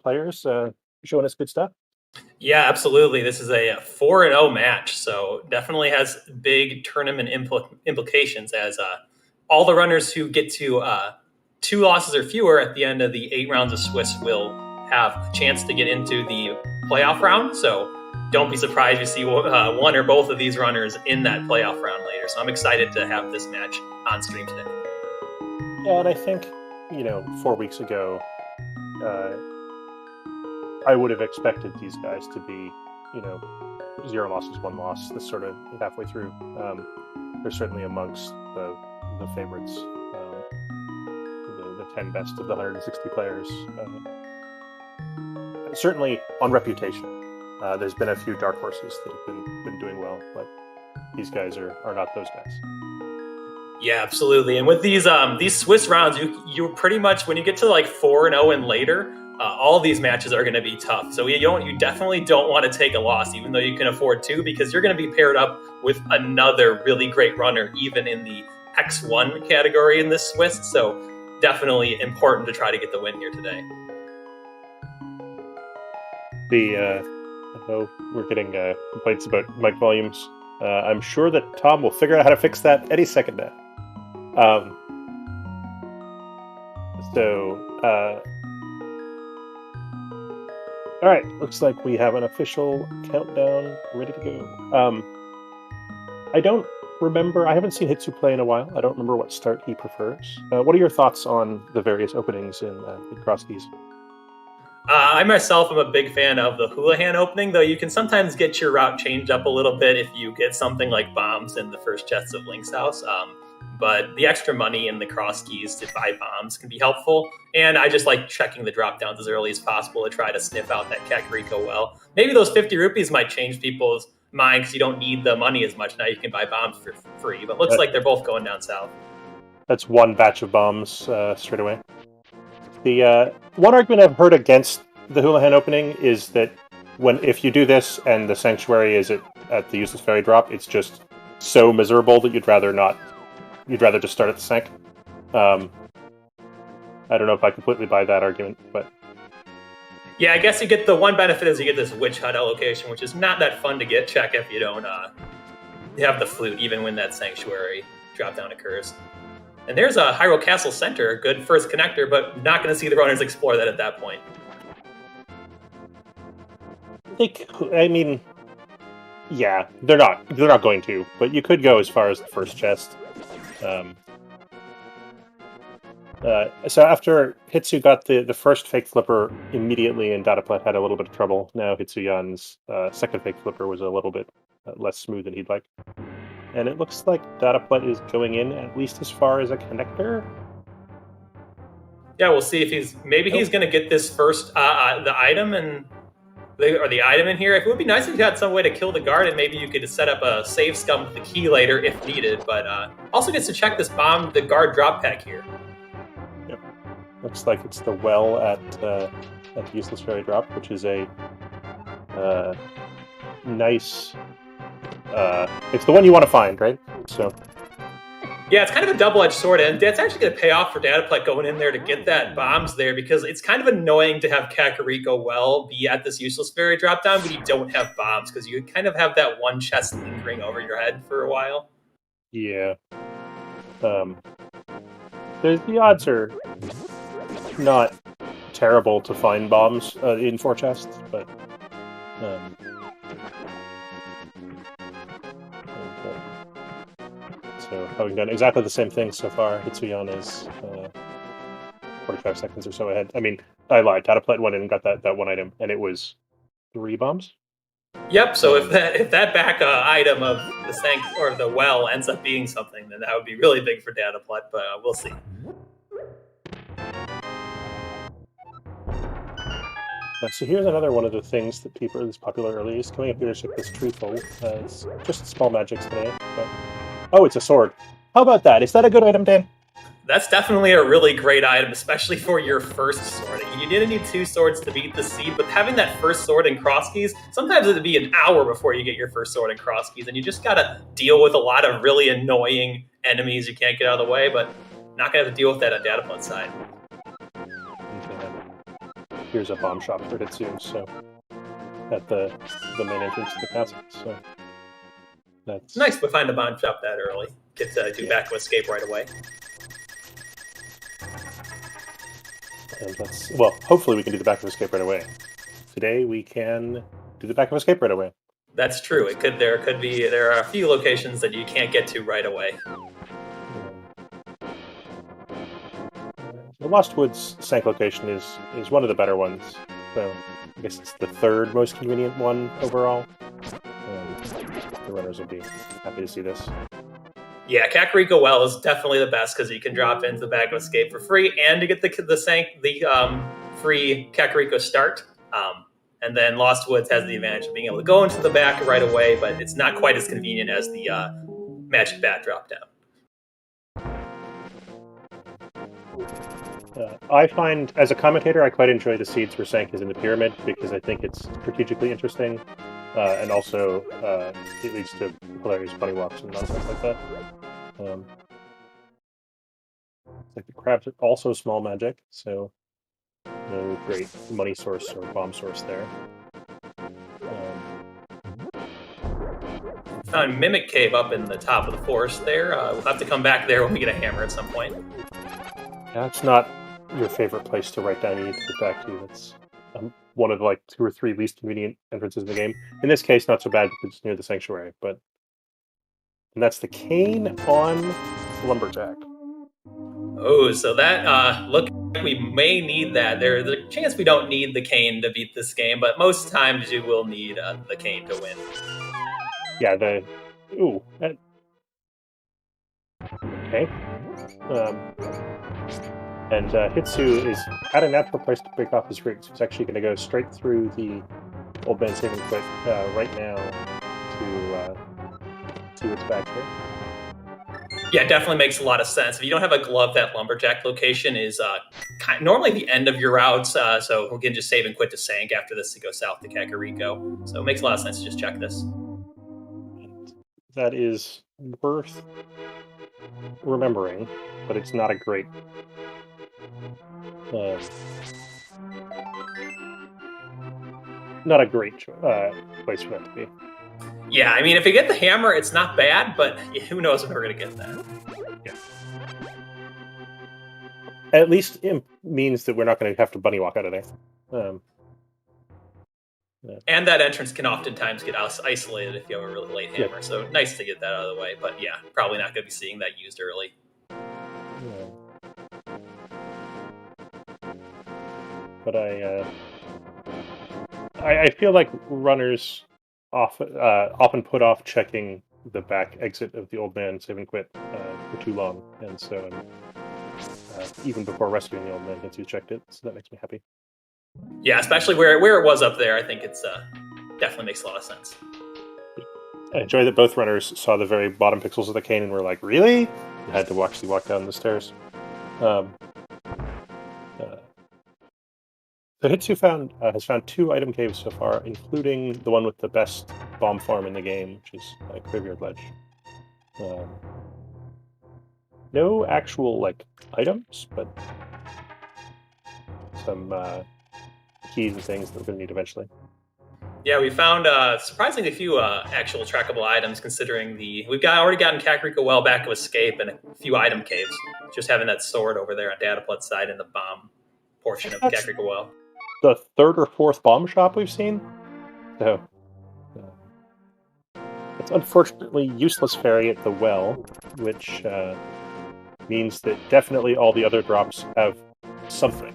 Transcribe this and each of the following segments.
players showing us good stuff. Yeah, absolutely. This is a 4-0 match, so definitely has big tournament implications as all the runners who get to 2 losses or fewer at the end of the 8 rounds of Swiss will have a chance to get into the playoff round. So don't be surprised you see one or both of these runners in that playoff round later. So I'm excited to have this match on stream today. Yeah, and I think, 4 weeks ago, I would have expected these guys to be, 0 losses, 1 loss, this sort of halfway through. They're certainly amongst the favorites, the 10 best of the 160 players. Certainly on reputation. There's been a few dark horses that have been doing well, but these guys are not those guys. Yeah, absolutely. And with these Swiss rounds, you pretty much, when you get to like 4-0 and later, all these matches are going to be tough. So you definitely don't want to take a loss, even though you can afford to, because you're going to be paired up with another really great runner, even in the X1 category in this Swiss. So definitely important to try to get the win here today. We're getting complaints about mic volumes. I'm sure that Tom will figure out how to fix that any second now. All right, looks like we have an official countdown ready to go. I don't remember, I haven't seen Hitsu play in a while. I don't remember what start he prefers. What are your thoughts on the various openings in Crosskeys? I myself am a big fan of the Houlihan opening, though you can sometimes get your route changed up a little bit if you get something like bombs in the first chests of Link's house. But the extra money in the Crosskeys to buy bombs can be helpful. And I just like checking the drop downs as early as possible to try to sniff out that Kakariko well. Maybe those 50 rupees might change people's mind because you don't need the money as much. Now you can buy bombs for free. But looks like they're both going down south. That's one batch of bombs straight away. The one argument I've heard against the Houlihan opening is that if you do this and the sanctuary is at the useless fairy drop, it's just so miserable that you'd rather not. You'd rather just start at the sank. I don't know if I completely buy that argument, but yeah, I guess you get the one benefit is you get this witch hut allocation, which is not that fun to get check if you don't have the flute, even when that sanctuary drop down occurs. And there's a Hyrule Castle Center, a good first connector, but not going to see the runners explore that at that point. Yeah, they're not going to, but you could go as far as the first chest. So after Hitsu got the first fake flipper immediately, and dataplet had a little bit of trouble. Now Hitsuyan's second fake flipper was a little bit less smooth than he'd like. And it looks like dataplet is going in at least as far as a connector. Yeah, we'll see if he's going to get this first the item the item in here. It would be nice if you had some way to kill the guard, and maybe you could set up a save scum with the key later if needed. But also gets to check this the guard drop pack here. Yep, looks like it's the well at useless fairy drop, which is a nice. It's the one you want to find, right? So. Yeah, it's kind of a double-edged sword, and that's actually going to pay off for dataplet going in there to get that bombs there, because it's kind of annoying to have Kakariko well be at this useless fairy drop down, but you don't have bombs, because you kind of have that one chest lingering over your head for a while. Yeah. The odds are not terrible to find bombs in 4 chests, but so having done exactly the same thing so far, Hitsuyan is 45 seconds or so ahead. I mean, I lied. dataplet went in and got that one item, and it was 3 bombs. Yep. So if that back item of the sank or the well ends up being something, then that would be really big for dataplet. But we'll see. So here's another one of the things that people is popular early is coming up here to check this tree full. It's just small magics today, but oh, it's a sword. How about that? Is that a good item, Dan? That's definitely a really great item, especially for your first sword. You didn't need 2 swords to beat the seed, but having that first sword in Crosskeys, sometimes it'd be an hour before you get your first sword in Crosskeys, and you just gotta deal with a lot of really annoying enemies you can't get out of the way, but not gonna have to deal with that on dataplet's side. here's a bomb shop for Hitsu, so at the main entrance to the castle. So that's It's nice to find a bomb shop that early. Get to do back to escape right away. And well, hopefully we can do the back of escape right away. Today we can do the back of escape right away. That's true. There are a few locations that you can't get to right away. The Lost Woods Sank location is one of the better ones. So I guess it's the third most convenient one overall. The runners will be happy to see this. Yeah, Kakariko Well is definitely the best because you can drop into the back of escape for free, and to get the free Kakariko start. And then Lost Woods has the advantage of being able to go into the back right away, but it's not quite as convenient as the Magic Bat drop down. I find, as a commentator, I quite enjoy the seeds where Sank is in the pyramid because I think it's strategically interesting, and also it leads to hilarious bunny walks and nonsense like that. Like the crabs are also small magic, so no great money source or bomb source there. Found Mimic Cave up in the top of the forest there. We'll have to come back there when we get a hammer at some point. That's not your favorite place to write down you need to get back to. That's one of like 2 or 3 least convenient entrances in the game. In this case, not so bad because it's near the sanctuary, and that's the cane on Lumberjack. Oh, so that look like we may need that. There's a chance we don't need the cane to beat this game, but most times you will need the cane to win. Yeah, okay. And Hitsu is at a natural place to break off his roots. He's actually going to go straight through the Old Man Saving Quit right now to see what's back here. Yeah, it definitely makes a lot of sense. If you don't have a glove, that Lumberjack location is normally the end of your routes, so we can just save and quit to Sank after this to go south to Kakariko. So it makes a lot of sense to just check this. That is worth remembering, but it's not a great place for that to be. Yeah, I mean, if you get the hammer, it's not bad, but who knows if we're going to get that. Yeah. At least it means that we're not going to have to bunny walk out of there. And that entrance can oftentimes get isolated if you have a really late hammer, so nice to get that out of the way. But yeah, probably not going to be seeing that used early. Yeah. But I feel like runners often put off checking the back exit of the Old Man Save and Quit for too long, and so even before rescuing the Old Man, Hitsu checked it, so that makes me happy. Yeah, especially where it was up there, I think it's definitely makes a lot of sense. I enjoy that both runners saw the very bottom pixels of the cane and were like, "Really?" You had to actually walk down the stairs. So Hitsu has found 2 item caves so far, including the one with the best bomb farm in the game, which is Graveyard Ledge. No actual items, but some keys and things that we're going to need eventually. Yeah, we found surprisingly few actual trackable items, considering we've already gotten Kakariko Well, back of escape, and a few item caves. Just having that sword over there on dataplet side in the bomb portion of Kakariko Well. The 3rd or 4th bomb shop we've seen. So it's unfortunately useless fairy at the well, which means that definitely all the other drops have something.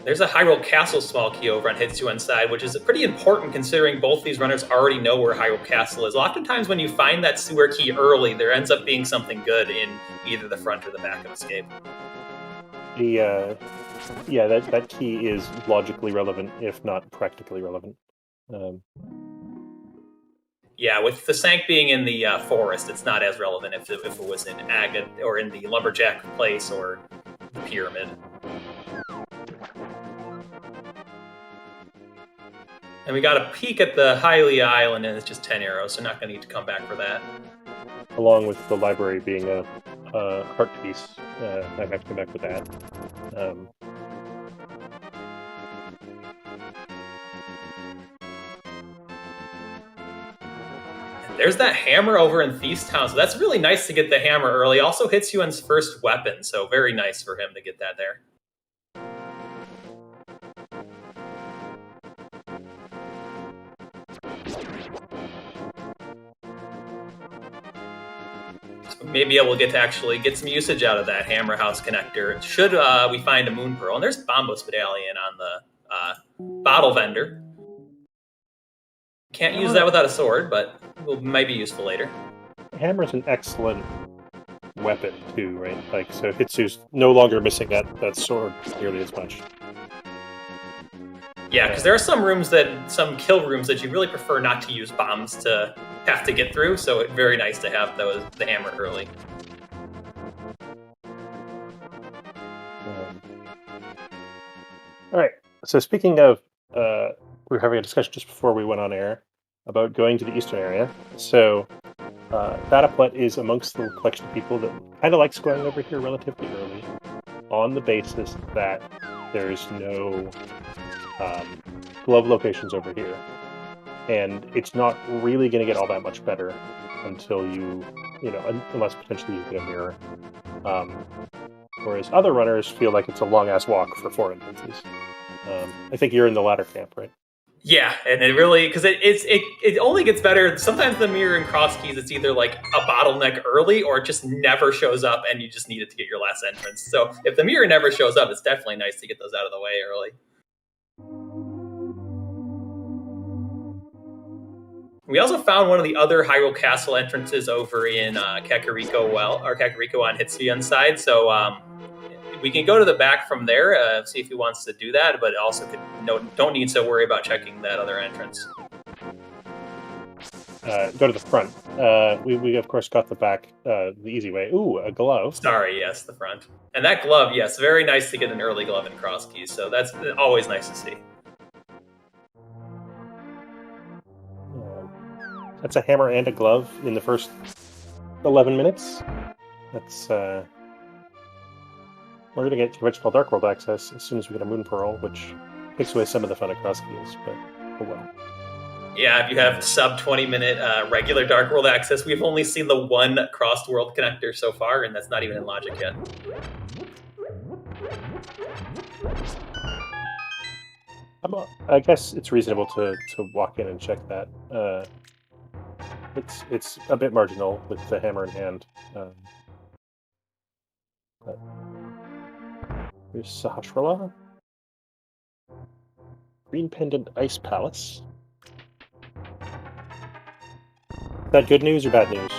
There's a Hyrule Castle small key over on Hitsuyan side, which is pretty important considering both these runners already know where Hyrule Castle is. Oftentimes when you find that sewer key early, there ends up being something good in either the front or the back of escape. That key is logically relevant, if not practically relevant. Yeah, with the Sank being in the forest, it's not as relevant if it was in Agate or in the Lumberjack place or the Pyramid. And we got a peek at the Hylia Island, and it's just 10 arrows, so not going to need to come back for that. Along with the library being a heart piece, I have to come back with that. There's that hammer over in Thief's Town, so that's really nice to get the hammer early. Also Hitsuyan's first weapon, so very nice for him to get that there. So we may be able to get to actually get some usage out of that hammer house connector. Should we find a moon pearl? And there's Bombos Medallion on the bottle vendor. Can't use that without a sword, but it might be useful later. Hammer's an excellent weapon too, right? Like, so Hitsu's no longer missing that sword nearly as much. Yeah, because there are some kill rooms that you really prefer not to use bombs to have to get through, so it's very nice to have the hammer early. All right, so speaking of, we were having a discussion just before we went on air about going to the eastern area. So dataplet is amongst the collection of people that kind of likes going over here relatively early on the basis that there's no glove locations over here. And it's not really going to get all that much better until unless potentially you get a mirror. Whereas other runners feel like it's a long-ass walk for 4 entrances. I think you're in the latter camp, right? Yeah, and it really, because it only gets better. Sometimes the mirror in Crosskeys, it's either like a bottleneck early or it just never shows up and you just need it to get your last entrance. So if the mirror never shows up, it's definitely nice to get those out of the way early. We also found one of the other Hyrule Castle entrances over in Kakariko on Hitsuyan's side. So we can go to the back from there, see if he wants to do that, but also don't need to worry about checking that other entrance. Go to the front. We of course got the back the easy way. Ooh, a glove. Sorry, yes, the front. And that glove, yes, very nice to get an early glove in Crosskeys, so that's always nice to see. That's a hammer and a glove in the first 11 minutes. That's we're gonna get Vegetable Dark World access as soon as we get a Moon Pearl, which takes away some of the fun of Crosskeys, but oh well. Yeah, if you have sub 20-minute regular Dark World access, we've only seen the one crossed world connector so far, and that's not even in logic yet. I guess it's reasonable to walk in and check that. It's a bit marginal with the hammer in hand. Here's Sahasrara. Green Pendant Ice Palace. Is that good news or bad news?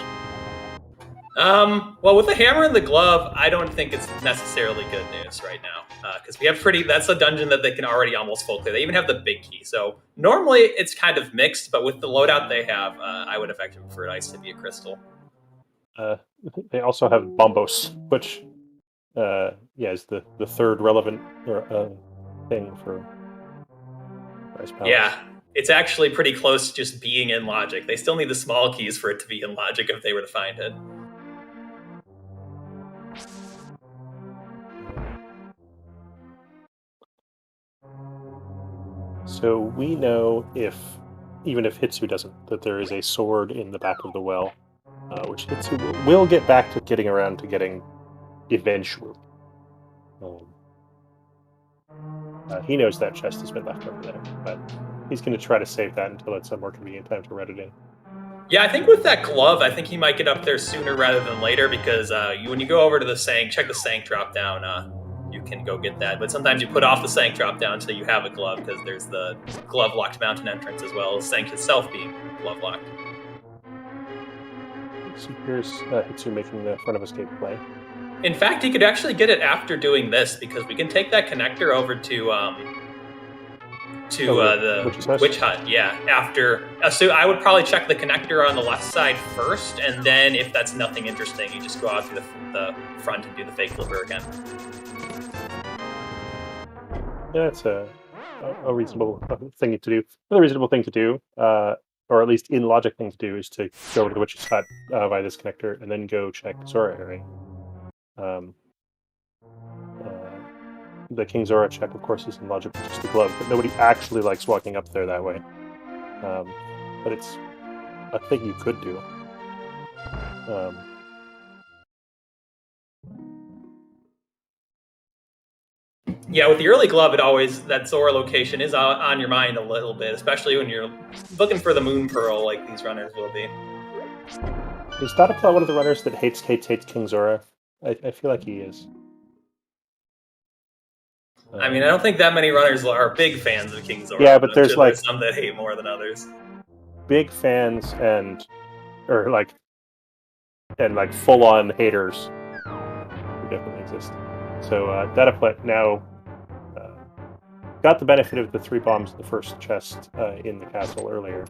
Well, with the hammer and the glove, I don't think it's necessarily good news right now. Because we have that's a dungeon that they can already almost full clear. They even have the big key. So normally it's kind of mixed, but with the loadout they have, I would effectively prefer ice to be a crystal. They also have Bombos, which is the third relevant thing for Ice Palace. Yeah, it's actually pretty close to just being in logic. They still need the small keys for it to be in logic if they were to find it. So we know even if Hitsu doesn't, that there is a sword in the back of the well, which Hitsu will get back to getting around to getting eventually. He knows that chest has been left over there, but he's going to try to save that until it's a more convenient time to read it in. Yeah, I think with that glove, I think he might get up there sooner rather than later because when you go over to the Sank, check the Sank drop down, you can go get that. But sometimes you put off the Sank drop down until you have a glove because there's the glove locked mountain entrance as well as Sank itself being glove locked. So here's Hitsu making the front of escape play. In fact, he could actually get it after doing this because we can take that connector over to the Witch Hut. Yeah, after. So I would probably check the connector on the left side first, and then if that's nothing interesting, you just go out through the front and do the fake flipper again. Yeah, it's a reasonable thing to do. Another reasonable thing to do, or at least in logic thing to do, is to go over to the witch's hut via this connector and then go check Zora area. The King Zora check, of course, is in logic with just the glove, but nobody actually likes walking up there that way. But it's a thing you could do. Yeah, with the early glove, that Zora location is on your mind a little bit, especially when you're looking for the Moon Pearl, like these runners will be. Is dataplet one of the runners that hates King Zora? I feel like he is. I mean, I don't think that many runners are big fans of King Zora. Yeah, but there's there's some that hate more than others. Big fans and full-on haters who definitely exist. So dataplet now got the benefit of the 3 bombs in the first chest in the castle earlier,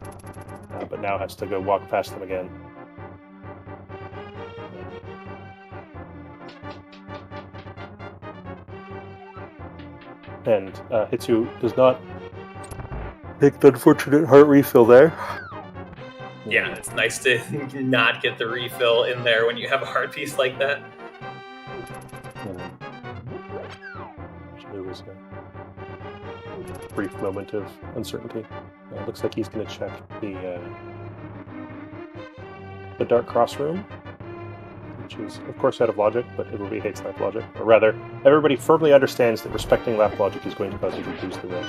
but now has to go walk past them again. And Hitsu does not take the unfortunate heart refill there. Yeah, it's nice to not get the refill in there when you have a heart piece like that. There was a brief moment of uncertainty. Looks like he's going to check the Dark Cross room, which is, of course, out of logic, but everybody hates left logic. Or rather, everybody firmly understands that respecting left logic is going to cause you to lose the race.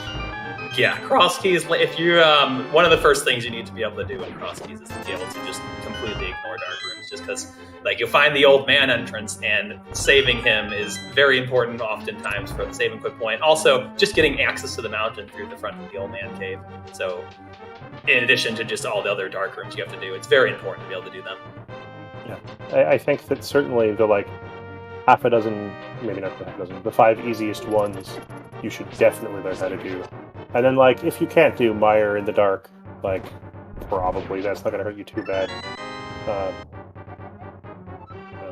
Yeah, Crosskeys, if you one of the first things you need to be able to do in Crosskeys is to be able to just completely ignore dark rooms, just because you'll find the old man entrance, and saving him is very important oftentimes for the save and quit point. Also, just getting access to the mountain through the front of the old man cave. So, in addition to just all the other dark rooms you have to do, it's very important to be able to do them. Yeah, I think that certainly the half a dozen, maybe not the half a dozen, the 5 easiest ones you should definitely learn how to do. And then, if you can't do Mire in the dark, probably that's not going to hurt you too bad.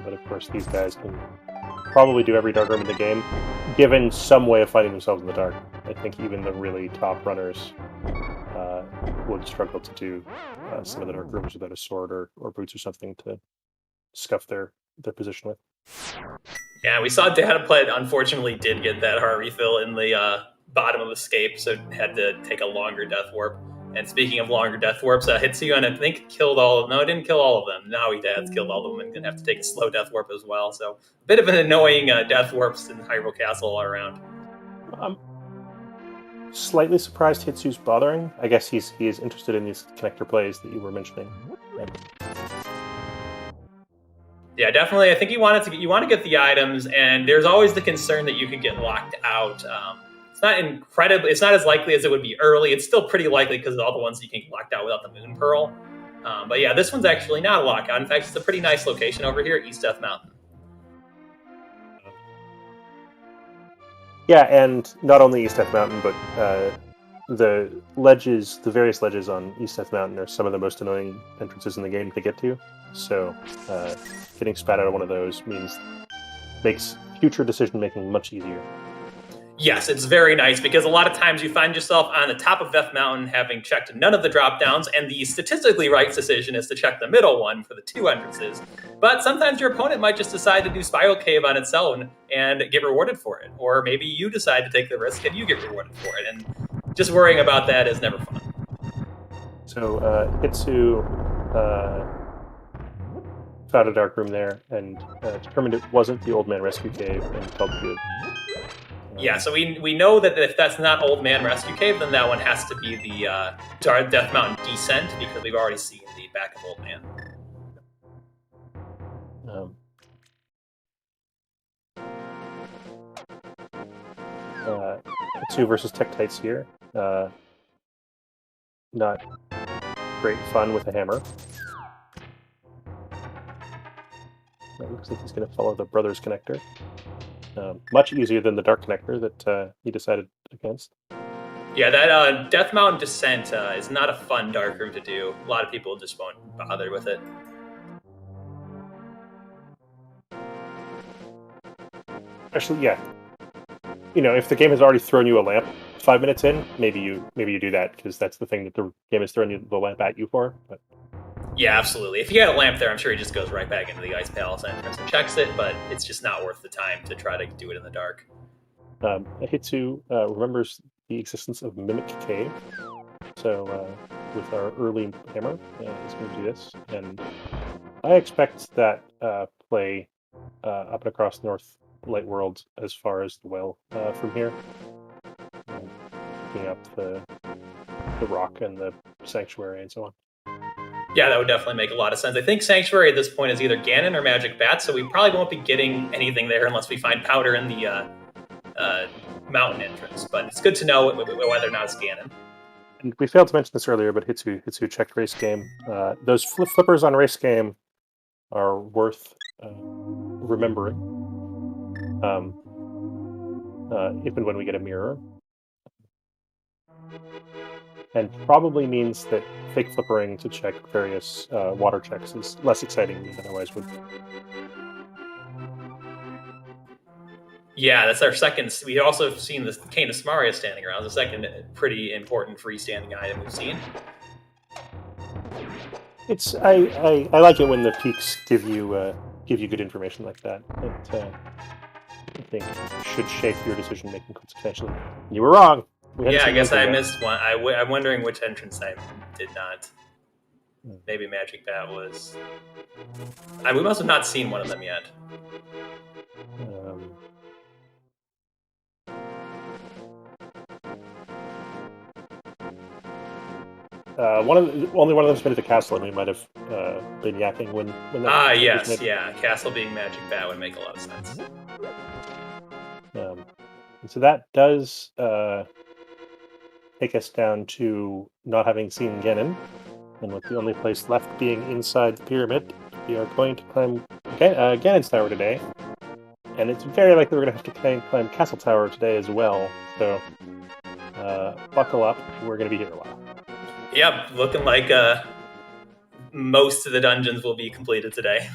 But of course, these guys can probably do every dark room in the game, given some way of finding themselves in the dark. I think even the really top runners would struggle to do some of the dark rooms without a sword or boots or something to scuff their position with. Yeah, we saw dataplet unfortunately did get that heart refill in the bottom of escape, so had to take a longer death warp. And speaking of longer death warps, Hitsuyan, I think, killed all of them. No, it didn't kill all of them. Now he has killed all of them and going to have to take a slow death warp as well. So a bit of an annoying death warps in Hyrule Castle all around. I'm slightly surprised Hitsu's bothering. I guess he is interested in these connector plays that you were mentioning. Yeah, definitely. I think you want to get the items, and there's always the concern that you could get locked out. It's not as likely as it would be early. It's still pretty likely because of all the ones you can get locked out without the Moon Pearl. But yeah, this one's actually not a lockout. In fact, it's a pretty nice location over here, East Death Mountain. Yeah, and not only East Death Mountain, but the various ledges on East Death Mountain are some of the most annoying entrances in the game to get to. So getting spat out of one of those makes future decision making much easier. Yes, it's very nice because a lot of times you find yourself on the top of Death Mountain having checked none of the drop downs, and the statistically right decision is to check the middle one for the 2 entrances. But sometimes your opponent might just decide to do Spiral Cave on its own and get rewarded for it. Or maybe you decide to take the risk and you get rewarded for it. And just worrying about that is never fun. So Hitsu found a dark room there and determined it wasn't the Old Man Rescue Cave and felt good. Yeah, so we know that if that's not Old Man Rescue Cave, then that one has to be the Death Mountain Descent, because we've already seen the back of Old Man. Hitsu versus Tektites here. Not great fun with a hammer. It looks like he's going to follow the Brothers connector. Much easier than the Dark connector that he decided against. Yeah, that Death Mountain Descent is not a fun dark room to do. A lot of people just won't bother with it. Actually, yeah. If the game has already thrown you a lamp, 5 minutes in, maybe you do that, because that's the thing that the game is throwing the lamp at you for. But yeah, absolutely. If you had a lamp there, I'm sure he just goes right back into the Ice Palace entrance and checks it, but it's just not worth the time to try to do it in the dark. Hitsu remembers the existence of Mimic Cave, so with our early hammer, he's going to do this, and I expect that play up and across North Light World as far as the well from here, picking up the rock and the sanctuary and so on. Yeah, that would definitely make a lot of sense. I think Sanctuary at this point is either Ganon or Magic Bat, so we probably won't be getting anything there unless we find powder in the mountain entrance. But it's good to know whether or not it's Ganon. And we failed to mention this earlier, but Hitsu checked race game. Those flippers on race game are worth remembering, if and when we get a mirror. And probably means that fake flippering to check various water checks is less exciting than it otherwise would be. Yeah, that's our second. We also have seen the Cane of Samaria standing around. The second pretty important freestanding item we've seen. It's I like it when the peaks give you good information like that. I think should shape your decision making substantially. You were wrong. Yeah, I guess I missed one. I'm wondering which entrance I did not. Maybe Magic Bat was. We must have not seen one of them yet. Only one of them's been at the castle, and we might have been yakking when that. Yes, yeah. Castle being Magic Bat would make a lot of sense. And so that does take us down to not having seen Ganon, and with the only place left being inside the pyramid, we are going to climb Ganon's Tower today, and it's very likely we're going to have to climb Castle Tower today as well, so buckle up, we're going to be here a while. Yep, looking like most of the dungeons will be completed today.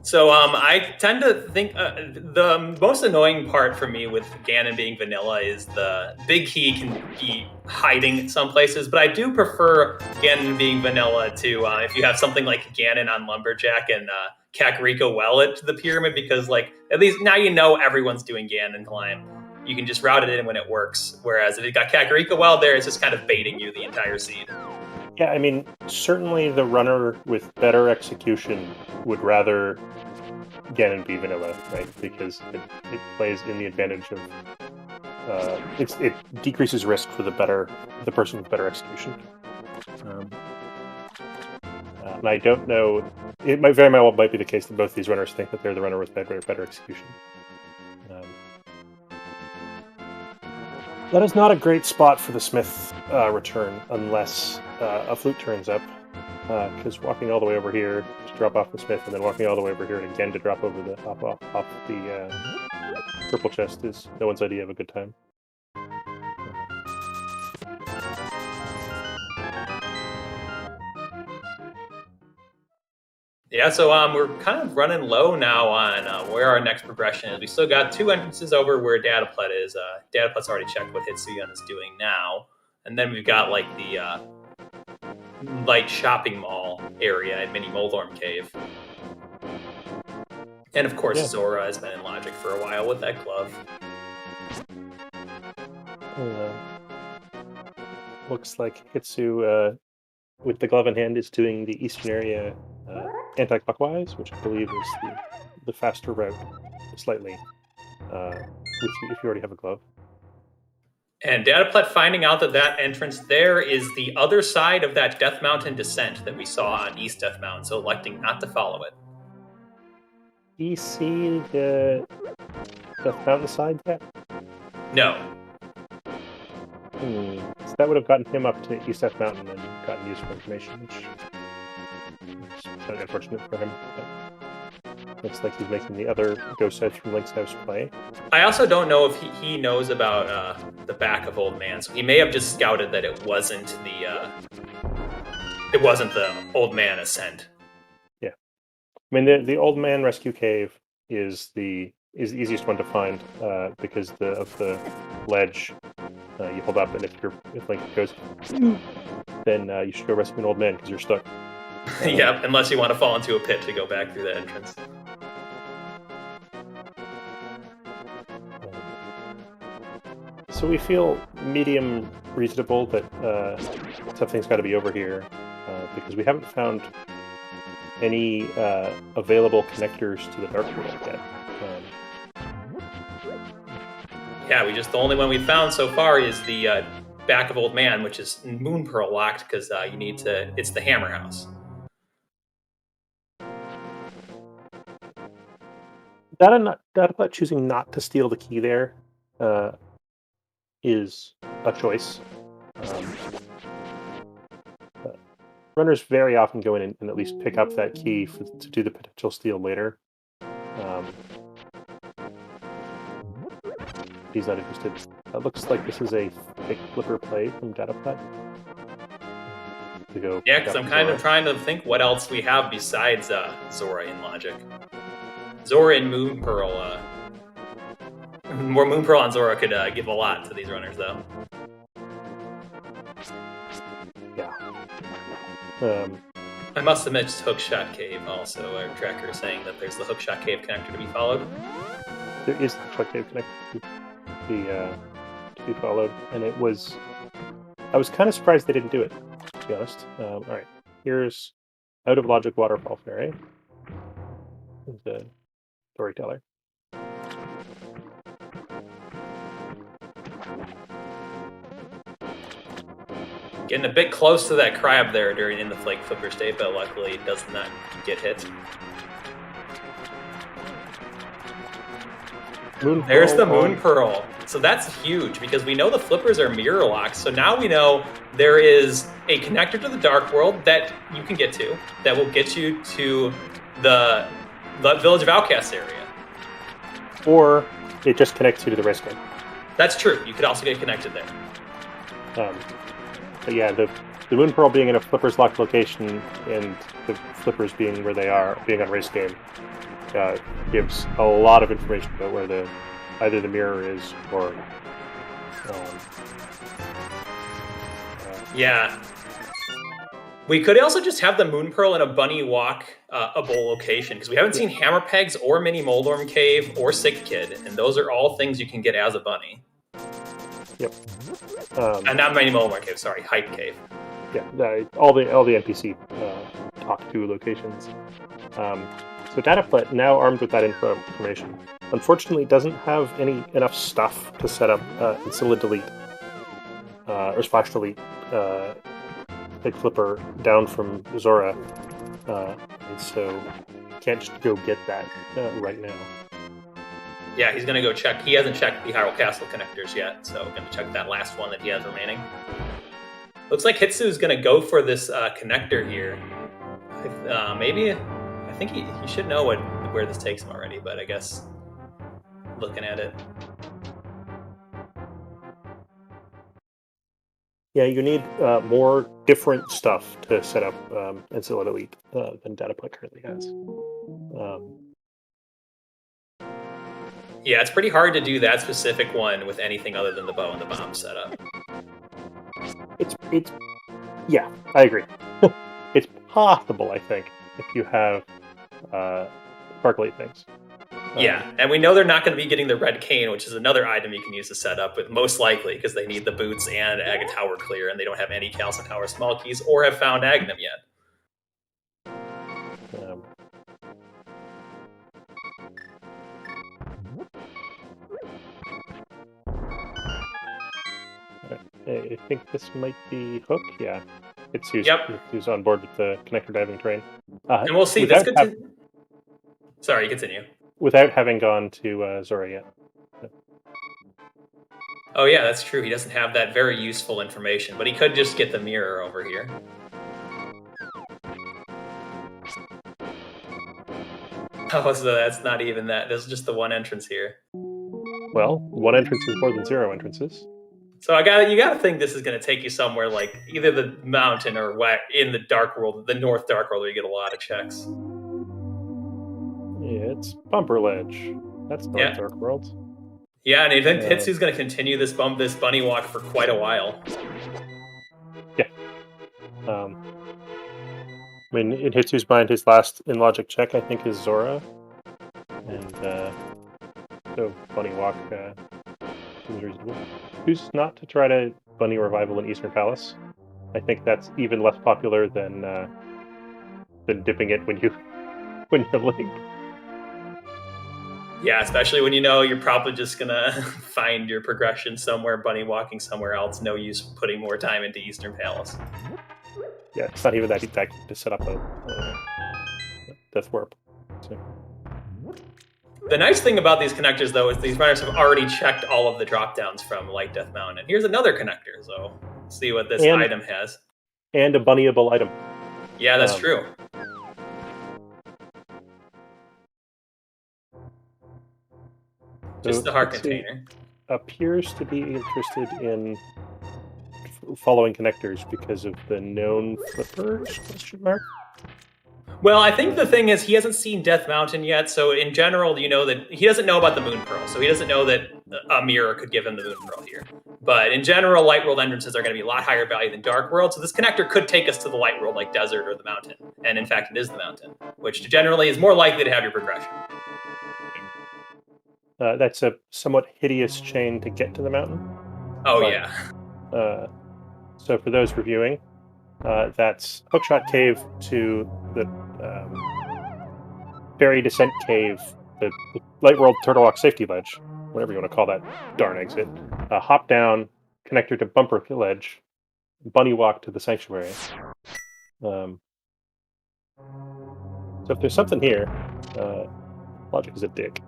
So I tend to think the most annoying part for me with Ganon being vanilla is the big key can be hiding some places, but I do prefer Ganon being vanilla to if you have something like Ganon on Lumberjack and Kakariko Well at the pyramid, because like at least now you know everyone's doing Ganon climb. You can just route it in when it works, whereas if you got Kakariko Well there, it's just kind of baiting you the entire seed. Yeah, I mean, certainly the runner with better execution would rather Ganon be vanilla, right? Because it plays in the advantage of it decreases risk for the person with better execution. And I don't know. It might very well be the case that both these runners think that they're the runner with better execution. That is not a great spot for the Smith return unless a flute turns up, because walking all the way over here to drop off the Smith and then walking all the way over here and again to drop over the off the purple chest is no one's idea of a good time. Yeah, so we're kind of running low now on where our next progression is. We still got 2 entrances over where dataplet is. Dataplet's already checked what Hitsuyan is doing now. And then we've got like the light shopping mall area in Mini Moldorm Cave. And of course, Zora has been in Logic for a while with that glove. Looks like Hitsu, with the glove in hand, is doing the eastern area anti-clockwise, which I believe is the faster route, slightly, if you already have a glove. And dataplet finding out that entrance there is the other side of that Death Mountain descent that we saw on East Death Mountain, so electing not to follow it. Do you see the Death Mountain side yet? No. So that would have gotten him up to East Death Mountain and gotten useful information, which is kind of unfortunate for him. But looks like he's making the other go south through Link's house play. I also don't know if he knows about the back of Old Man, so he may have just scouted that it wasn't the Old Man ascent. Yeah. I mean, the old man rescue cave is the easiest one to find because of the ledge. You hold up, and if Link goes, then you should go rescue an old man because you're stuck. Yep, unless you want to fall into a pit to go back through the entrance. So we feel medium reasonable that something's got to be over here because we haven't found any available connectors to the Dark World yet. Yeah, the only one we've found so far is the back of Old Man, which is Moon Pearl locked because you need to. It's the Hammer House. Dataplet choosing not to steal the key there is a choice. Runners very often go in and at least pick up that key to do the potential steal later. He's not interested. It looks like this is a thick flipper play from Dataplet. Yeah, because I'm kind of trying to think what else we have besides Zora in Logic. Zora and Moon Pearl. More Moon Pearl on Zora could give a lot to these runners, though. Yeah. I must have mentioned Hookshot Cave also. Our tracker is saying that there's the Hookshot Cave connector to be followed. There is the Hookshot Cave connector to be followed, and it was... I was kind of surprised they didn't do it, to be honest. All right, here's Out of Logic Waterfall Fairy. The storyteller. Getting a bit close to that crab there in the Flake Flipper state, but luckily it does not get hit. There's the Moon Pearl. So that's huge because we know the flippers are mirror locked. So now we know there is a connector to the Dark World that you can get to that will get you to the Village of Outcasts area. Or it just connects you to the risk game. That's true. You could also get connected there. But yeah, the Moon Pearl being in a flippers locked location and the flippers being where they are, being on race game, gives a lot of information about where either the mirror is or. Yeah. We could also just have the Moon Pearl in a Bunny Walk-able location because we haven't seen Hammer Pegs or Mini Moldorm Cave or Sick Kid, and those are all things you can get as a bunny. Yep. Not Mini Moldorm Cave, sorry, Hype Cave. Yeah, all the NPC talk to locations. So Dataplet, now armed with that information, unfortunately doesn't have enough stuff to set up Ancilla Delete or Splash Delete Big Flipper down from Zora, and so can't just go get that right now. Yeah, he's going to go check. He hasn't checked the Hyrule Castle connectors yet, so we're going to check that last one that he has remaining. Looks like Hitsu's going to go for this connector here. Maybe, I think he should know where this takes him already, but I guess looking at it. Yeah, you need more different stuff to set up Ancilla Delete than Dataplet currently has. Yeah, it's pretty hard to do that specific one with anything other than the bow and the bomb setup. Yeah, I agree. It's possible, I think, if you have sparkly things. Yeah, and we know they're not going to be getting the Red Cane, which is another item you can use to set up with, most likely, because they need the boots and Agate Tower clear, and they don't have any Calcin Tower small keys or have found Agnum yet. I think this might be Hook, yeah. It's who's on board with the connector diving train. And we'll see. Sorry, continue. Without having gone to Zora yet. Oh yeah, that's true. He doesn't have that very useful information, but he could just get the mirror over here. Oh, so that's not even that. There's just the one entrance here. Well, one entrance is more than 0 entrances. So you gotta think this is gonna take you somewhere like either the mountain or in the Dark World, the North Dark World, where you get a lot of checks. It's Bumper Ledge. That's not Dark World. Yeah, and I think Hitsu's going to continue this bunny walk for quite a while. Yeah. I mean, in Hitsu's mind, his last in logic check, I think, is Zora. And so bunny walk seems reasonable. Who's not to try to bunny revival in Eastern Palace? I think that's even less popular than dipping it when you're late. Yeah, especially when you know you're probably just gonna find your progression somewhere, bunny walking somewhere else. No use putting more time into Eastern Palace. Yeah, it's not even that to set up a Death Warp. So. The nice thing about these connectors, though, is these runners have already checked all of the drop-downs from Light Death Mountain. And here's another connector, so let's see what this item has. And a bunnyable item. Yeah, that's true. Just the heart container. Appears to be interested in following connectors because of the known flippers, question mark? Well, I think the thing is he hasn't seen Death Mountain yet, so in general, you know that he doesn't know about the Moon Pearl, so he doesn't know that a mirror could give him the Moon Pearl here. But in general, Light World entrances are going to be a lot higher value than Dark World, so this connector could take us to the Light World, like Desert or the Mountain. And in fact, it is the Mountain, which generally is more likely to have your progression. That's a somewhat hideous chain to get to the mountain. Oh, but, yeah. So for those reviewing, that's Hookshot Cave to the Fairy Descent Cave, the Light World Turtle Rock Safety Ledge, whatever you want to call that darn exit. Hop down, connector to Bumper Ledge, bunny walk to the Sanctuary. So if there's something here, logic is a dick.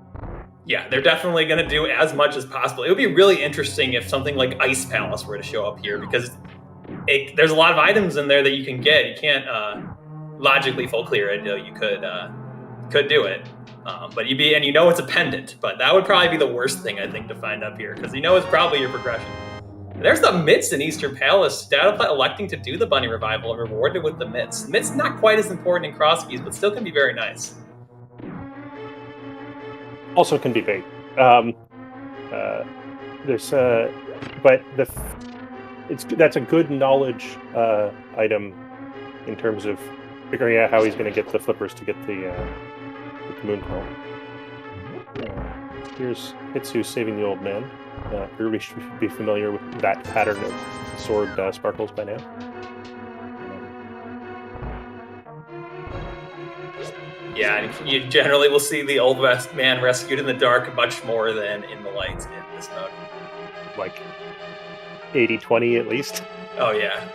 Yeah, they're definitely going to do as much as possible. It would be really interesting if something like Ice Palace were to show up here, because there's a lot of items in there that you can get. You can't logically full clear it. You could do it, but you know it's a pendant. But that would probably be the worst thing I think to find up here, because you know it's probably your progression. And there's the mitts in Eastern Palace. Dataplet electing to do the bunny revival and rewarded with the mitts. Mitts not quite as important in Crosskeys, but still can be very nice. Also can be bait. That's a good knowledge item in terms of figuring out how he's going to get the flippers to get the Moon Pearl. Here's Hitsu saving the old man. Everybody should be familiar with that pattern of sword sparkles by now. Yeah, you generally will see the old man rescued in the dark much more than in the light in this mode. Like 80-20 at least. Oh, yeah.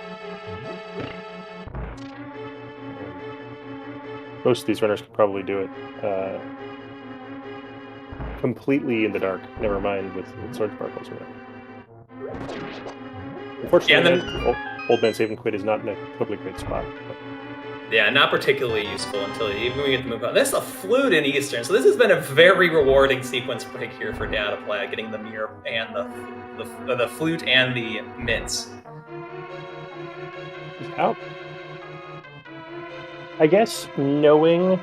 Most of these runners could probably do it completely in the dark, never mind with sword sparkles or whatever. Unfortunately, old man save and quit is not in a totally great spot. Yeah, not particularly useful until even when we get the move on. There's a flute in Eastern, so this has been a very rewarding sequence break here for Dataplet, getting the mirror and the flute and the mitts. How? I guess knowing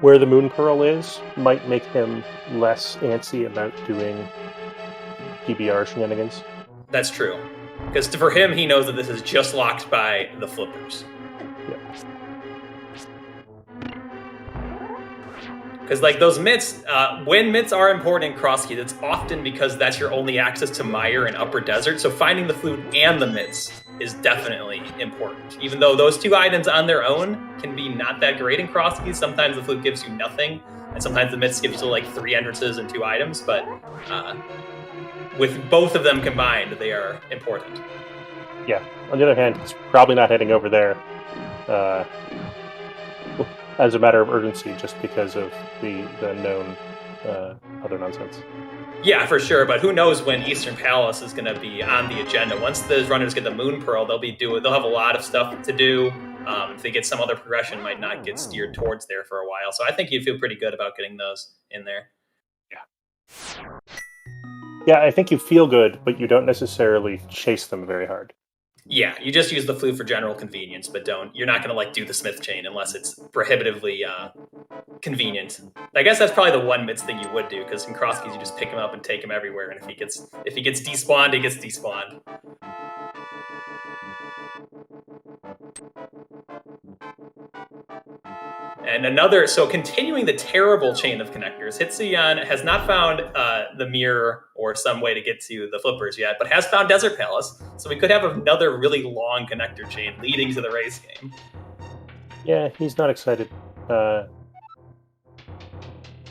where the Moon Pearl is might make him less antsy about doing PBR shenanigans. That's true. Because for him, he knows that this is just locked by the flippers. Because like those mitts, when mitts are important in Crosskeys, it's often because that's your only access to Mire and Upper Desert. So finding the flute and the mitts is definitely important. Even though those two items on their own can be not that great in Crosskeys, sometimes the flute gives you nothing, and sometimes the mitts gives you like 3 entrances and 2 items. But with both of them combined, they are important. Yeah. On the other hand, it's probably not heading over there as a matter of urgency, just because of the known other nonsense. Yeah, for sure. But who knows when Eastern Palace is going to be on the agenda? Once the runners get the Moon Pearl, they'll have a lot of stuff to do. If they get some other progression, it might not get steered towards there for a while. So I think you feel pretty good about getting those in there. Yeah, I think you feel good, but you don't necessarily chase them very hard. Yeah, you just use the flute for general convenience, but you're not going to do the smith chain unless it's prohibitively convenient. I guess that's probably the one Mitz thing you would do, because in Crosskeys you just pick him up and take him everywhere, and if he gets despawned, he gets despawned. And so continuing the terrible chain of connectors, Hitsuyan has not found the mirror or some way to get to the flippers yet, but has found Desert Palace. So we could have another really long connector chain leading to the race game. Yeah, he's not excited. I'm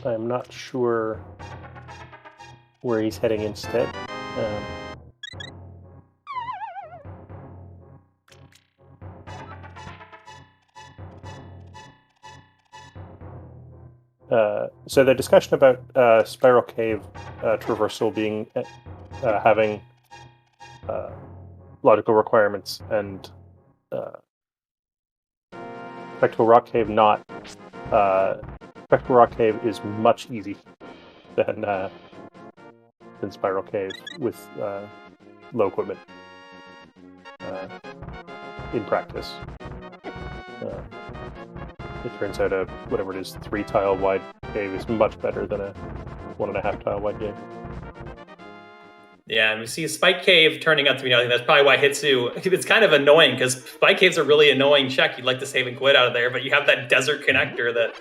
not sure where he's heading instead. So the discussion about Spiral Cave traversal being having logical requirements and Spectral Rock Cave not. Spectral Rock Cave is much easier than Spiral Cave with low equipment in practice. It turns out whatever it is, 3-tile wide cave is much better than a 1.5 tile wide cave. Yeah, and we see Spike Cave turning out to be nothing. That's probably why Hitsu... It's kind of annoying, because Spike Cave's a really annoying check. You'd like to save and quit out of there, but you have that desert connector that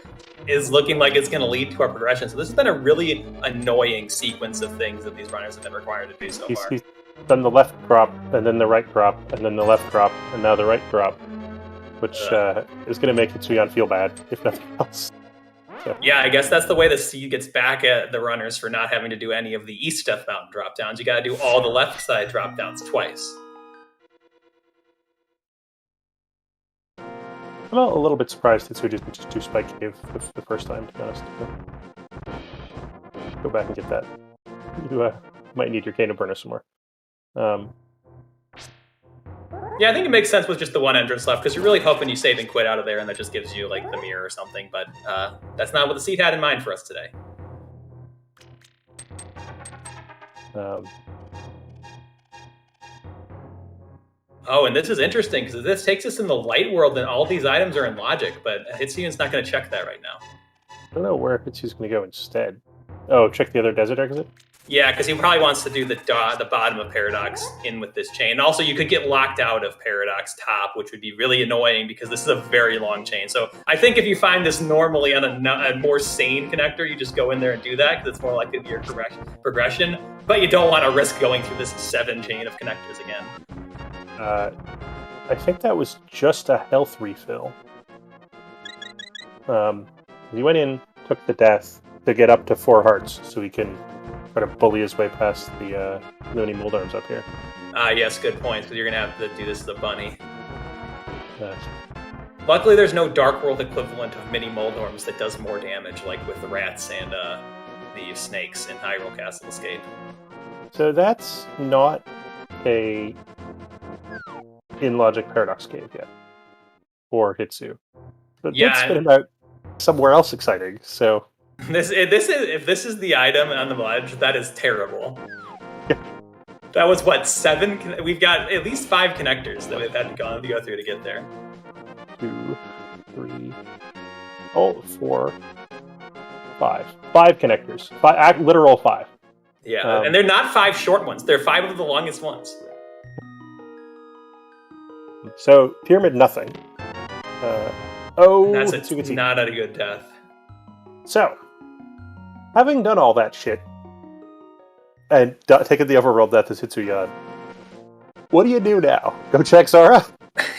is looking like it's going to lead to our progression. So this has been a really annoying sequence of things that these runners have been required to do so far. He's done the left drop, and then the right drop, and then the left drop, and now the right drop, which is going to make Hitsuyan feel bad, if nothing else. So. Yeah, I guess that's the way the seed gets back at the runners for not having to do any of the East Death Mountain drop downs. You got to do all the left side drop downs twice. I'm a little bit surprised Hitsu didn't just do Spike Cave the first time, to be honest. Go back and get that. You might need your Cane of Burner somewhere. Yeah, I think it makes sense with just the one entrance left, because you're really hoping you save and quit out of there, and that just gives you the mirror or something. But that's not what the seed had in mind for us today. Oh, and this is interesting, because this takes us in the light world, and all these items are in logic, but Hitsuyan's not going to check that right now. I don't know where Hitsu's going to go instead. Oh, check the other desert exit? Yeah, because he probably wants to do the bottom of Paradox in with this chain. Also, you could get locked out of Paradox top, which would be really annoying because this is a very long chain. So I think if you find this normally on a more sane connector, you just go in there and do that because it's more likely to be your progression. But you don't want to risk going through this 7 chain of connectors again. I think that was just a health refill. He went in, took the death to get up to 4 hearts so he can try to bully his way past the Looney Moldarms up here. Yes, good point, because you're going to have to do this as a bunny. Luckily, there's no Dark World equivalent of mini Moldorms that does more damage, like with the rats and the snakes in Hyrule Castle Escape. So that's not a in-logic Paradox Cave yet, or Hitsu. But let's get him out somewhere else exciting, so... If this is the item on the ledge, that is terrible. That was what, 7? We've got at least 5 connectors that we've had to go through to get there. 2, 3, 4, 5. 5 connectors. 5, literal 5. Yeah, and they're not 5 short ones. They're 5 of the longest ones. So pyramid, nothing. That's not a good death. So, having done all that shit, and taken the overworld death as Hitsuyan, what do you do now? Go check Zora?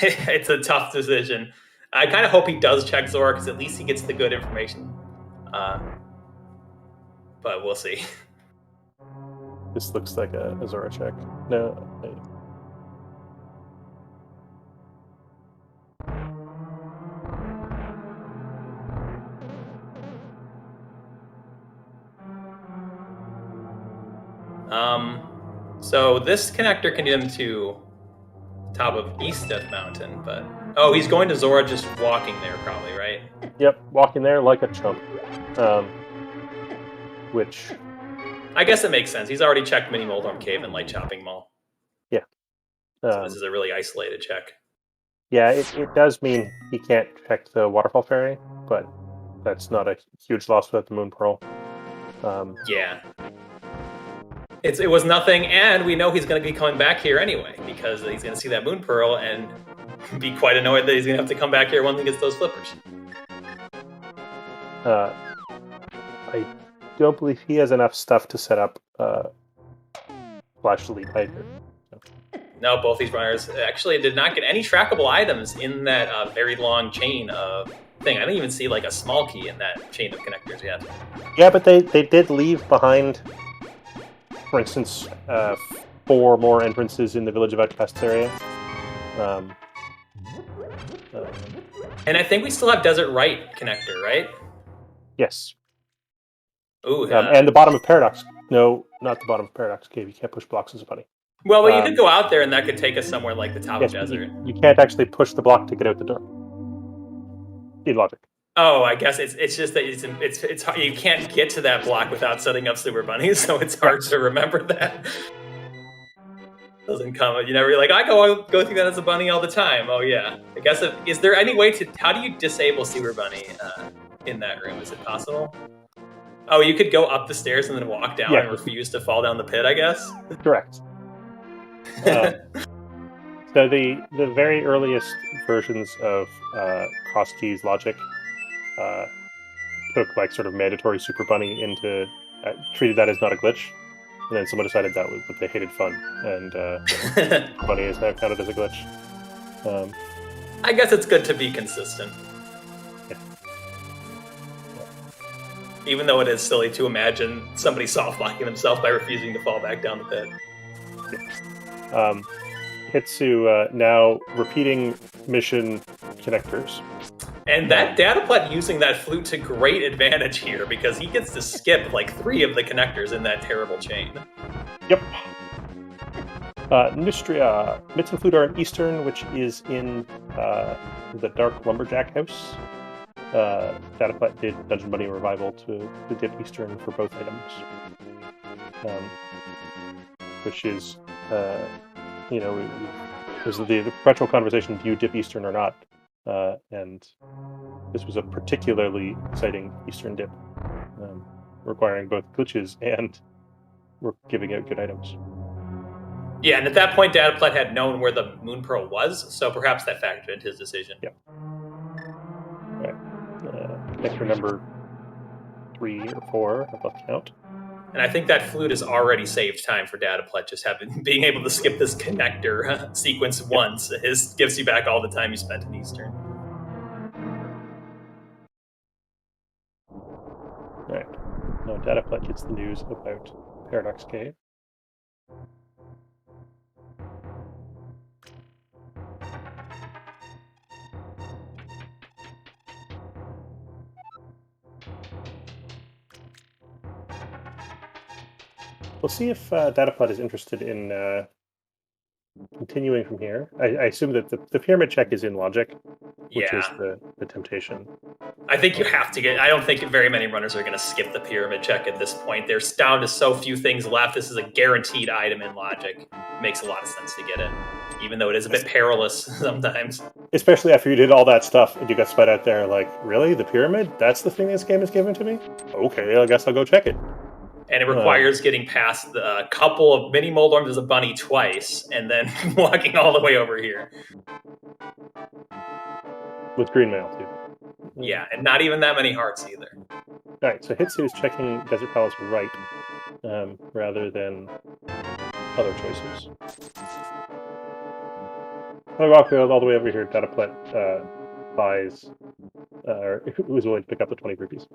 It's a tough decision. I kind of hope he does check Zora, because at least he gets the good information. But we'll see. This looks like a Zora check. No. So this connector can get him to the top of East Death Mountain, but... Oh, he's going to Zora just walking there, probably, right? Yep, walking there like a chump. Which... I guess it makes sense. He's already checked Mini Moldorm Cave and Light Chopping Mall. Yeah. So this is a really isolated check. Yeah, it does mean he can't check the Waterfall Fairy, but that's not a huge loss without the Moon Pearl. Yeah. It was nothing, and we know he's going to be coming back here anyway, because he's going to see that Moon Pearl and be quite annoyed that he's going to have to come back here once he gets those flippers. I don't believe he has enough stuff to set up Flash Elite either. No, both these runners actually did not get any trackable items in that very long chain of thing. I didn't even see like a small key in that chain of connectors yet. Yeah, but they did leave behind, for instance, 4 more entrances in the Village of Outcasts area. And I think we still have Desert Right connector, right? Yes. Ooh, and the bottom of Paradox. No, not the bottom of Paradox Cave. You can't push blocks as a bunny. Well, you could go out there, and that could take us somewhere like the top of Desert. You can't actually push the block to get out the door. In logic. Oh, I guess it's just that it's hard. You can't get to that block without setting up Super Bunnies, so it's hard to remember that. Doesn't come. You never like I go through that as a bunny all the time. Oh yeah. I guess is there any way to how do you disable Super Bunny in that room? Is it possible? Oh, you could go up the stairs and then walk down and refuse to fall down the pit, I guess? Correct. So the very earliest versions of Crosskeys logic took like sort of mandatory Super Bunny into treated that as not a glitch, and then someone decided that they hated fun, and Super Bunny is now counted as a glitch. I guess it's good to be consistent. Even though it is silly to imagine somebody soft-locking themselves by refusing to fall back down the pit. Hitsu now repeating mission connectors. And that dataplet using that flute to great advantage here, because he gets to skip like 3 of the connectors in that terrible chain. Yep. Nystria, Mitts and Flute are in Eastern, which is in the Dark Lumberjack House. Dataplet did Dungeon Bunny Revival to dip Eastern for both items. Which is, there's the perpetual conversation, do you dip Eastern or not? And this was a particularly exciting Eastern dip, requiring both glitches and we're giving out good items. Yeah, and at that point, Dataplet had known where the Moon Pearl was, so perhaps that factored into his decision. Yep. All right. Connector number 3 or 4, I've lost count. And I think that flute has already saved time for Dataplet, just being able to skip this connector sequence once. It gives you back all the time you spent in Eastern. All right. Now Dataplet gets the news about Paradox Cave. We'll see if Dataplet is interested in continuing from here. I assume that the pyramid check is in logic, which is the temptation. I think you have to I don't think very many runners are going to skip the pyramid check at this point. There's down to so few things left. This is a guaranteed item in logic. It makes a lot of sense to get it, even though it is a bit perilous sometimes. Especially after you did all that stuff and you got spun out there like, really? The pyramid? That's the thing this game has given to me? Okay, I guess I'll go check it. And it requires getting past the couple of mini Moldorms as a bunny twice, and then walking all the way over here. With green mail, too. Yeah, and not even that many hearts, either. Alright, so Hitsu is checking Desert Palace right, rather than other choices. I'll walk all the way over here. Dataplet buys, or who's willing to pick up the 20 rupees.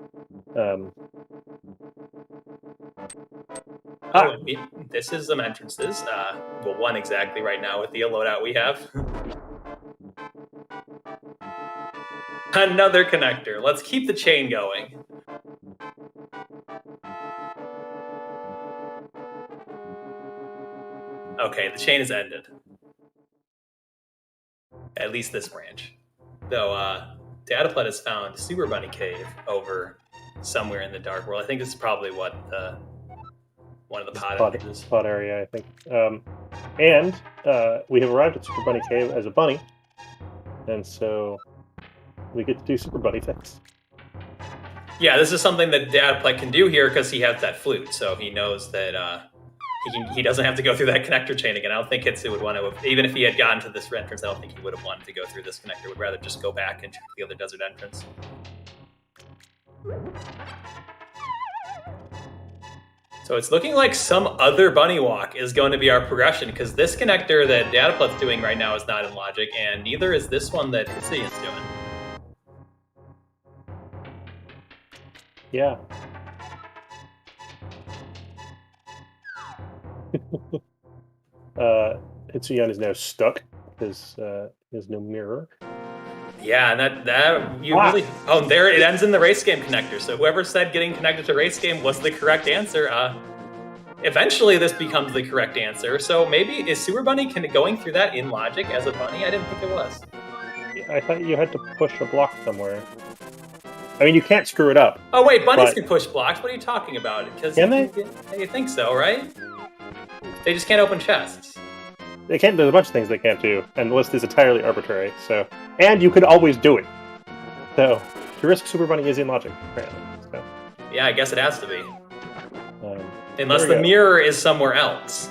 This is some entrances. Well, one exactly right now with the loadout we have. Another connector. Let's keep the chain going. Okay, the chain is ended. At least this branch. Though, Dataplet has found Super Bunny Cave over somewhere in the Dark World. I think this is probably what one of the pod entrances. Pod area, I think. And we have arrived at Super Bunny Cave as a bunny, and so we get to do Super Bunny things. Yeah, this is something that dataplet can do here because he has that flute, so he knows that he doesn't have to go through that connector chain again. I don't think Hitsu would want to, even if he had gotten to this entrance, I don't think he would have wanted to go through this connector. Would rather just go back and check the other desert entrance. So it's looking like some other bunny walk is going to be our progression, because this connector that dataplet's doing right now is not in logic, and neither is this one that Hitsuyan's doing. Yeah. Hitsuyan is now stuck because there's no mirror. Yeah, and that you really... Oh, there it ends in the race game connector. So whoever said getting connected to race game was the correct answer. Eventually, this becomes the correct answer. So maybe is Super Bunny going through that in logic as a bunny? I didn't think it was. Yeah, I thought you had to push a block somewhere. I mean, you can't screw it up. Oh wait, bunnies can push blocks. What are you talking about? Can they? You think so, right? They just can't open chests. They can't. There's a bunch of things they can't do, and the list is entirely arbitrary. So, and you could always do it. So, to risk Super Bunny is in logic, apparently. So. Yeah, I guess it has to be. Unless the mirror is somewhere else.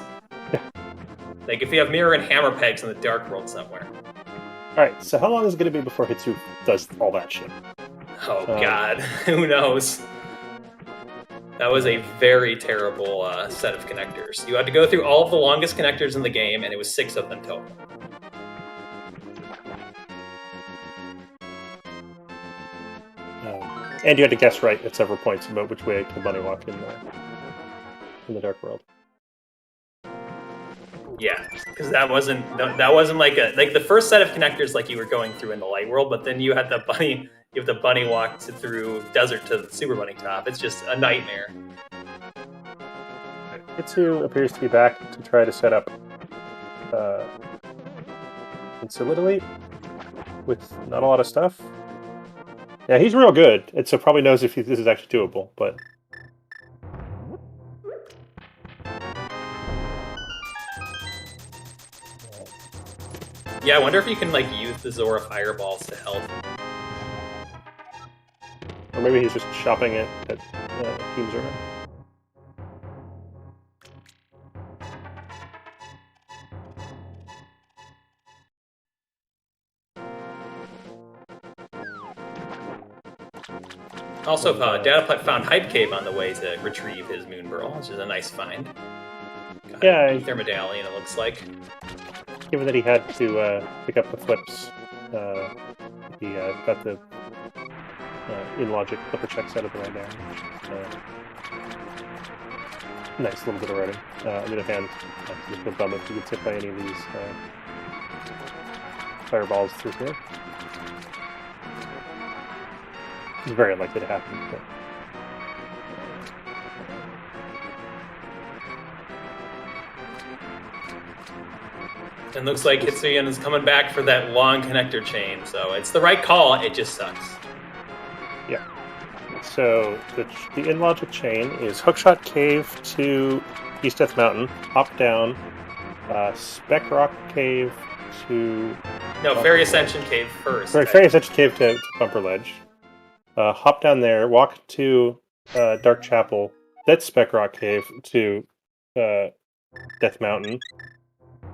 Like if you have mirror and hammer pegs in the dark world somewhere. All right. So, how long is it going to be before Hitsu does all that shit? Oh God, who knows? That was a very terrible set of connectors. You had to go through all of the longest connectors in the game, and it was 6 of them total. And you had to guess right at several points about which way to bunny walk in the dark world. Yeah, because that wasn't like the first set of connectors like you were going through in the light world, but then you had the bunny. You have the bunny walk through desert to the Super Bunny top. It's just a nightmare. Hitsu appears to be back to try to set up Solidity with not a lot of stuff. Yeah, he's real good, and so probably knows if this is actually doable, but... Yeah, I wonder if you can like use the Zora fireballs to help. Or maybe he's just shopping it at Team Zora. Also, dataplet found Hype Cave on the way to retrieve his Moon Burl, which is a nice find. Yeah, their medallion, it looks like. Given that he had to pick up the flips, he got the in logic flipper checks out of the way down. Nice little bit of writing. On the other hand, just feel dumb if you get hit by any of these fireballs through here. It's very unlikely to happen. But... It looks like Hitsuyan is coming back for that long connector chain, so it's the right call, it just sucks. Yeah. So the in-logic chain is Hookshot Cave to East Death Mountain, hop down, Spec Rock Cave to... No, Fairy Ascension Cave first. Sorry, Fairy Ascension Cave to Bumper Ledge. Hop down there, walk to Dark Chapel, that's Spec Rock Cave to Death Mountain,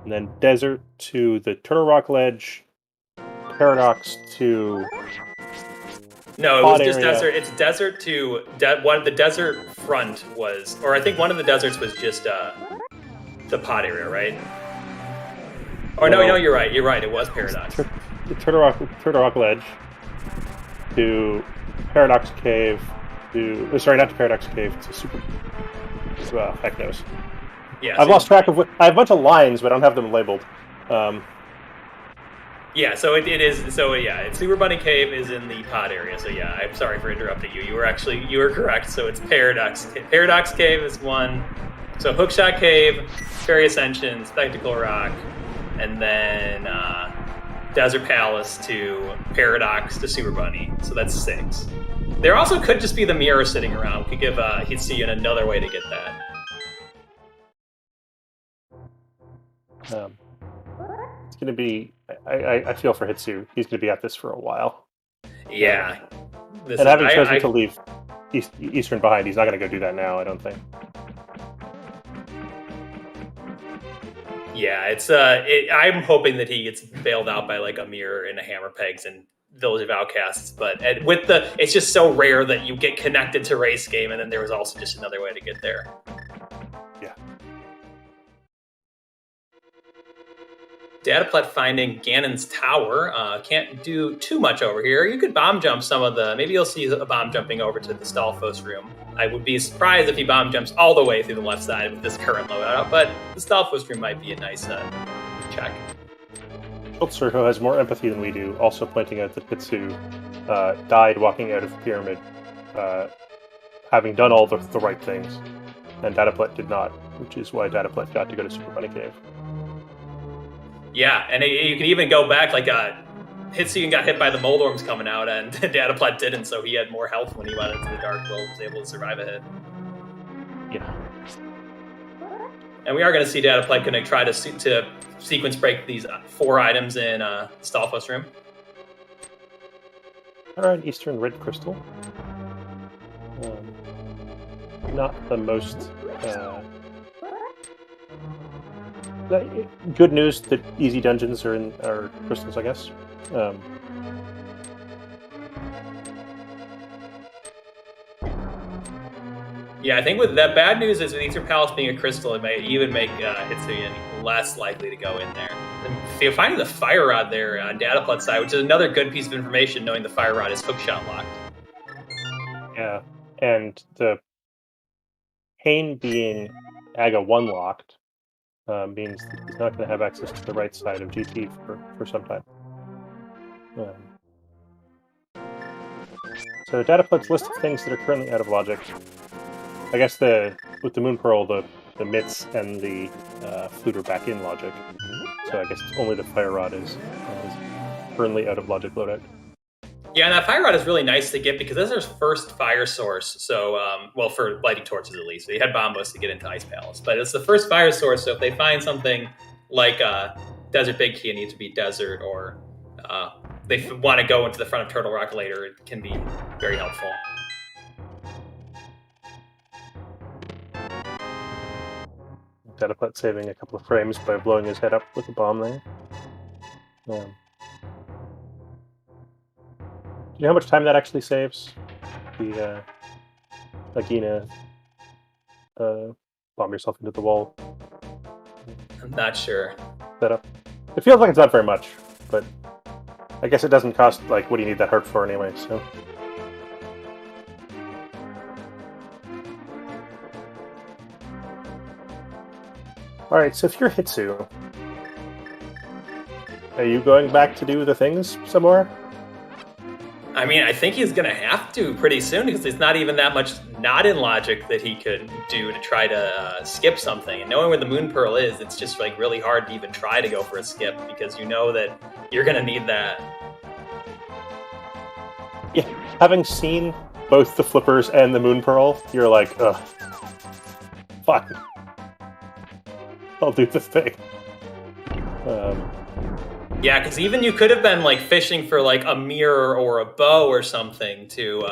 and then Desert to the Turtle Rock Ledge, Paradox to... No, it was just area. Desert. It's desert to... one of the desert front was... Or I think one of the deserts was just the pod area, right? Or no, you're right. You're right. It was Paradox. Turtle Rock Ledge to Paradox Cave to... Sorry, not to Paradox Cave, to Super... heck knows. Yeah, I've lost track of what... I have a bunch of lines, but I don't have them labeled. Yeah, so it is. So yeah, Super Bunny Cave is in the pod area. So yeah, I'm sorry for interrupting you. You were correct. So it's Paradox. Paradox Cave is one. So Hookshot Cave, Fairy Ascension, Spectacle Rock, and then Desert Palace to Paradox to Super Bunny. So that's 6. There also could just be the mirror sitting around. Could give Hitsuyan another way to get that. It's going to be. I feel for Hitsu. He's going to be at this for a while. Yeah. And having chosen to leave Eastern behind, he's not going to go do that now, I don't think. Yeah, it's I'm hoping that he gets bailed out by like a mirror and a hammer pegs and Village of Outcasts, but it's just so rare that you get connected to race game, and then there was also just another way to get there. Yeah. Dataplet finding Ganon's tower. Can't do too much over here. You could bomb jump some of the... Maybe you'll see a bomb jumping over to the Stalfos room. I would be surprised if he bomb jumps all the way through the left side with this current loadout, but the Stalfos room might be a nice check. Schultzer, who has more empathy than we do, also pointing out that Hitsu died walking out of the pyramid, having done all the right things, and Dataplet did not, which is why Dataplet got to go to Super Bunny Cave. Yeah, and you can even go back, like, Hitsuyan got hit by the mold worms coming out, and Dataplet didn't, so he had more health when he went into the Dark World, was able to survive a hit. Yeah. And we are going to see Dataplet going to try to sequence break these 4 items in Stalfos room. Alright, Eastern Red Crystal. Not the most... good news that easy dungeons are crystals, I guess. Yeah, I think with that bad news is with Eastern Palace being a crystal, it may even make Hitsuyan less likely to go in there. And finding the fire rod there on Dataplet's side, which is another good piece of information, knowing the fire rod is hookshot locked. Yeah, and the Pain being AGA 1 locked means that he's not going to have access to the right side of GT for some time. So Dataplet's list of things that are currently out of logic. I guess with the Moon Pearl, the mitts and the flute are back in logic. So I guess it's only the fire rod is currently out of logic loadout. Yeah, and that fire rod is really nice to get because this is their first fire source. So, well, for lighting torches at least. They had bombos to get into Ice Palace, but it's the first fire source. So if they find something like Desert Big Key, it needs to be desert, or they want to go into the front of Turtle Rock later, it can be very helpful. Dataplet saving a couple of frames by blowing his head up with a bomb there. Do you know how much time that actually saves? The Agina bomb yourself into the wall. I'm not sure. Setup. It feels like it's not very much, but I guess it doesn't cost, like, what do you need that hurt for anyway, so... Alright, so if you're Hitsu, are you going back to do the things some more? I mean, I think he's going to have to pretty soon because there's not even that much not in logic that he could do to try to skip something. And knowing where the Moon Pearl is, it's just like really hard to even try to go for a skip because you know that you're going to need that. Yeah, having seen both the flippers and the Moon Pearl, you're like, ugh, fuck. I'll do the thing. Yeah, because even you could have been like fishing for like a mirror or a bow or something to.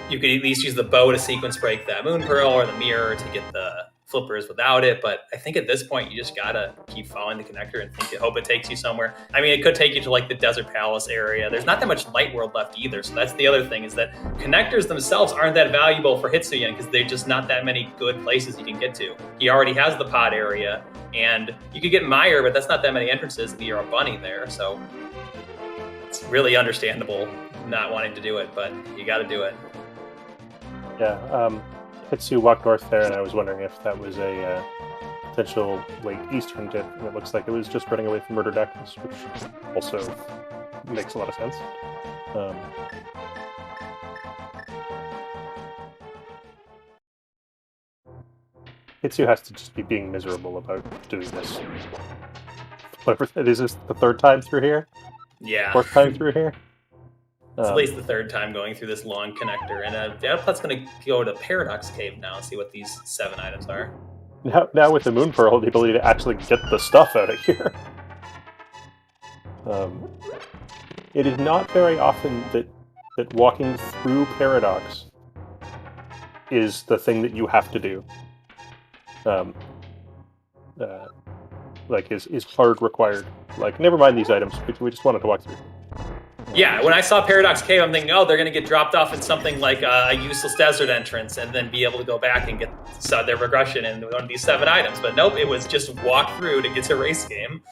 You could at least use the bow to sequence break that Moon Pearl or the mirror to get the flippers without it. But I think at this point you just gotta keep following the connector and hope it takes you somewhere. I mean, it could take you to like the Desert Palace area. There's not that much Light World left either, so that's the other thing is that connectors themselves aren't that valuable for Hitsuyan because they're just not that many good places you can get to. He already has the pod area. And you could get Meyer, but that's not that many entrances, and you're a bunny there, so it's really understandable not wanting to do it, but you got to do it. Yeah, Hitsu walked north there, and I was wondering if that was a potential late eastern dip, and it looks like it was just running away from Murder Darkness, which also makes a lot of sense. Hitsu has to just be being miserable about doing this. Is this the third time through here? Yeah. Fourth time through here? It's at least the third time going through this long connector. And Dataplet's going to go to Paradox Cave now and see what these 7 items are. Now with the Moon Pearl, the ability to actually get the stuff out of here. It is not very often that walking through Paradox is the thing that you have to do. Is hard required. Like, never mind these items, we just wanted to walk through. Yeah, when I saw Paradox Cave, I'm thinking, oh, they're going to get dropped off in something like a useless desert entrance and then be able to go back and get their progression in one of these 7 items. But nope, it was just walk through to get to race game.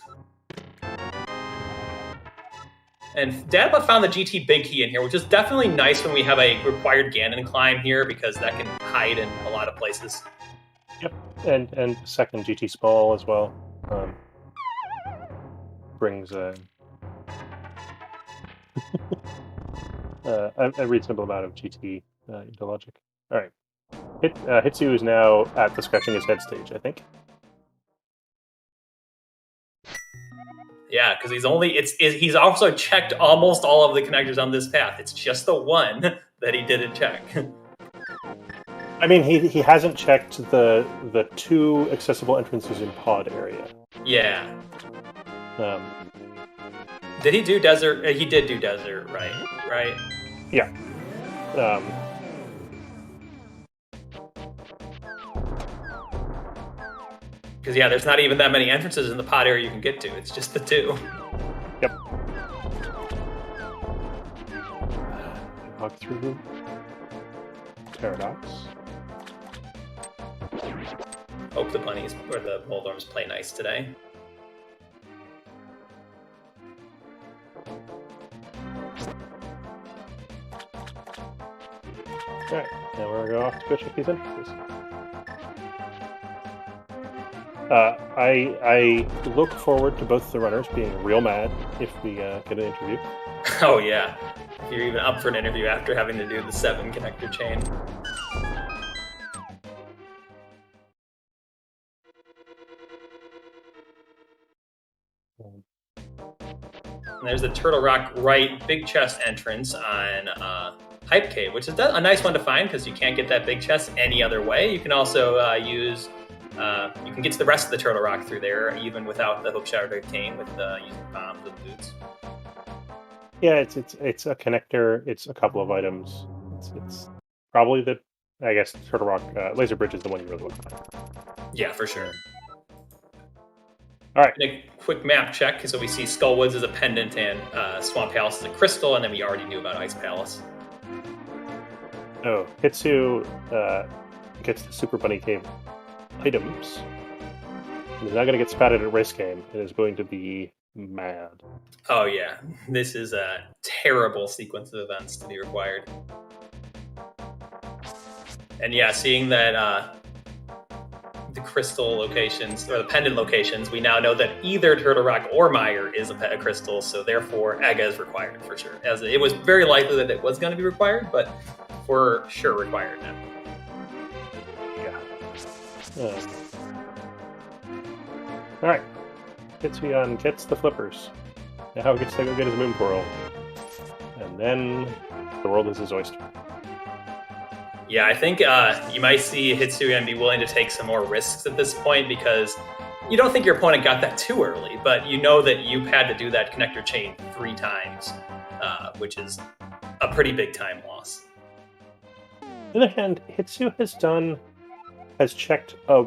And dataplet found the GT big key in here, which is definitely nice when we have a required Ganon climb here, because that can hide in a lot of places. Yep, and second GT small as well. Brings a reasonable amount of GT into logic. All right, Hitsu is now at the scratching his head stage, I think. Yeah, because he's also checked almost all of the connectors on this path. It's just the one that he didn't check. I mean, he hasn't checked the 2 accessible entrances in pod area. Yeah. Did he do desert? He did do desert, right? Yeah. Because, yeah, there's not even that many entrances in the pod area you can get to. It's just the 2. Yep. Walk through Paradox. Hope the bunnies or the Moldorms play nice today. Alright, now we're going to go off to go check these entrances. I look forward to both the runners being real mad if we get an interview. Oh, yeah. If you're even up for an interview after having to do the 7 connector chain. And there's the Turtle Rock right big chest entrance on Hype Cave, which is a nice one to find because you can't get that big chest any other way. You can also you can get to the rest of the Turtle Rock through there, even without the Hook Shower to obtain with using bombs and boots. Yeah, it's a connector. It's a couple of items. It's probably I guess Turtle Rock Laser Bridge is the one you really look for. Yeah, for sure. All right. A quick map check. So we see Skullwoods as a pendant and Swamp Palace as a crystal, and then we already knew about Ice Palace. Oh, Hitsu gets the Super Bunny Cave items. He's not going to get spatted at race game. It is going to be mad. Oh yeah, this is a terrible sequence of events to be required. And yeah, seeing that the crystal locations or the pendant locations, we now know that either Turtle Rock or Mire is a crystal, so therefore Aga is required for sure. As it was very likely that it was going to be required, but for sure required now. Yeah. All right. Hitsuyan gets the flippers. Now he gets to go get his Moon Pearl. And then the world is his oyster. Yeah, I think you might see Hitsuyan be willing to take some more risks at this point because you don't think your opponent got that too early, but you know that you've had to do that connector chain 3 times, which is a pretty big time loss. On the other hand, Hitsu has checked a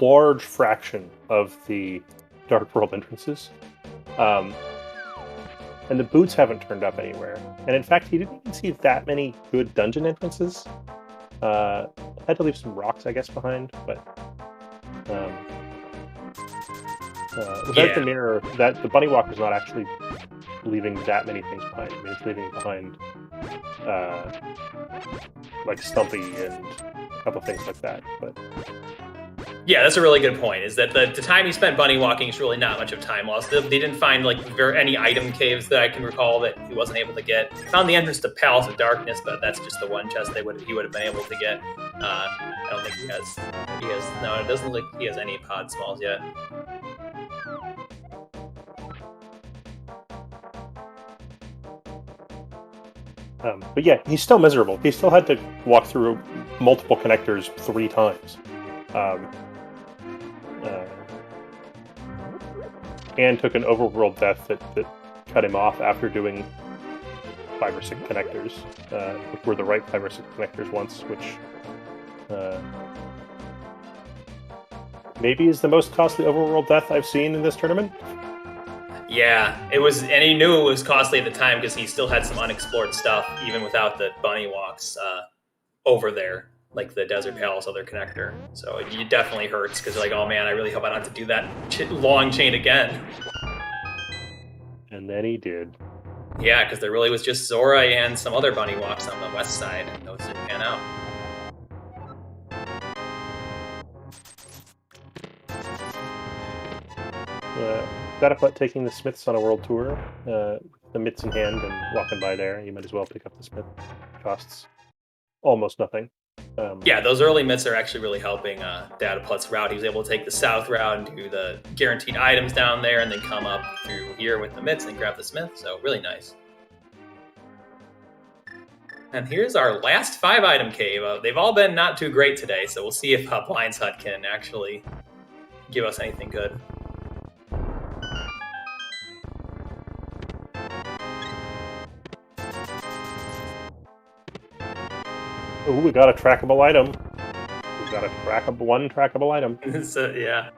large fraction of the Dark World entrances. And the boots haven't turned up anywhere. And in fact, he didn't even see that many good dungeon entrances. Had to leave some rocks, I guess, behind, but without the mirror, that the bunny walker's not actually leaving that many things behind. I mean, it's leaving behind like Stumpy and a couple things like that. But yeah, that's a really good point. Is that the time he spent bunny walking is really not much of time lost. They didn't find like any item caves that I can recall that he wasn't able to get. Found the entrance to Palace of Darkness, but that's just the one chest he would have been able to get. I don't think he has. No, it doesn't look like he has any pod smalls yet. But yeah, he's still miserable. He still had to walk through multiple connectors 3 times. and took an overworld death that cut him off after doing 5 or 6 connectors, which were the right 5 or 6 connectors once, which maybe is the most costly overworld death I've seen in this tournament. Yeah, it was, and he knew it was costly at the time because he still had some unexplored stuff, even without the bunny walks over there, like the Desert Palace other connector. So it definitely hurts because you're like, oh man, I really hope I don't have to do that long chain again. And then he did. Yeah, because there really was just Zora and some other bunny walks on the west side, and those didn't pan out. Dataplet taking the Smiths on a world tour, with the mitts in hand and walking by there. You might as well pick up the Smith. Costs almost nothing. Yeah, those early mitts are actually really helping Dataplet's route. He was able to take the south route and do the guaranteed items down there, and then come up through here with the mitts and grab the Smith. So really nice. And here's our last 5-item cave. They've all been not too great today, so we'll see if Blind's Hut can actually give us anything good. Oh, we got a trackable item. We got one trackable item. So, yeah.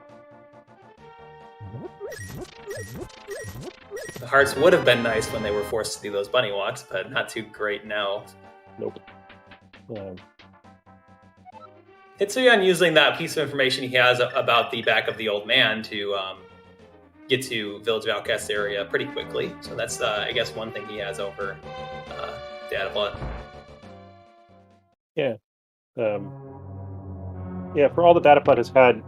The hearts would have been nice when they were forced to do those bunny walks, but not too great now. Nope. Hitsuyan using that piece of information he has about the back of the old man to get to Village of Outcasts area pretty quickly. So that's, I guess, one thing he has over Dataplet. Yeah. Yeah, for all the Dataplet has had,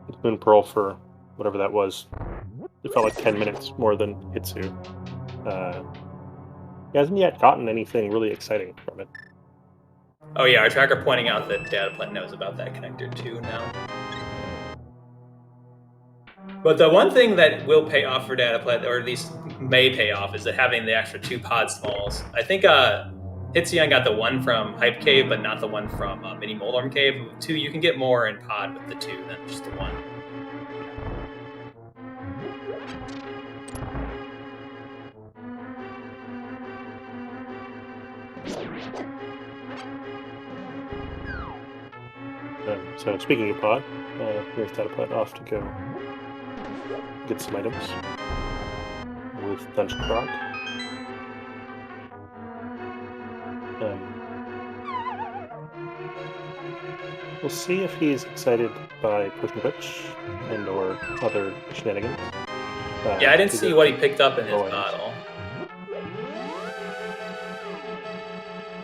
it's been Pearl for whatever that was. It felt like 10 minutes more than Hitsu. He hasn't yet gotten anything really exciting from it. Oh yeah, our tracker pointing out that Dataplet knows about that connector too now. But the one thing that will pay off for Dataplet, or at least may pay off, is that having the extra 2 pod smalls. I think Hitsuyan got the one from Hype Cave, but not the one from Mini Moldorm Cave. 2, you can get more in pod with the 2 than just the 1. So speaking of pod, here's Dataplet off to go get some items with Dungeon Croc. We'll see if he's excited by Push and Pitch and or other shenanigans. Yeah, I didn't see what he picked up in his bottle.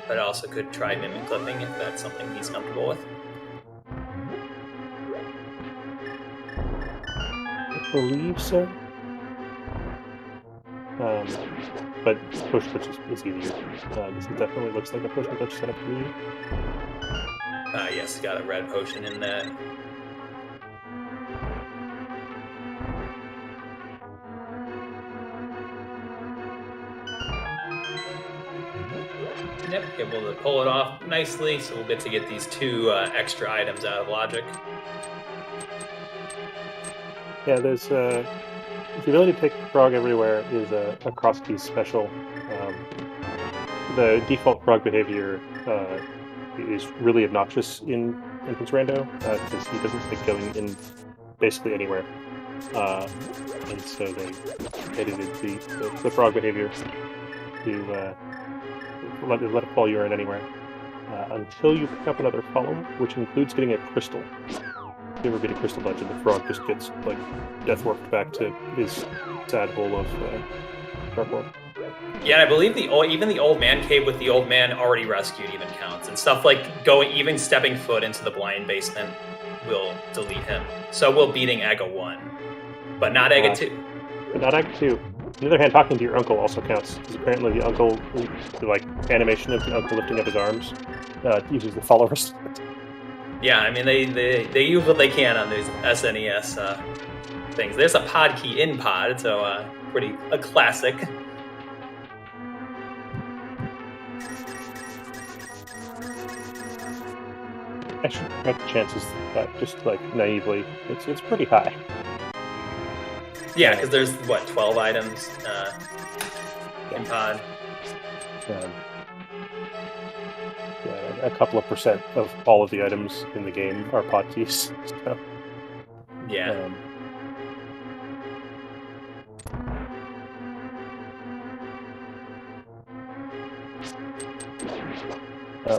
But also could try Mimic Clipping if that's something he's comfortable with. I believe so. But Push and Pitch is easier. This definitely looks like a Push and Pitch setup to me. Yes, got a red potion in that. Yep, able to pull it off nicely, so we'll get to get these 2 extra items out of Logic. Yeah, there's the ability to take Frog everywhere is a Crosskeys special. The default Frog behavior is really obnoxious in Infants Rando because he doesn't like going in basically anywhere, and so they edited the Frog behavior to let it fall urine anywhere until you pick up another follower, which includes getting a crystal. If you ever get a crystal dungeon, the Frog just gets like death warped back to his sad hole of Dark World. Yeah, I believe even the old man cave with the old man already rescued even counts, and stuff like even stepping foot into the blind basement will delete him. So will beating Aga 1, but not Aga 2. But not Aga 2. On the other hand, talking to your uncle also counts, because apparently the uncle, the animation of the uncle lifting up his arms, uses the followers. Yeah, I mean they use what they can on these SNES things. There's a pod key in pod, so a classic. I should bet the chances that just naively, it's pretty high. Yeah, because there's, what, 12 items in pod? Yeah, a couple of percent of all of the items in the game are pod keys. So, yeah.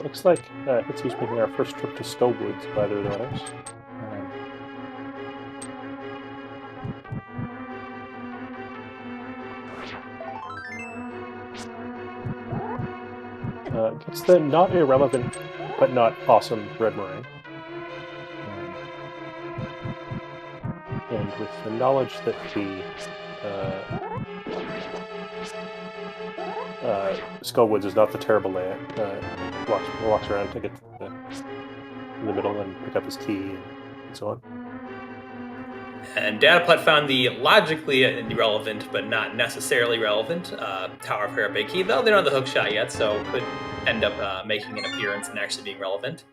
Looks like Hitsu's making our first trip to Skullwoods by the others. Gets the not irrelevant but not awesome red meringue. And with the knowledge that the Skullwoods is not the terrible layout, walks around to get in the middle and pick up his key and so on. And dataplet found the logically irrelevant but not necessarily relevant Tower of Hera big key, though they don't have the hook shot yet, so could end up making an appearance and actually being relevant.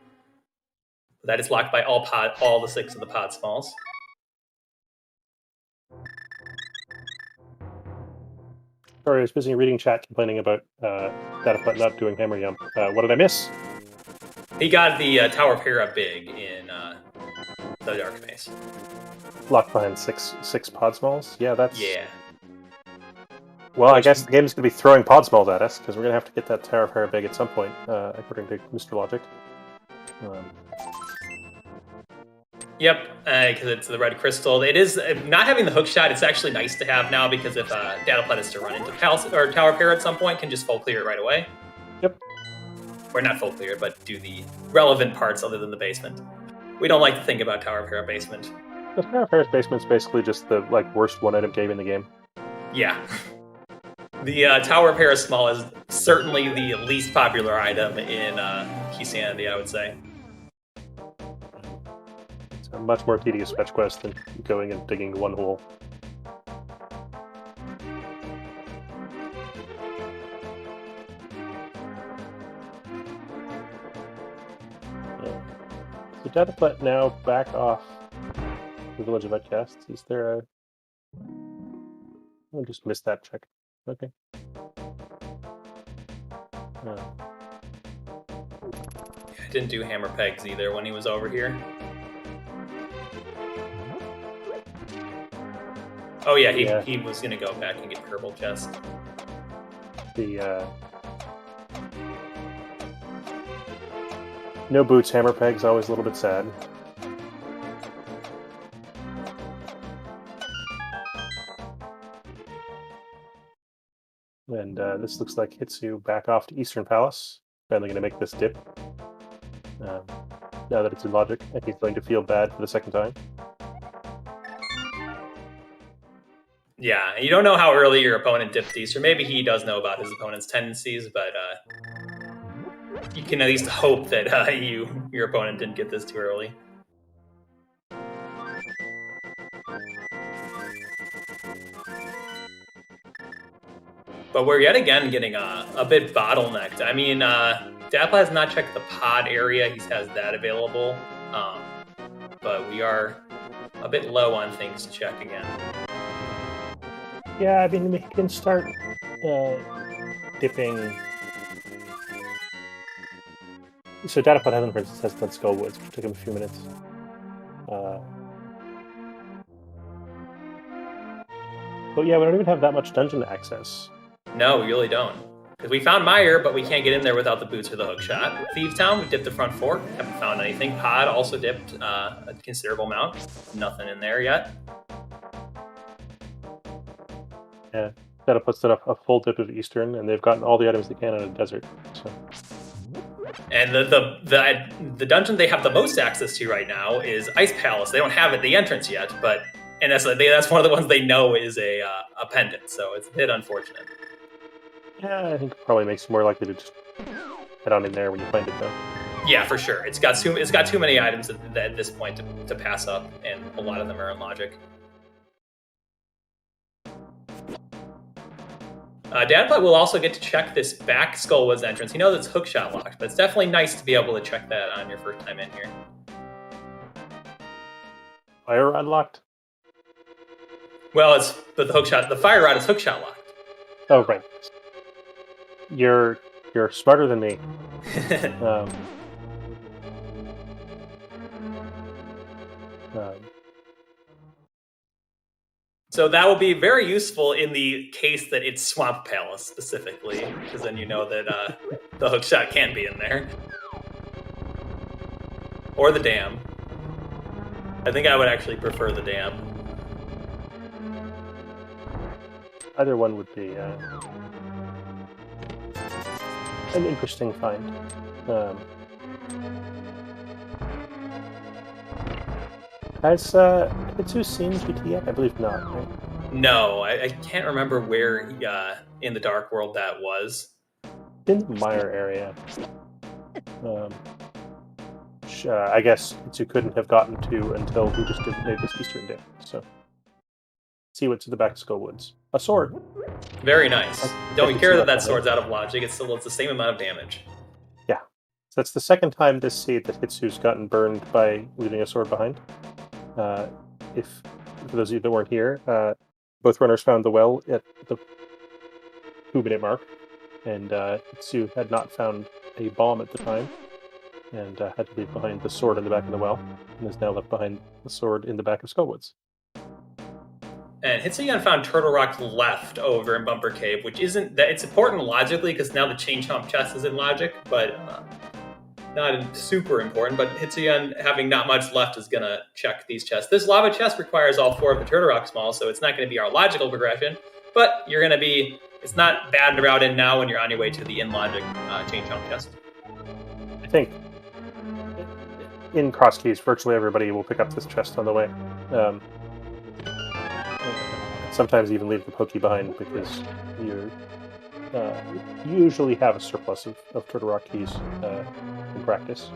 That is locked by all the 6 of the pod smalls. Sorry, I was busy reading chat complaining about dataplet not doing hammer yum. What did I miss? He got the Tower of Hera big in the Dark Maze. Locked behind six pod smalls? Yeah, that's... Yeah. Well, I guess the game's going to be throwing pod smalls at us, because we're going to have to get that Tower of Hera big at some point, according to Mr. Logic. Yep, because it's the red crystal. It is not having the hook shot. It's actually nice to have now, because if dataplet is to run into Tower of Hera at some point, can just full clear it right away. Yep. Or not full clear, but do the relevant parts other than the basement. We don't like to think about Tower of Hera basement. The Tower of Hera's basement's basically just the worst one-item cave in the game. Yeah. The Tower of Hera small is certainly the least popular item in Hitsuyanity, I would say. It's a much more tedious fetch quest than going and digging one hole. So dataplet now back off the village of Outcasts. Is there a... I just missed that check. Okay. I didn't do hammer pegs either when he was over here. Oh yeah, he was gonna go back and get purple chest. The no boots, hammer pegs, always a little bit sad. And this looks like Hitsu back off to Eastern Palace. Finally going to make this dip. Now that it's in logic, and he's going to feel bad for the second time. Yeah, you don't know how early your opponent dipped these, or maybe he does know about his opponent's tendencies, but you can at least hope that your opponent didn't get this too early. But we're yet again getting a bit bottlenecked. I mean, dataplet has not checked the pod area. He has that available. But we are a bit low on things to check again. Yeah, I mean, we can start dipping. So dataplet hasn't, for instance, tested Skullwoods, which took him a few minutes. But yeah, we don't even have that much dungeon access. No, we really don't. Because we found Meyer, but we can't get in there without the boots or the hook shot. Thieves Town, we dipped the front fork, haven't found anything. Pod also dipped a considerable amount. Nothing in there yet. Yeah, dataplet's done a full dip of Eastern, and they've gotten all the items they can out of the desert. So. And the dungeon they have the most access to right now is Ice Palace. They don't have it the entrance yet, and that's one of the ones they know is a pendant. So it's a bit unfortunate. Yeah, I think it probably makes it more likely to just head on in there when you find it, though. Yeah, for sure. It's got too many items at this point to pass up, and a lot of them are in logic. dataplet will also get to check this back Skullwoods entrance. He knows it's hookshot locked, but it's definitely nice to be able to check that on your first time in here. Fire unlocked? Well, it's but the hookshot. The fire rod is hookshot locked. Oh, right. You're smarter than me. So that will be very useful in the case that it's Swamp Palace specifically, because then you know that the hookshot can't be in there. Or the dam. I think I would actually prefer the dam. Either one would be an interesting find. Has Hitsu seen GT yet? I believe not, right? No, I can't remember where in the Dark World that was. In the Mire area. I guess Hitsu couldn't have gotten to until he just made this Eastern Day. So, see what's at the back of Skull Woods. A sword. Very nice. Don't care that sword's out of logic. It's the same amount of damage. Yeah. So that's the second time this seed that Hitsu's gotten burned by leaving a sword behind. For those of you that weren't here, both runners found the well at the 2-minute mark, and Hitsu had not found a bomb at the time, and had to leave behind the sword in the back of the well, and is now left behind the sword in the back of Skullwoods. And Hitsuyan found Turtle Rock left over in Bumper Cave, which isn't that it's important logically because now the Chain Chomp chest is in logic, but not super important. But Hitsuyan having not much left is gonna check these chests. This lava chest requires all 4 of the Turtle Rock Smalls, so it's not going to be our logical progression. But you're gonna be. It's not bad to route in now when you're on your way to the in logic Chain Chomp chest. I think in Crosskeys, virtually everybody will pick up this chest on the way. Sometimes even leave the Pokey behind because you usually have a surplus of Turtle Rock keys in practice.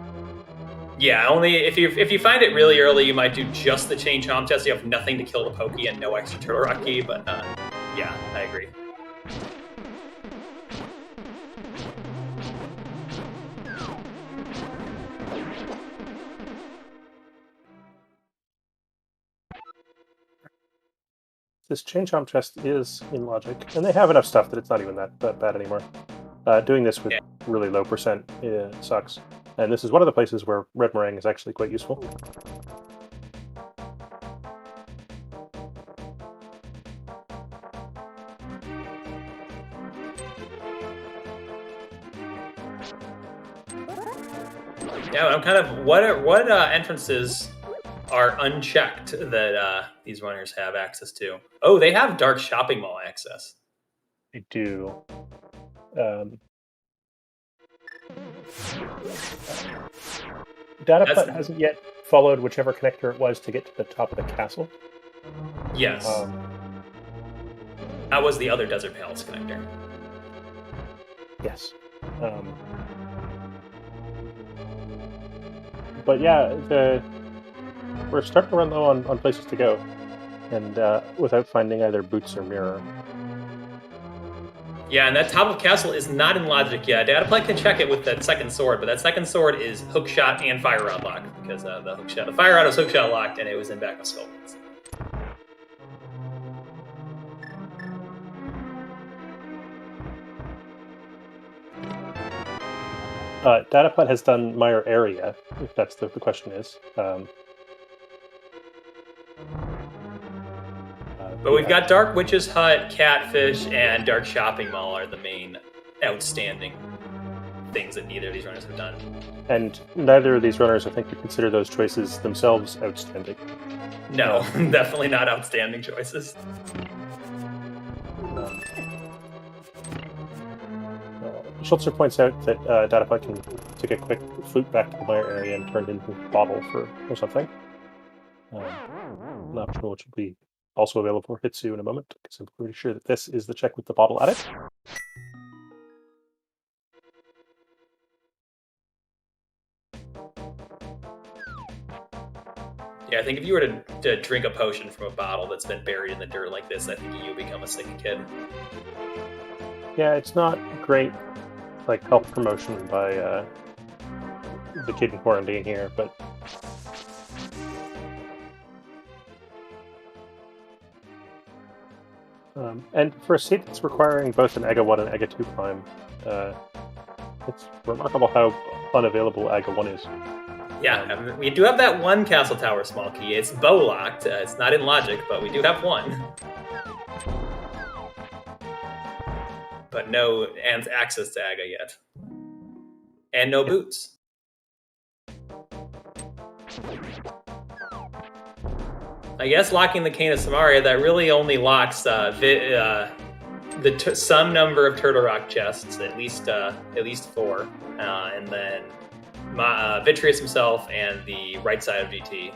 Yeah, only if you find it really early, you might do just the Chain Chomp test. You have nothing to kill the Pokey and no extra Turtle Rock key, but yeah, I agree. This Chain Chomp chest is in logic, and they have enough stuff that it's not even that bad anymore. Doing this with really low percent sucks. And this is one of the places where Red Meringue is actually quite useful. Yeah, I'm kind of what entrances are unchecked that these runners have access to. Oh, they have Dark Shopping Mall access. They do. Dataplet hasn't yet followed whichever connector it was to get to the top of the castle. Yes. That was the other Desert Palace connector. Yes. But yeah, we're starting to run low on places to go, and without finding either boots or mirror. Yeah, and that top of castle is not in logic yet. Dataplet can check it with that second sword, but that second sword is hookshot and fire rod locked because the fire rod was hookshot locked and it was in back of Skullwoods. Dataplet has done Mire area, if that's the question is. But we've got Dark Witch's Hut, Catfish, and Dark Shopping Mall are the main outstanding things that neither of these runners have done. And neither of these runners, I think, would consider those choices themselves outstanding. No, definitely not outstanding choices. Schultzer points out that Dataplet can take a quick flute back to the Mire area and turn it into a bottle or something. An option which will be also available for Hitsu in a moment, because I'm pretty sure that this is the check with the bottle at it. Yeah, I think if you were to drink a potion from a bottle that's been buried in the dirt like this, I think you become a sick kid. Yeah, it's not great, like, health promotion by the kid in quarantine here, but And for a seat that's requiring both an EGA 1 and EGA 2 climb, it's remarkable how unavailable EGA 1 is. Yeah, we do have that one castle tower small key. It's bow locked. It's not in logic, but we do have one. But no access to EGA yet. And no boots. I guess locking the Cane of Samaria, that really only locks some number of Turtle Rock chests, at least 4, and then Vitreous himself and the right side of GT.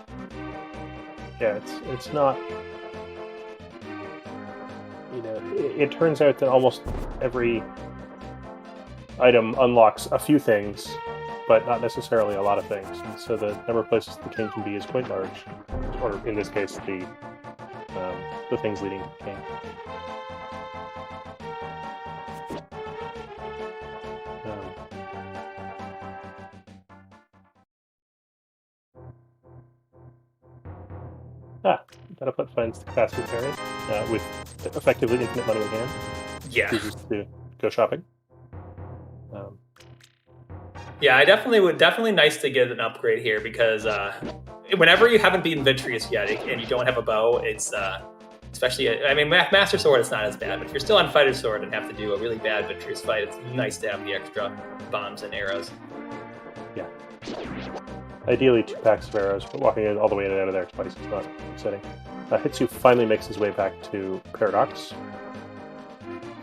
Yeah, it's not. It turns out that almost every item unlocks a few things, but not necessarily a lot of things. And so the number of places the king can be is quite large, or in this case, the things leading to the king. Dataplet finds the capacity carry with effectively infinite money in hand. Yeah. Chooses to go shopping. Yeah, definitely nice to get an upgrade here because whenever you haven't beaten Vitreous yet and you don't have a bow, it's especially, I mean, Master Sword, it's not as bad, but if you're still on Fighter Sword and have to do a really bad Vitreous fight, it's nice to have the extra bombs and arrows. Yeah. Ideally 2 packs of arrows, but walking all the way in and out of there twice is not exciting. Hitsu finally makes his way back to Paradox.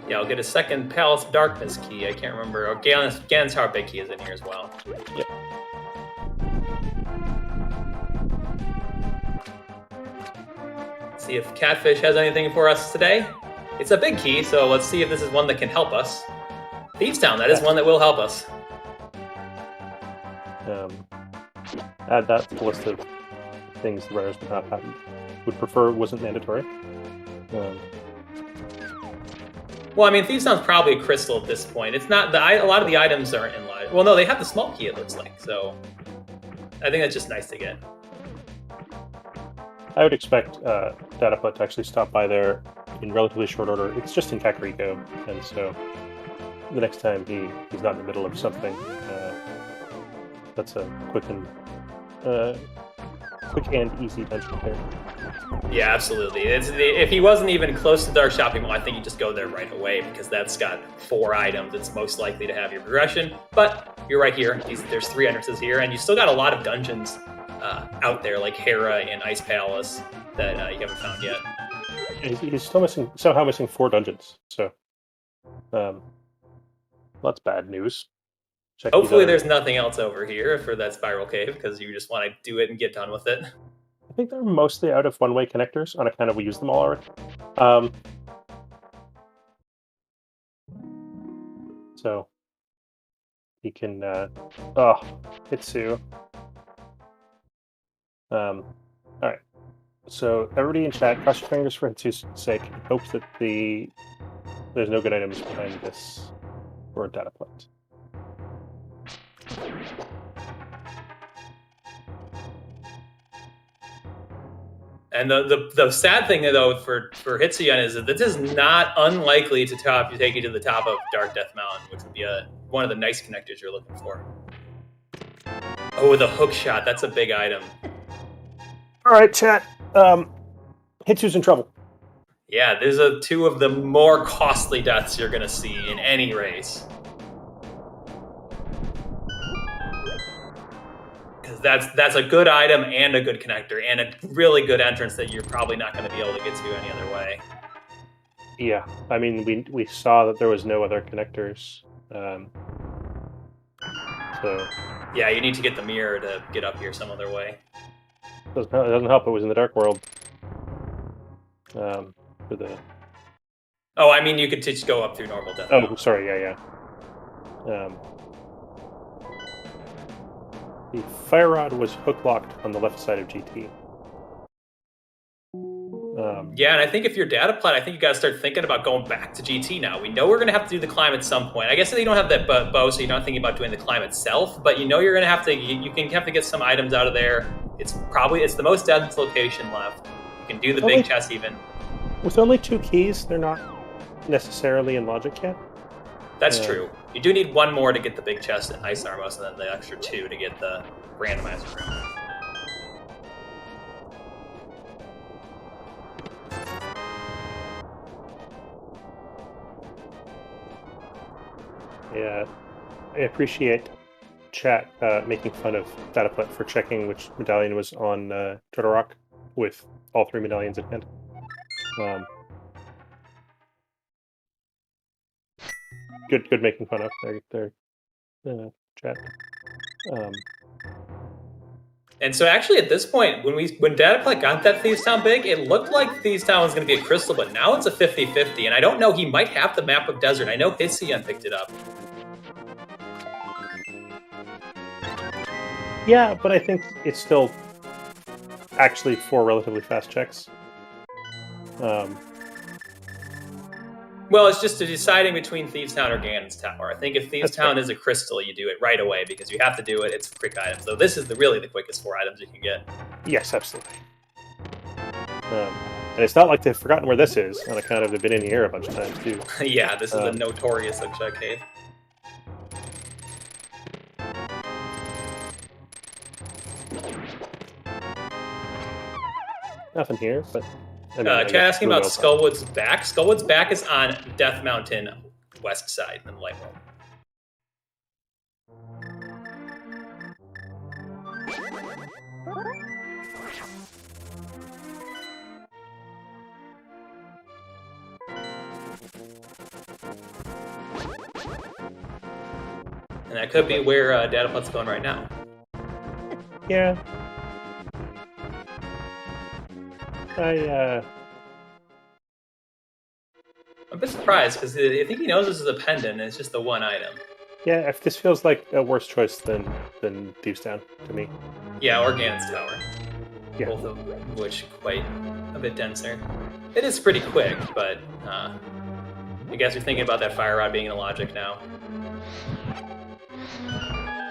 Yeah, I'll get a second Palace Darkness key. I can't remember. Oh, Ganon's Tower Big Key is in here as well. Yep. See if Catfish has anything for us today. It's a big key, so let's see if this is one that can help us. Thieves Town, that is one that will help us. Add that to the list of things the writers would prefer wasn't mandatory. Well, I mean, Thieves Town's probably a crystal at this point. It's not a lot of the items aren't in line. Well, no, they have the small key. It looks like so. I think that's just nice to get. I would expect Dataplet to actually stop by there in relatively short order. It's just in Kakariko, and so the next time he's not in the middle of something, that's a quick and easy dungeon there. Yeah, absolutely. If he wasn't even close to Dark Shopping Mall, I think you just go there right away because that's got 4 items. It's most likely to have your progression. But you're right here. There's 3 entrances here, and you still got a lot of dungeons out there, like Hera and Ice Palace, that you haven't found yet. He's still somehow missing 4 dungeons. So, that's bad news. Hopefully there's nothing else over here for that spiral cave, because you just want to do it and get done with it. I think they're mostly out of one-way connectors on account of we use them all already. So he can Hitsu. Alright. So everybody in chat, cross your fingers for Hitsu's sake, and hope that there's no good items behind this for a Dataplet. And the sad thing, though, for Hitsuyan is that this is not unlikely to take you to the top of Dark Death Mountain, which would be one of the nice connectors you're looking for. Oh, the hook shot. That's a big item. All right, chat. Hitsu's in trouble. Yeah, these are 2 of the more costly deaths you're going to see in any race. That's a good item and a good connector and a really good entrance that you're probably not going to be able to get to any other way. Yeah, I mean, we saw that there was no other connectors. So yeah, you need to get the mirror to get up here some other way. It doesn't help. It was in the Dark World. For the. Oh, I mean, you could just go up through normal death. Oh, sorry. Yeah. The fire rod was hook locked on the left side of GT. Yeah, and I think if you're Dataplet, I think you got to start thinking about going back to GT now. We know we're going to have to do the climb at some point. I guess you don't have that bow, so you're not thinking about doing the climb itself. But you know you're going to have to. You can have to get some items out of there. It's the most dense location left. You can do the big chest even. With only 2 keys, they're not necessarily in logic yet. That's true. You do need one more to get the big chest in Ice Armos, and then the extra 2 to get the randomizer room. Yeah, I appreciate chat making fun of dataplet for checking which medallion was on Turtle Rock with all 3 medallions in hand. Good making fun of their chat. And so actually at this point, when dataplet got that Thieves Town big, it looked like Thieves Town was going to be a crystal, but now it's a 50-50. And I don't know, he might have the map of desert. I know Hitsuyan picked it up. Yeah, but I think it's still actually 4 relatively fast checks. Well, it's just deciding between Thieves Town or Ganon's Tower. I think if Thieves Town is a crystal, you do it right away because you have to do it. It's quick items. So this is really the quickest 4 items you can get. Yes, absolutely. And it's not like they've forgotten where this is on account of they've been in the air a bunch of times, too. Yeah, this is the notorious Hookshot Cave. Nothing here, but... Chat asking about Skullwood's back. Skullwood's back is on Death Mountain west side in the light world. And that could be where dataplet's going right now. Yeah. I'm a bit surprised because I think he knows this is a pendant and it's just the one item. Yeah, if this feels like a worse choice than Thieves Town to me. Yeah, or Ganon's Tower. Yeah. Both of which quite a bit denser. It is pretty quick, but I guess you're thinking about that fire rod being in logic now.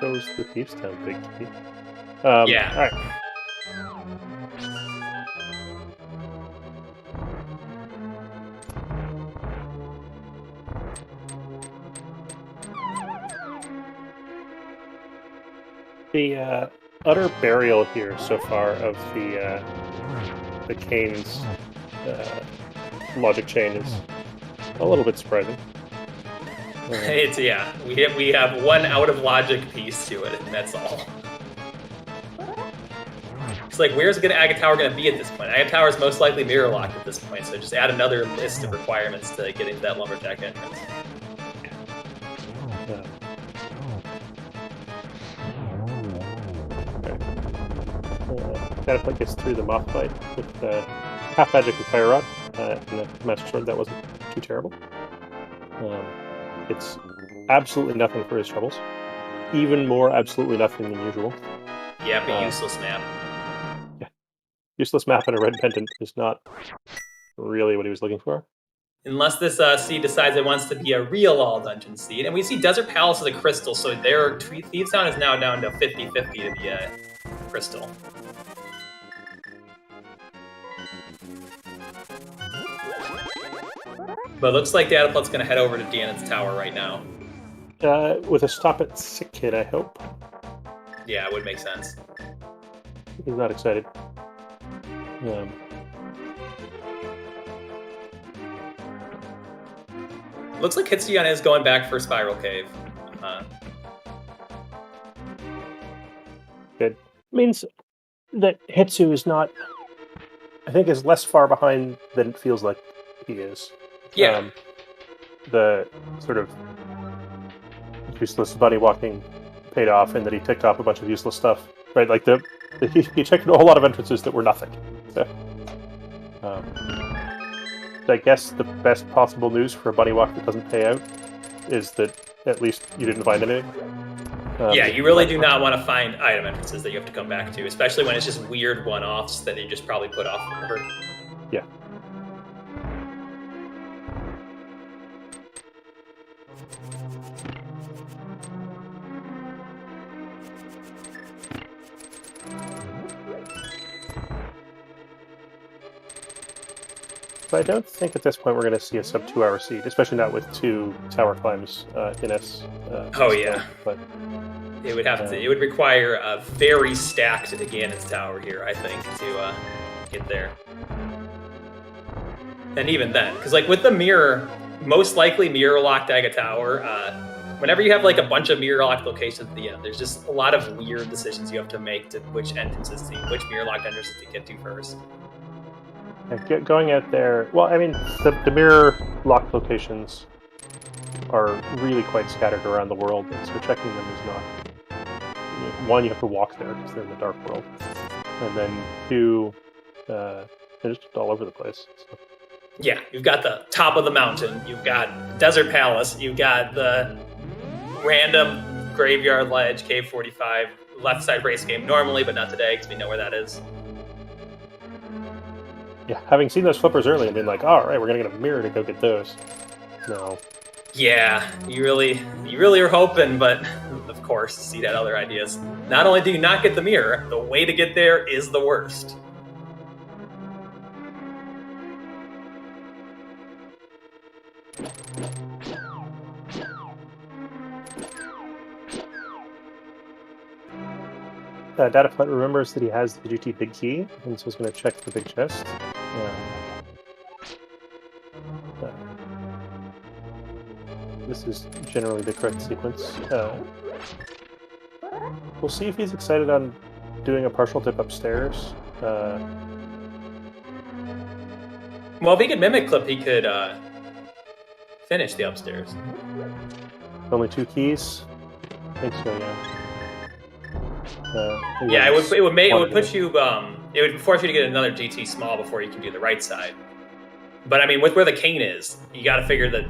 Shows the Thieves Town big key. Yeah. All right. The utter burial here so far of the Kane's logic chain is a little bit surprising. We have one out of logic piece to it, and that's all. It's like, where's Aga Tower going to be at this point? Aga Tower is most likely mirror locked at this point, so just add another list of requirements to get into that lumberjack entrance. Dataplet gets through the moth fight with half magic and fire rod, and the master sword. That wasn't too terrible. It's absolutely nothing for his troubles. Even more absolutely nothing than usual. Yeah, but useless map. Yeah. Useless map and a red pendant is not really what he was looking for. Unless this seed decides it wants to be a real all-dungeon seed. And we see Desert Palace as a crystal, so their Thieves Town is now down to 50-50 to be a crystal. But it looks like dataplet's going to head over to Ganon's Tower right now. With a stop at Sick Kid, I hope. Yeah, it would make sense. He's not excited. Looks like Hitsuyan is going back for Spiral Cave. Good. Means that Hitsu is not, I think, is less far behind than it feels like he is. Yeah. The sort of useless bunny walking paid off, and that he ticked off a bunch of useless stuff. Right, like he checked a whole lot of entrances that were nothing. So, I guess the best possible news for a bunny walk that doesn't pay out is that at least you didn't find anything. Yeah, you really do not want to find item entrances that you have to come back to, especially when it's just weird one-offs that you just probably put off forever. Yeah. But I don't think at this point we're going to see a sub 2 hour seed, especially not with 2 tower climbs in us. Oh yeah. But it would have to. It would require a very stacked Ganon's tower here, I think, to get there. And even then, because like with the mirror, most likely mirror locked Aga Tower. Whenever you have like a bunch of mirror locked locations at the end, there's just a lot of weird decisions you have to make to which entrances to, which mirror locked entrances to get to first. Going out there, well, I mean, the mirror locked locations are really quite scattered around the world, and so checking them is not. One, you have to walk there because they're in the dark world, and then 2, they're just all over the place. So. Yeah, you've got the top of the mountain, you've got Desert Palace, you've got the random graveyard ledge, Cave 45, left side race game normally, but not today because we know where that is. Yeah, having seen those flippers early and been like, all right, we're gonna get a mirror to go get those. No. Yeah, you really were hoping, but of course, Seed had other ideas. Not only do you not get the mirror, the way to get there is the worst. Dataplet remembers that he has the GT big key, and so he's going to check the big chest. This is generally the correct sequence. We'll see if he's excited on doing a partial dip upstairs. Well, if he could mimic clip, he could finish the upstairs. Only 2 keys? I think so, yeah. Yeah, it would put you. It would force you to get another GT small before you can do the right side. But I mean, with where the cane is, you got to figure that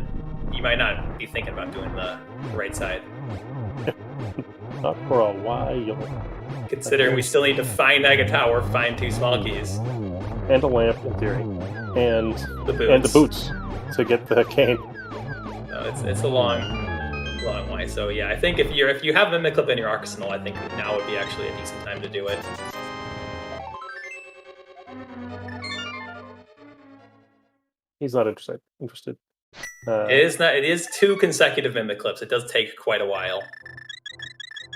you might not be thinking about doing the right side. Not for a while. Considering we still need to find Aga Tower, find 2 small keys, and a lamp in theory, and the boots to get the cane. No, it's a long way. So yeah, I think if you have Mimic Clip in your arsenal, I think now would be actually a decent time to do it. He's not interested. It is 2 consecutive Mimic Clips. It does take quite a while.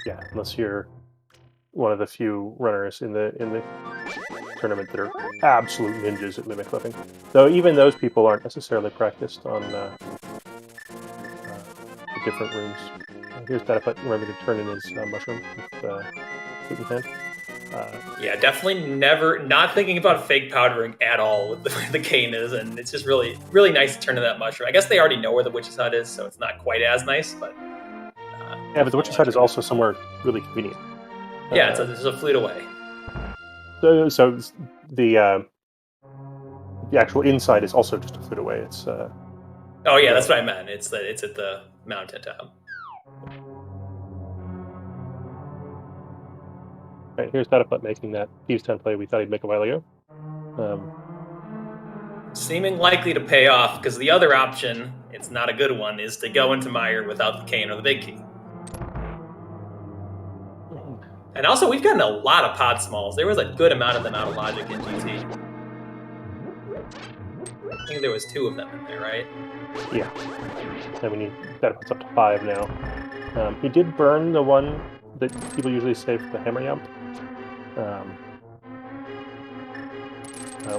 Yeah, unless you're one of the few runners in the tournament that are absolute ninjas at Mimic Clipping. Though even those people aren't necessarily practiced on the different rooms. Here's Dataplet. Remember to turn in his mushroom with Putin hand. Yeah, definitely not thinking about fake powdering at all with the cane is, and it's just really, really nice to turn in that mushroom. I guess they already know where the Witch's Hut is, so it's not quite as nice, but... yeah, but the Witch's Hut is also somewhere really convenient. Yeah, it's a flute away. So the actual inside is also just a flute away. It's... oh yeah, that's what I meant. It's at the mountain top. Right, here's Dataplet making that Thieves 10 play we thought he'd make a while ago. Seeming likely to pay off, because the other option, it's not a good one, is to go into Mire without the cane or the big key. And also, we've gotten a lot of pod smalls. There was a good amount of them out of Logic in GT. I think there was 2 of them in there, right? Yeah. And we need Dataplet's up to 5 now. He did burn the one that people usually save for the Hammer Yump.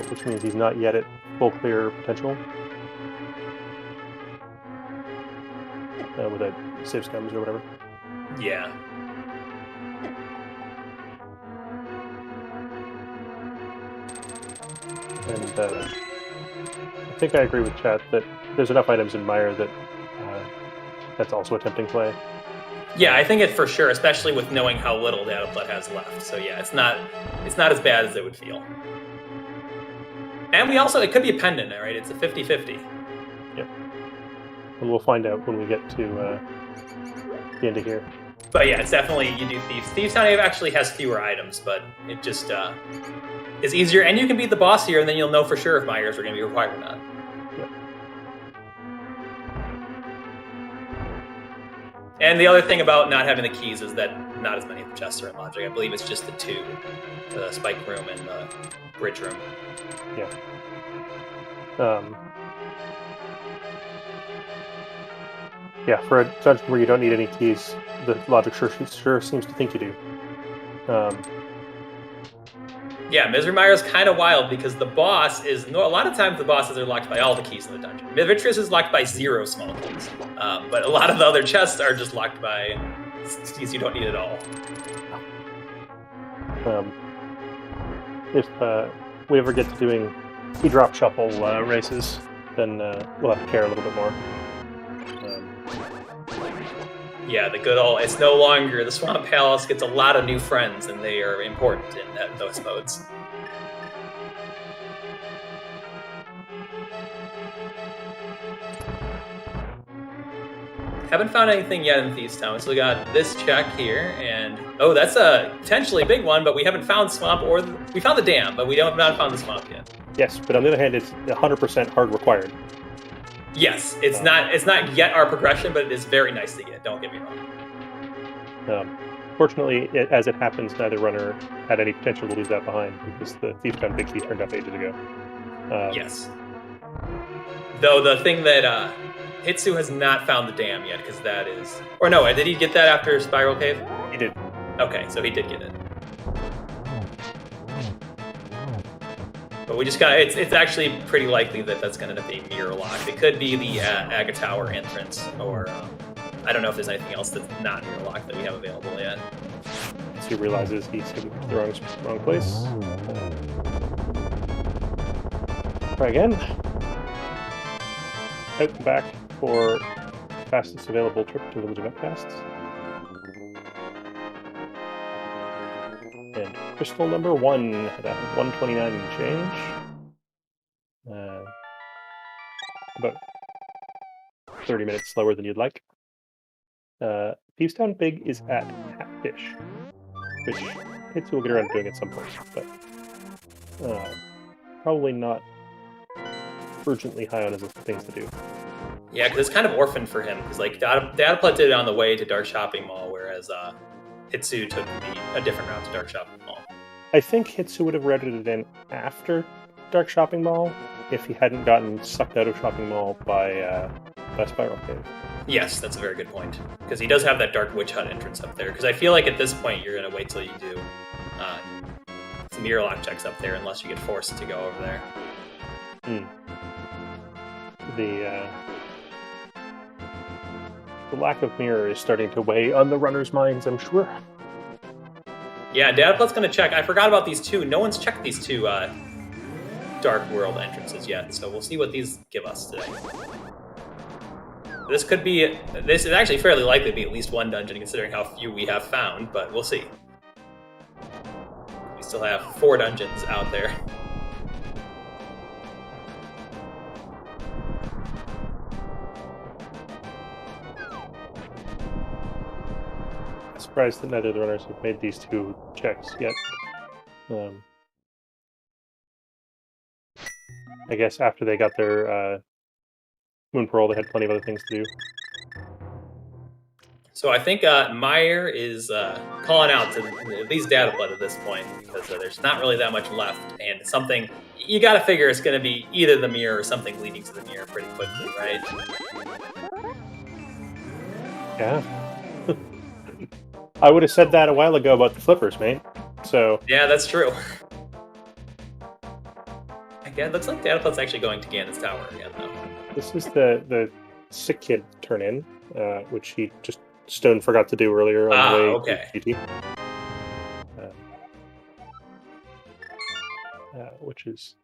Which means he's not yet at full clear potential. Without save scums or whatever. Yeah. And I think I agree with chat that there's enough items in Mire that that's also a tempting play. Yeah, I think it for sure, especially with knowing how little Dataplet has left. So yeah, it's not as bad as it would feel. And it could be a pendant, right? It's a 50-50. Yep. And we'll find out when we get to the end of here. But yeah, it's definitely, you do Thieves. Thieves Town actually has fewer items, but it just is easier. And you can beat the boss here, and then you'll know for sure if Mires are going to be required or not. Yep. And the other thing about not having the keys is that not as many of the chests are in Logic. I believe it's just the 2, the Spike Room and the Bridge Room. Yeah. Yeah, for a dungeon where you don't need any keys, the logic sure seems to think you do. Yeah, Misery Mire is kind of wild because the boss is a lot of times the bosses are locked by all the keys in the dungeon. Vitreous is locked by 0 small keys, but a lot of the other chests are just locked by keys you don't need at all. If we ever get to doing key drop shuffle races, then we'll have to care a little bit more. Yeah, the good old, it's no longer, the Swamp Palace gets a lot of new friends, and they are important in those modes. Haven't found anything yet in Thieves Town, so we got this check here, and oh, that's a potentially big one, but we haven't found Swamp, we found the dam, but we have not found the Swamp yet. Yes, but on the other hand, it's 100% hard required. Yes, it's not yet our progression, but it is very nice to get. Don't get me wrong. Fortunately, as it happens, neither runner had any potential to leave that behind because the Thieves Town Big Key turned up ages ago. Yes. Though the thing that Hitsu has not found the dam yet, because that is, or no, did he get that after Spiral Cave? He did. Okay, so he did get it. But we just got, it's actually pretty likely that that's going to end up being mirror locked. It could be the Aga Tower entrance, or I don't know if there's anything else that's not mirror locked that we have available yet. As he realizes he's in the wrong place. Try again. Out and back for fastest available trip to Village of Outcasts. And crystal number 1 at 129 and change. About 30 minutes slower than you'd like. Thieves Town Big is at Catfish, which Hitsu will get around to doing at some point, but probably not urgently high on his list of things to do. Yeah, because it's kind of orphaned for him, because like dataplet did it on the way to Dark Shopping Mall, whereas Hitsu took a different route to Dark Shopping Mall. I think Hitsu would have routed it in after Dark Shopping Mall if he hadn't gotten sucked out of Shopping Mall by Spiral Cave. Yes, that's a very good point. Because he does have that Dark Witch Hut entrance up there. Because I feel like at this point you're going to wait till you do some mirror lock checks up there unless you get forced to go over there. The lack of mirror is starting to weigh on the runners' minds, I'm sure. Yeah, dataplet's going to check. I forgot about these two. No one's checked these two Dark World entrances yet, so we'll see what these give us today. This is actually fairly likely to be at least one dungeon, considering how few we have found, but we'll see. We still have 4 dungeons out there. Surprised that neither of the runners have made these 2 checks yet. I guess after they got their Moon Pearl, they had plenty of other things to do. So I think Meyer is calling out to at least dataplet at this point, because there's not really that much left, and something, you gotta figure it's gonna be either the mirror or something leading to the mirror pretty quickly, right? Yeah. I would have said that a while ago about the flippers, mate. So yeah, that's true. Again, it looks like dataplet's actually going to Ganon's Tower again, though. This is the sick kid turn in, which he just Stone forgot to do earlier on the way to GT. Which is,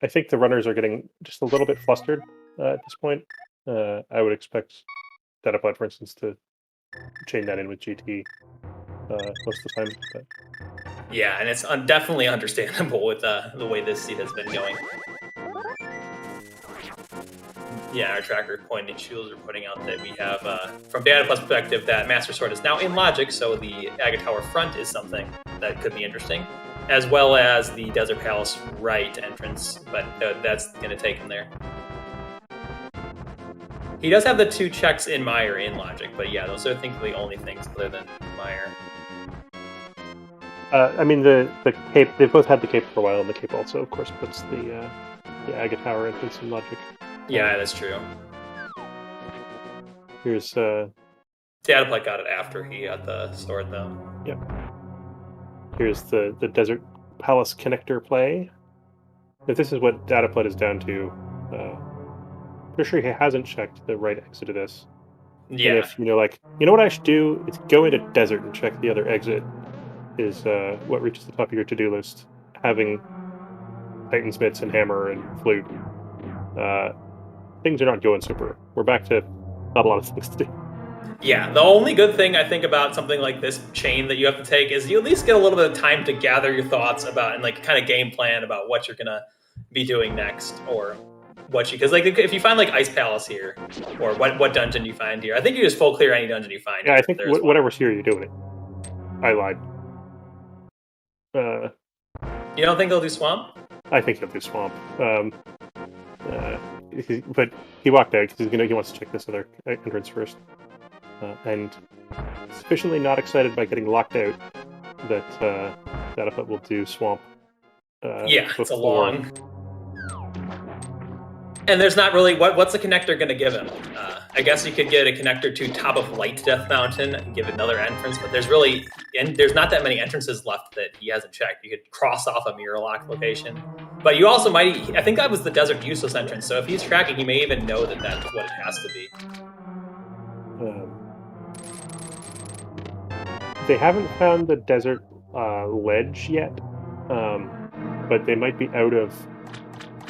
I think the runners are getting just a little bit flustered at this point. I would expect dataplet, for instance, to chain that in with GT most of the time. But yeah, and it's definitely understandable with the way this seed has been going. Yeah, our tracker pointing shields are pointing out that we have, from dataplet's perspective, that Master Sword is now in logic, so the Aga Tower front is something that could be interesting, as well as the Desert Palace right entrance, but that's going to take him there. He does have the 2 checks in Meyer in logic, but yeah, those are, I think, the only things other than Meyer. I mean, the cape, they've both had the cape for a while, and the cape also, of course, puts the Yeah, I get power entrance and logic. Yeah, that's true. Here's Dataplet got it after he got the sword, though. Yep. Here's the Desert Palace connector play. If this is what dataplet is down to, pretty sure he hasn't checked the right exit of this. Yeah. And if, what I should do is go into desert and check the other exit is what reaches the top of your to-do list. Having Titan's Mitts and Hammer and Flute. Things are not going super. We're back to not a lot of things to do. Yeah, the only good thing I think about something like this chain that you have to take is you at least get a little bit of time to gather your thoughts about and like kind of game plan about what you're gonna be doing next, or what you, because like if you find like Ice Palace here, or what dungeon you find here, I think you just full clear any dungeon you find. Yeah, I think whatever's here, you're doing it. I lied. You don't think they'll do Swamp? I think he'll do Swamp. But he walked out because he wants to check this other entrance first. And sufficiently not excited by getting locked out that dataplet will do Swamp. Yeah, it's a long. And there's not really what's the connector going to give him? I guess you could get a connector to top of Light Death Mountain and give another entrance, but there's not that many entrances left that he hasn't checked. You could cross off a mirror lock location, but you also might. I think that was the Desert Useless entrance. So if he's tracking, he may even know that that's what it has to be. They haven't found the desert ledge yet, but they might be out of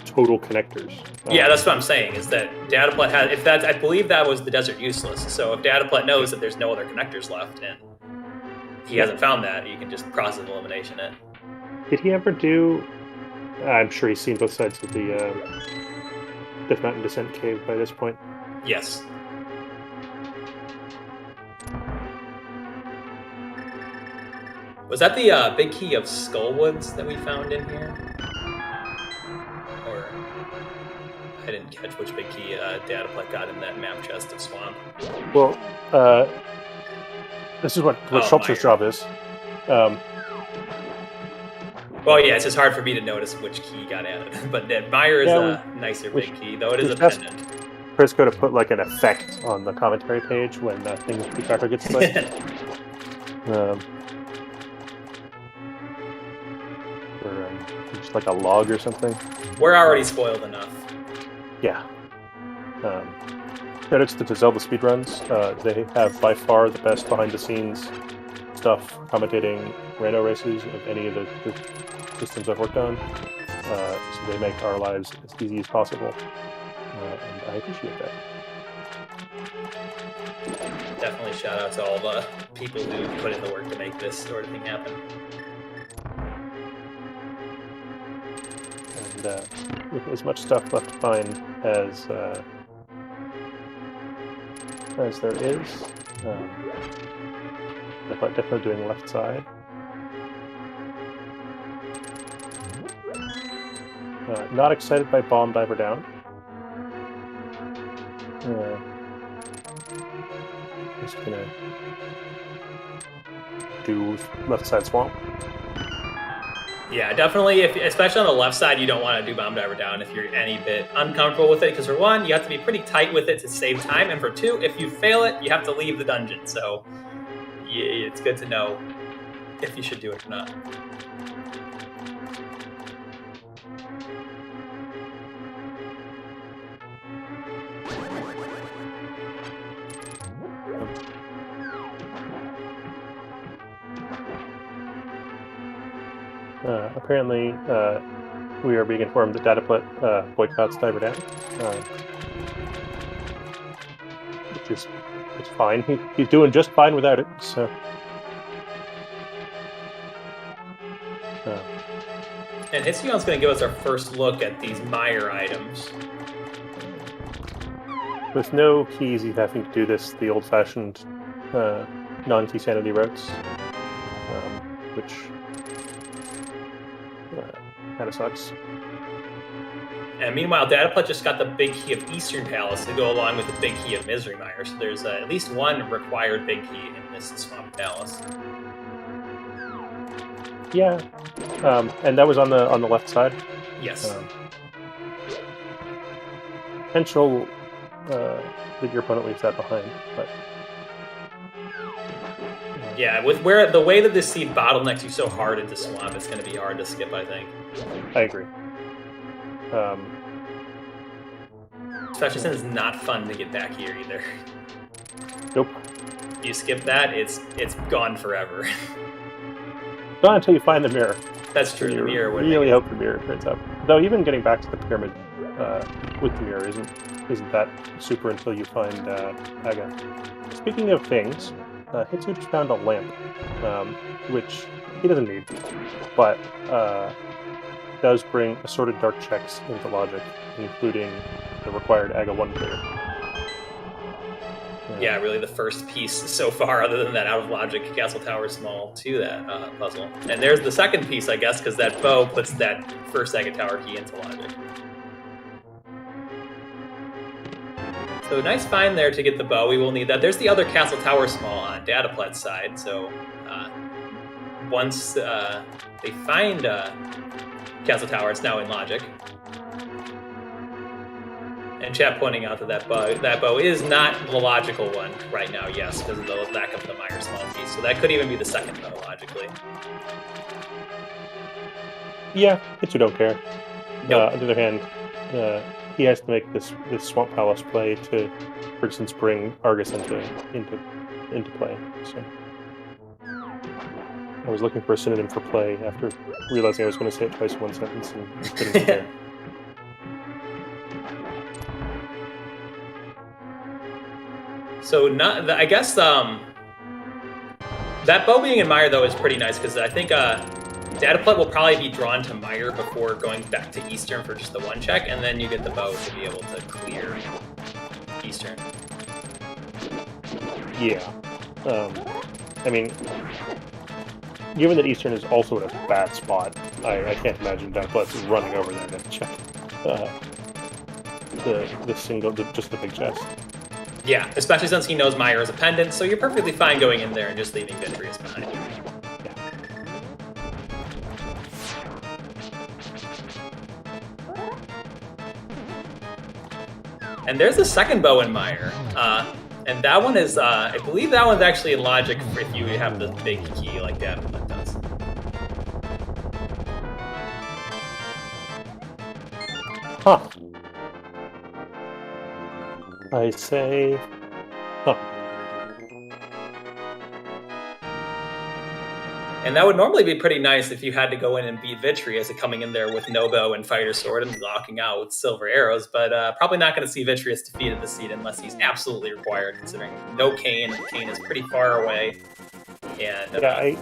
total connectors. Yeah, that's what I'm saying, is that dataplet has, I believe that was the Desert Useless, so if dataplet knows that there's no other connectors left and he hasn't found that, you can just process elimination it. Did he ever do, I'm sure he's seen both sides of the Death Mountain Descent Cave by this point. Yes. Was that the big key of Skullwoods that we found in here? Or I didn't catch which big key dataplet got in that map chest of Swamp. Well, this is what Schultz's job is. Well, yeah, it's just hard for me to notice which key got added. But Meyer is a nicer big key, though it is a pendant. Prisco to put like an effect on the commentary page when things Tracker gets played. Or just like a log or something. We're already spoiled enough. Yeah. Credits to ZeldaSpeedRuns. They have by far the best behind-the-scenes stuff commentating rando races of any of the systems I've worked on. So they make our lives as easy as possible, and I appreciate that. Definitely shout out to all the people who put in the work to make this sort of thing happen. And with as much stuff left to find as there is, definitely doing left side. Not excited by Bomb Diver Down. Just gonna do left side swamp. Yeah, definitely. Especially on the left side, you don't want to do Bomb Diver Down if you're any bit uncomfortable with it. Because for one, you have to be pretty tight with it to save time, and for two, if you fail it, you have to leave the dungeon. So, yeah, it's good to know if you should do it or not. Apparently, we are being informed that dataplet boycotts Diver Down, which is fine. He's doing just fine without it. So, and Hitsuyan's going to give us our first look at these Meyer items. With no keys, he's having to do this the old-fashioned non-key sanity routes, which kind of sucks. And meanwhile, dataplet just got the big key of Eastern Palace to go along with the big key of Misery Mire. So there's at least one required big key in this Swamp Palace. Yeah, and that was on the left side. Yes. potential that your opponent leaves that behind, but yeah, with the way that this seed bottlenecks you so hard into swamp, it's going to be hard to skip. I think. I agree. Especially since it's not fun to get back here either. Nope. If you skip that, it's gone forever. Not until you find the mirror. That's true. The mirror would really hope the mirror turns up. Though even getting back to the pyramid with the mirror isn't that super until you find Aga. Speaking of things, Hitsu just found a lamp, which he doesn't need, but does bring assorted dark checks into logic, including the required Aga 1 clear. Yeah, really the first piece so far, other than that out of logic Castle Tower Small to that puzzle. And there's the second piece, I guess, because that bow puts that first Aga Tower key into logic. So nice find there to get the bow. We will need that. There's the other Castle Tower Small on dataplet's side. So once they find Castle Tower, it's now in logic. And chat pointing out that bow is not the logical one right now, yes, because of the lack of the Meyer small piece. So that could even be the second bow, logically. Yeah, Hitsu don't care. Nope. On the other hand, he has to make this Swamp Palace play to, for instance, bring Argus into play. So I was looking for a synonym for play after realizing I was going to say it twice in one sentence and couldn't get there. So I guess that bow being in Meyer though is pretty nice because I think dataplet will probably be drawn to Meyer before going back to Eastern for just the one check, and then you get the bow to be able to clear Eastern. Yeah, I mean, given that Eastern is also in a bad spot, I can't imagine dataplet's running over there to check just the big chest. Yeah, especially since he knows Meyer is a pendant, so you're perfectly fine going in there and just leaving Vitreous behind. Yeah. And there's the second bow in Meyer, and that one is, I believe that one's actually in logic if you have the big key like Dataplet does. Huh. I say, huh. And that would normally be pretty nice if you had to go in and beat Vitreous coming in there with no bow and fighter sword and locking out with silver arrows, but probably not going to see Vitreous defeated this seed unless he's absolutely required, considering no Kane, and Kane is pretty far away. And yeah,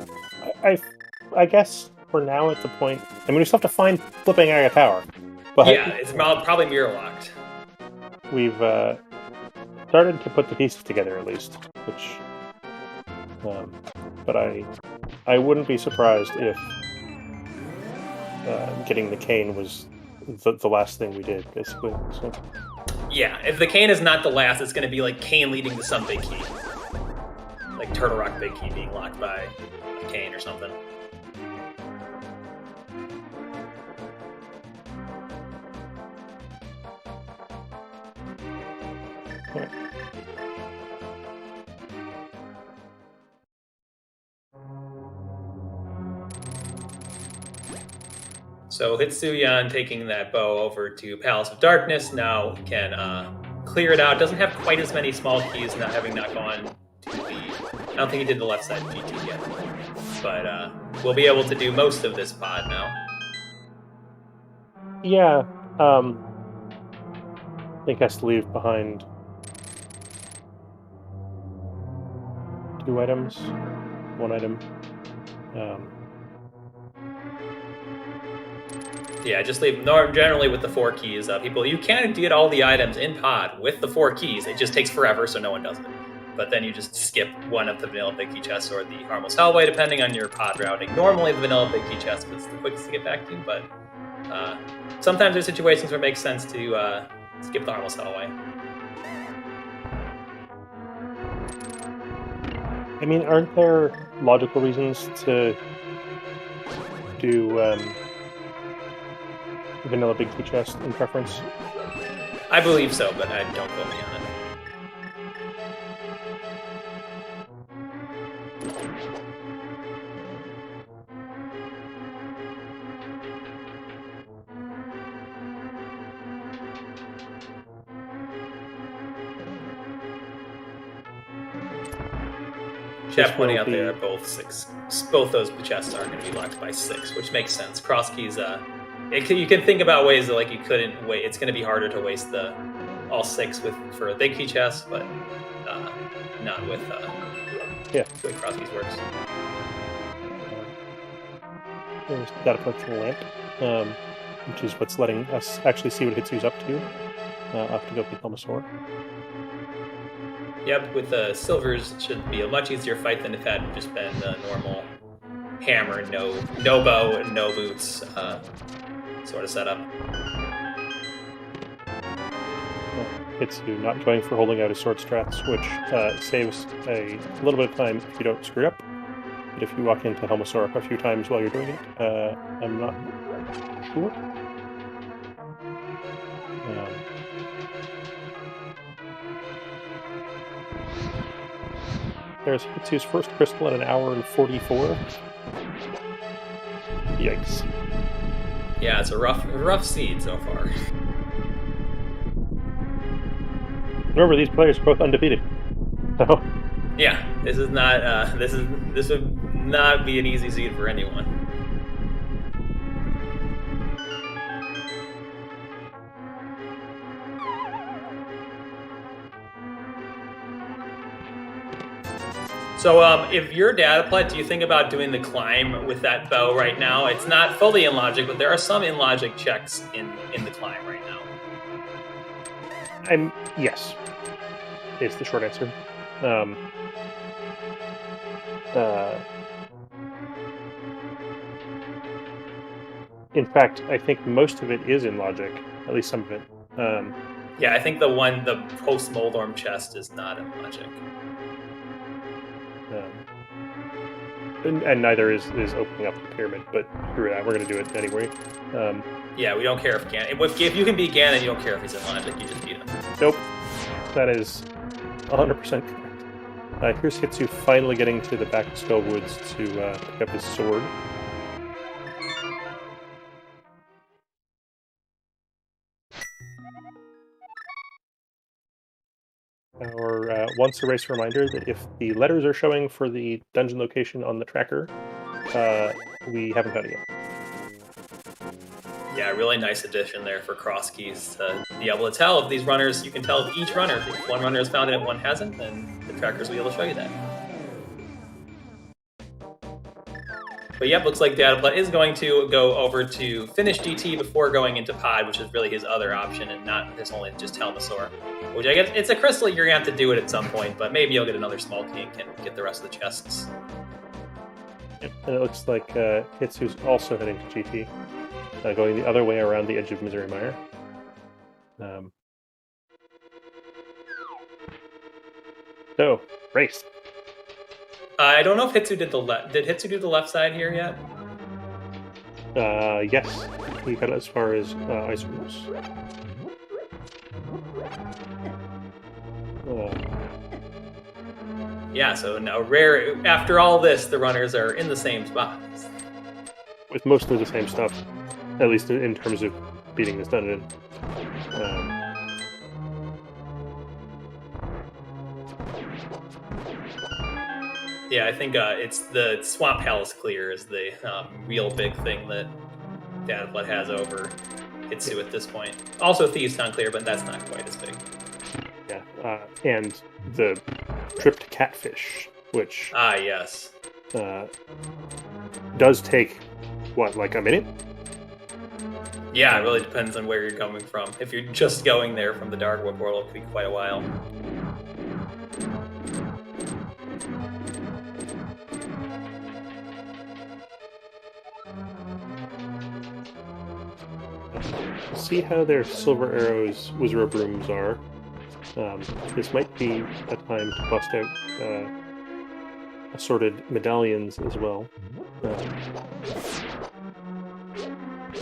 I guess for now at the point, I mean, we still have to find flipping Aga Tower. But yeah, it's probably mirror locked. We've started to put the pieces together at least, which, but I wouldn't be surprised if getting the cane was the last thing we did, basically. So. Yeah, if the cane is not the last, it's going to be like Cane leading to some big key. Like Turtle Rock big key being locked by Cane or something. Okay. So Hitsuyan taking that bow over to Palace of Darkness now can clear it out. Doesn't have quite as many small keys, not gone to the... I don't think he did the left side GT yet. But we'll be able to do most of this pod now. Yeah, I think has to leave behind 2 items, 1 item. Yeah, just leave generally with the 4 keys. People, you can get all the items in pod with the 4 keys. It just takes forever, so no one does it. But then you just skip one of the vanilla big key chests or the harmless hellway, depending on your pod routing. Normally, the vanilla big key chest is the quickest to get back to, but sometimes there's situations where it makes sense to skip the harmless hellway. I mean, aren't there logical reasons to do vanilla big key chest in preference? I believe so, but I don't quote me on it. Yeah, pointing out there, both those chests are going to be locked by 6, which makes sense. Crosskeys, you can think about ways that like you couldn't wait. It's going to be harder to waste all 6 for a big key chest, but not with the way Crosskeys works. There's dataplet lamp, which is what's letting us actually see what Hitsuy's up to. I'll have to go beat Helmasaur. Yep, with the silvers, it should be a much easier fight than if it had just been the normal hammer, no bow, and no boots sort of setup. Hitsu not going for holding out his sword strats, which saves a little bit of time if you don't screw up. But if you walk into Helmasaur a few times while you're doing it, I'm not sure. There's Hitsu's first crystal at an hour and 44. Yikes. Yeah, it's a rough seed so far. Remember, these players are both undefeated. So. Yeah, this is not. This would not be an easy seed for anyone. So if you're dataplet, do you think about doing the climb with that bow right now? It's not fully in logic, but there are some in logic checks in the climb right now. Yes, is the short answer. In fact, I think most of it is in logic, at least some of it. Yeah, I think the post Moldorm chest is not in logic. And neither is opening up the pyramid, but screw that, we're going to do it anyway. Yeah, we don't care if you can beat Ganon, you don't care if he's in logic, you just beat him. Nope, that is 100% correct. Here's Hitsu finally getting to the back of Skull Woods to pick up his sword. Our once erase reminder that if the letters are showing for the dungeon location on the tracker, we haven't got it yet. Yeah, really nice addition there for Crosskeys to be able to tell if these runners, you can tell if each runner, if one runner has found it and one hasn't, then the trackers will be able to show you that. But yep, looks like dataplet is going to go over to finish DT before going into pod, which is really his other option and not his only just Helmasaur. Which I guess it's a crystal, you're going to have to do it at some point, but maybe you'll get another small key and can get the rest of the chests. And it looks like Hitsu's also heading to GT, going the other way around the edge of Misery Mire. So, race. I don't know if Hitsu did the left. Did Hitsu do the left side here yet? Yes. He got as far as Ice Rules. Yeah, so now after all this, the runners are in the same spot. With mostly the same stuff, at least in terms of beating this dungeon. Yeah, I think it's the Swamp Palace clear is the real big thing that dataplet has over Hitsu at this point. Also Thieves Town clear, but that's not quite as big. Yeah, and the tripped catfish, which yes, does take like a minute. Yeah, it really depends on where you're coming from. If you're just going there from the Darkwood portal, it could be quite a while. See how their silver arrows, Wizard Brooms are. This might be a time to bust out assorted medallions as well.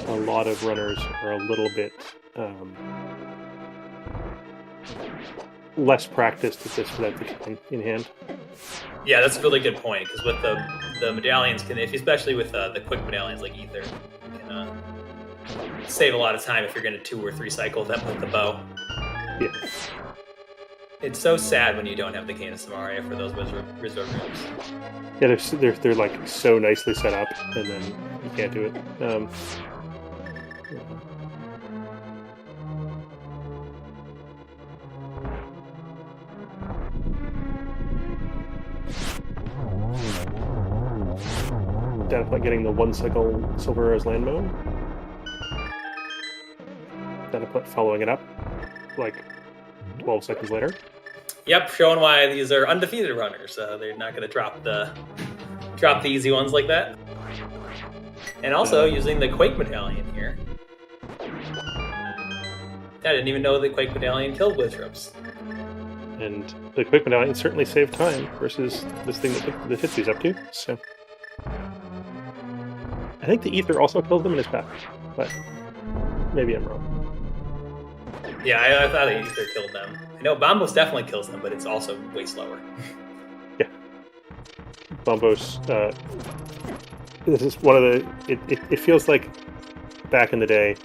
A lot of runners are a little bit less practiced at this without the cane in hand. Yeah, that's a really good point, because with the medallions, especially with the quick medallions like Ether, you can save a lot of time if you're going to 2 or 3 cycle them with the bow. Yeah. It's so sad when you don't have the Cane of Samaria for those reserve rooms. Yeah, they're like so nicely set up, and then you can't do it. Dataplet getting the 1 cycle Silver Arrow's Landmow. Dataplet following it up, like 12 seconds later. Yep, showing why these are undefeated runners. They're not going to drop the easy ones like that. And also using the Quake Medallion here. I didn't even know the Quake Medallion killed Blizzrops. And the Quake Medallion certainly saved time versus this thing that Hitsu's up to. So I think the Ether also kills them in his path, but maybe I'm wrong. Yeah, I thought the Ether killed them. I know Bombos definitely kills them, but it's also way slower. Yeah. Bombos, this is one of the... It feels like back in the day,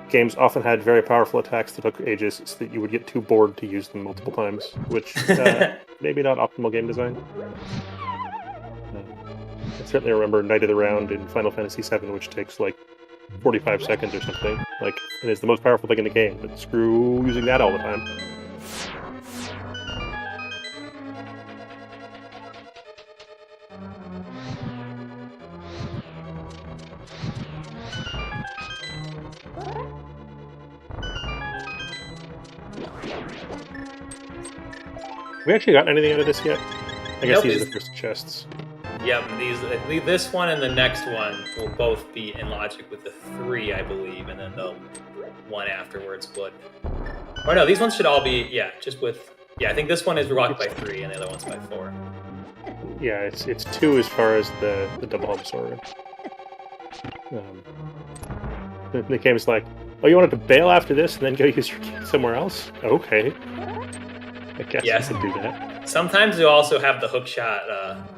games often had very powerful attacks that took ages so that you would get too bored to use them multiple times, which maybe not optimal game design. I certainly remember Knight of the Round in Final Fantasy VII, which takes like 45 seconds or something, and is the most powerful thing in the game, but screw using that all the time. Have we actually gotten anything out of this yet? I guess these are the first chests. Yep, this one and the next one will both be in logic with the 3, I believe, and then the one afterwards would. Or no, these ones should all be, just with. Yeah, I think this one is blocked by 3 and the other one's by 4. Yeah, it's 2 as far as the double hub sword. The game's like, oh, you wanted to bail after this and then go use your key somewhere else? Okay. I guess you can do that. Sometimes you also have the hook shot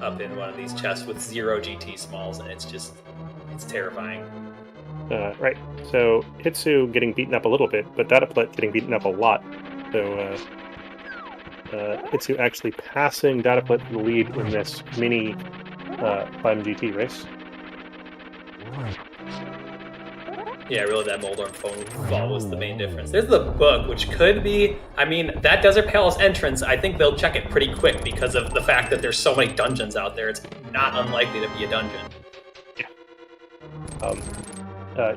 up in one of these chests with 0 GT smalls, and it's terrifying. Right. So Hitsu getting beaten up a little bit, but Dataplet getting beaten up a lot. So Hitsu actually passing Dataplet for the lead in this mini Climb GT race. Yeah, really, that Moldorm phone fall was the main difference. There's the book, which could be... I mean, that Desert Palace entrance, I think they'll check it pretty quick because of the fact that there's so many dungeons out there. It's not unlikely to be a dungeon. Yeah.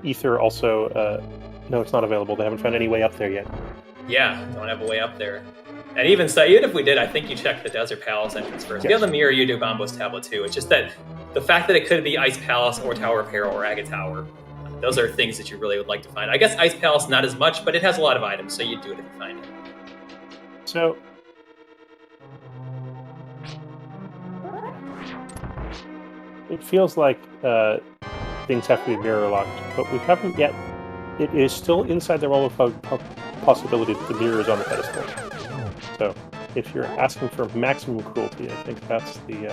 Ether also... no, it's not available. They haven't found any way up there yet. Yeah, don't have a way up there. And even so, even if we did, I think you check the Desert Palace entrance first. Yes. If you have the mirror, you do Bombo's Tablet too. It's just that the fact that it could be Ice Palace or Tower of Peril or Agate Tower... Those are things that you really would like to find. I guess Ice Palace, not as much, but it has a lot of items, so you'd do it if you find it. So... it feels like things have to be mirror locked, but we haven't yet. It is still inside the realm of possibility that the mirror is on the pedestal. So, if you're asking for maximum cruelty, I think that's the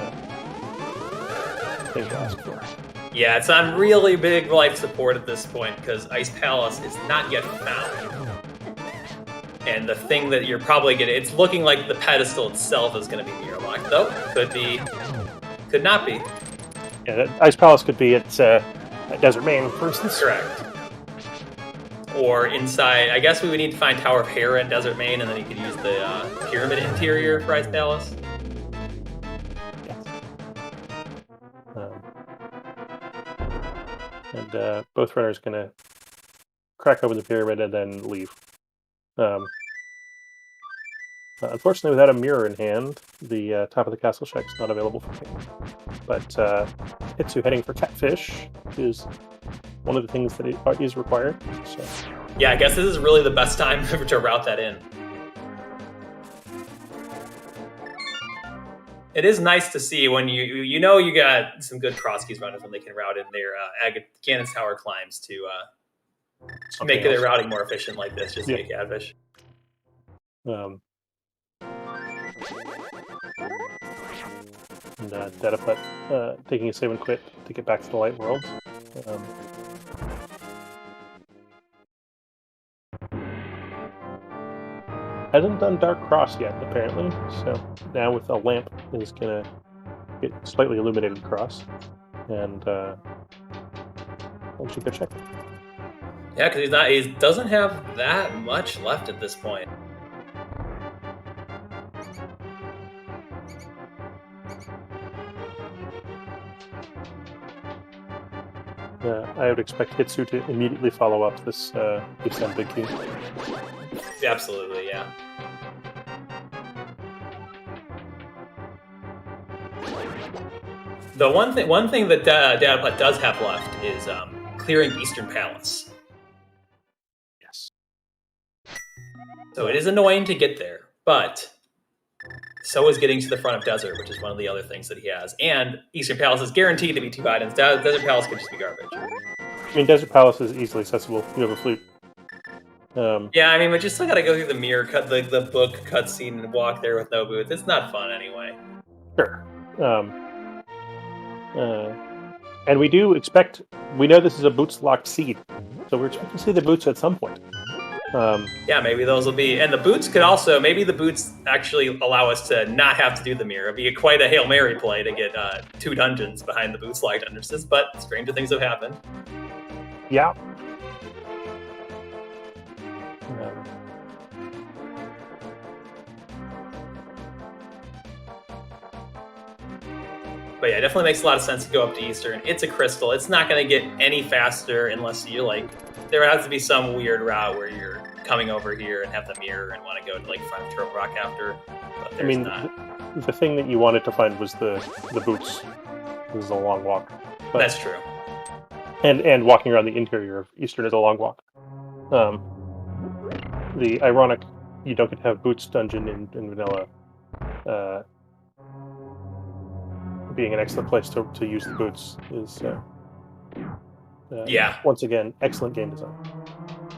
thing to ask for. Yeah, it's on really big life support at this point, because Ice Palace is not yet found. And the thing that you're probably getting, it's looking like the pedestal itself is going to be mirror locked, though. Could be, could not be. Yeah, that Ice Palace could be at Desert Main, for instance. Correct. Or inside, I guess we would need to find Tower of Hera and Desert Main, and then you could use the pyramid interior for Ice Palace. And both runners going to crack open the pyramid and then leave. Unfortunately, without a mirror in hand, the top of the castle shack is not available for me. But Hitsu heading for Catfish is one of the things that is required. So. Yeah, I guess this is really the best time to route that in. It is nice to see when you know you got some good Crosskeys runners when they can route in their Ganon's Tower climbs to make their routing more efficient like this, just to make Catfish. And dataplet taking a save and quit to get back to the light world. Hasn't done Dark Cross yet, apparently, so now with a lamp is gonna get slightly illuminated cross, and we should go check it. Yeah, because he doesn't have that much left at this point. I would expect Hitsu to immediately follow up this big key. Absolutely, yeah. The one thing that dataplet does have left is clearing Eastern Palace. Yes. So it is annoying to get there, but so is getting to the front of Desert, which is one of the other things that he has. And Eastern Palace is guaranteed to be 2 items. Desert Palace could just be garbage. I mean, Desert Palace is easily accessible. You have a flute. Yeah, I mean, but you still gotta go through the mirror cut, the book cutscene, and walk there with no boots. It's not fun anyway. Sure. And we do expect. We know this is a boots locked seed, so we're expecting to see the boots at some point. Yeah, maybe those will be, and the boots could also, maybe the boots actually allow us to not have to do the mirror. It'd be quite a Hail Mary play to get 2 dungeons behind the boots locked entrances, but stranger things have happened. Yeah. But yeah, it definitely makes a lot of sense to go up to Eastern. It's a crystal. It's not going to get any faster unless you there has to be some weird route where you're coming over here and have the mirror and want to go to front of Turtle Rock after. But there's not. The thing that you wanted to find was the boots. This is a long walk. But, that's true. And walking around the interior of Eastern is a long walk. The ironic you don't get to have boots dungeon in vanilla. Being an excellent place to use the boots is once again excellent game design.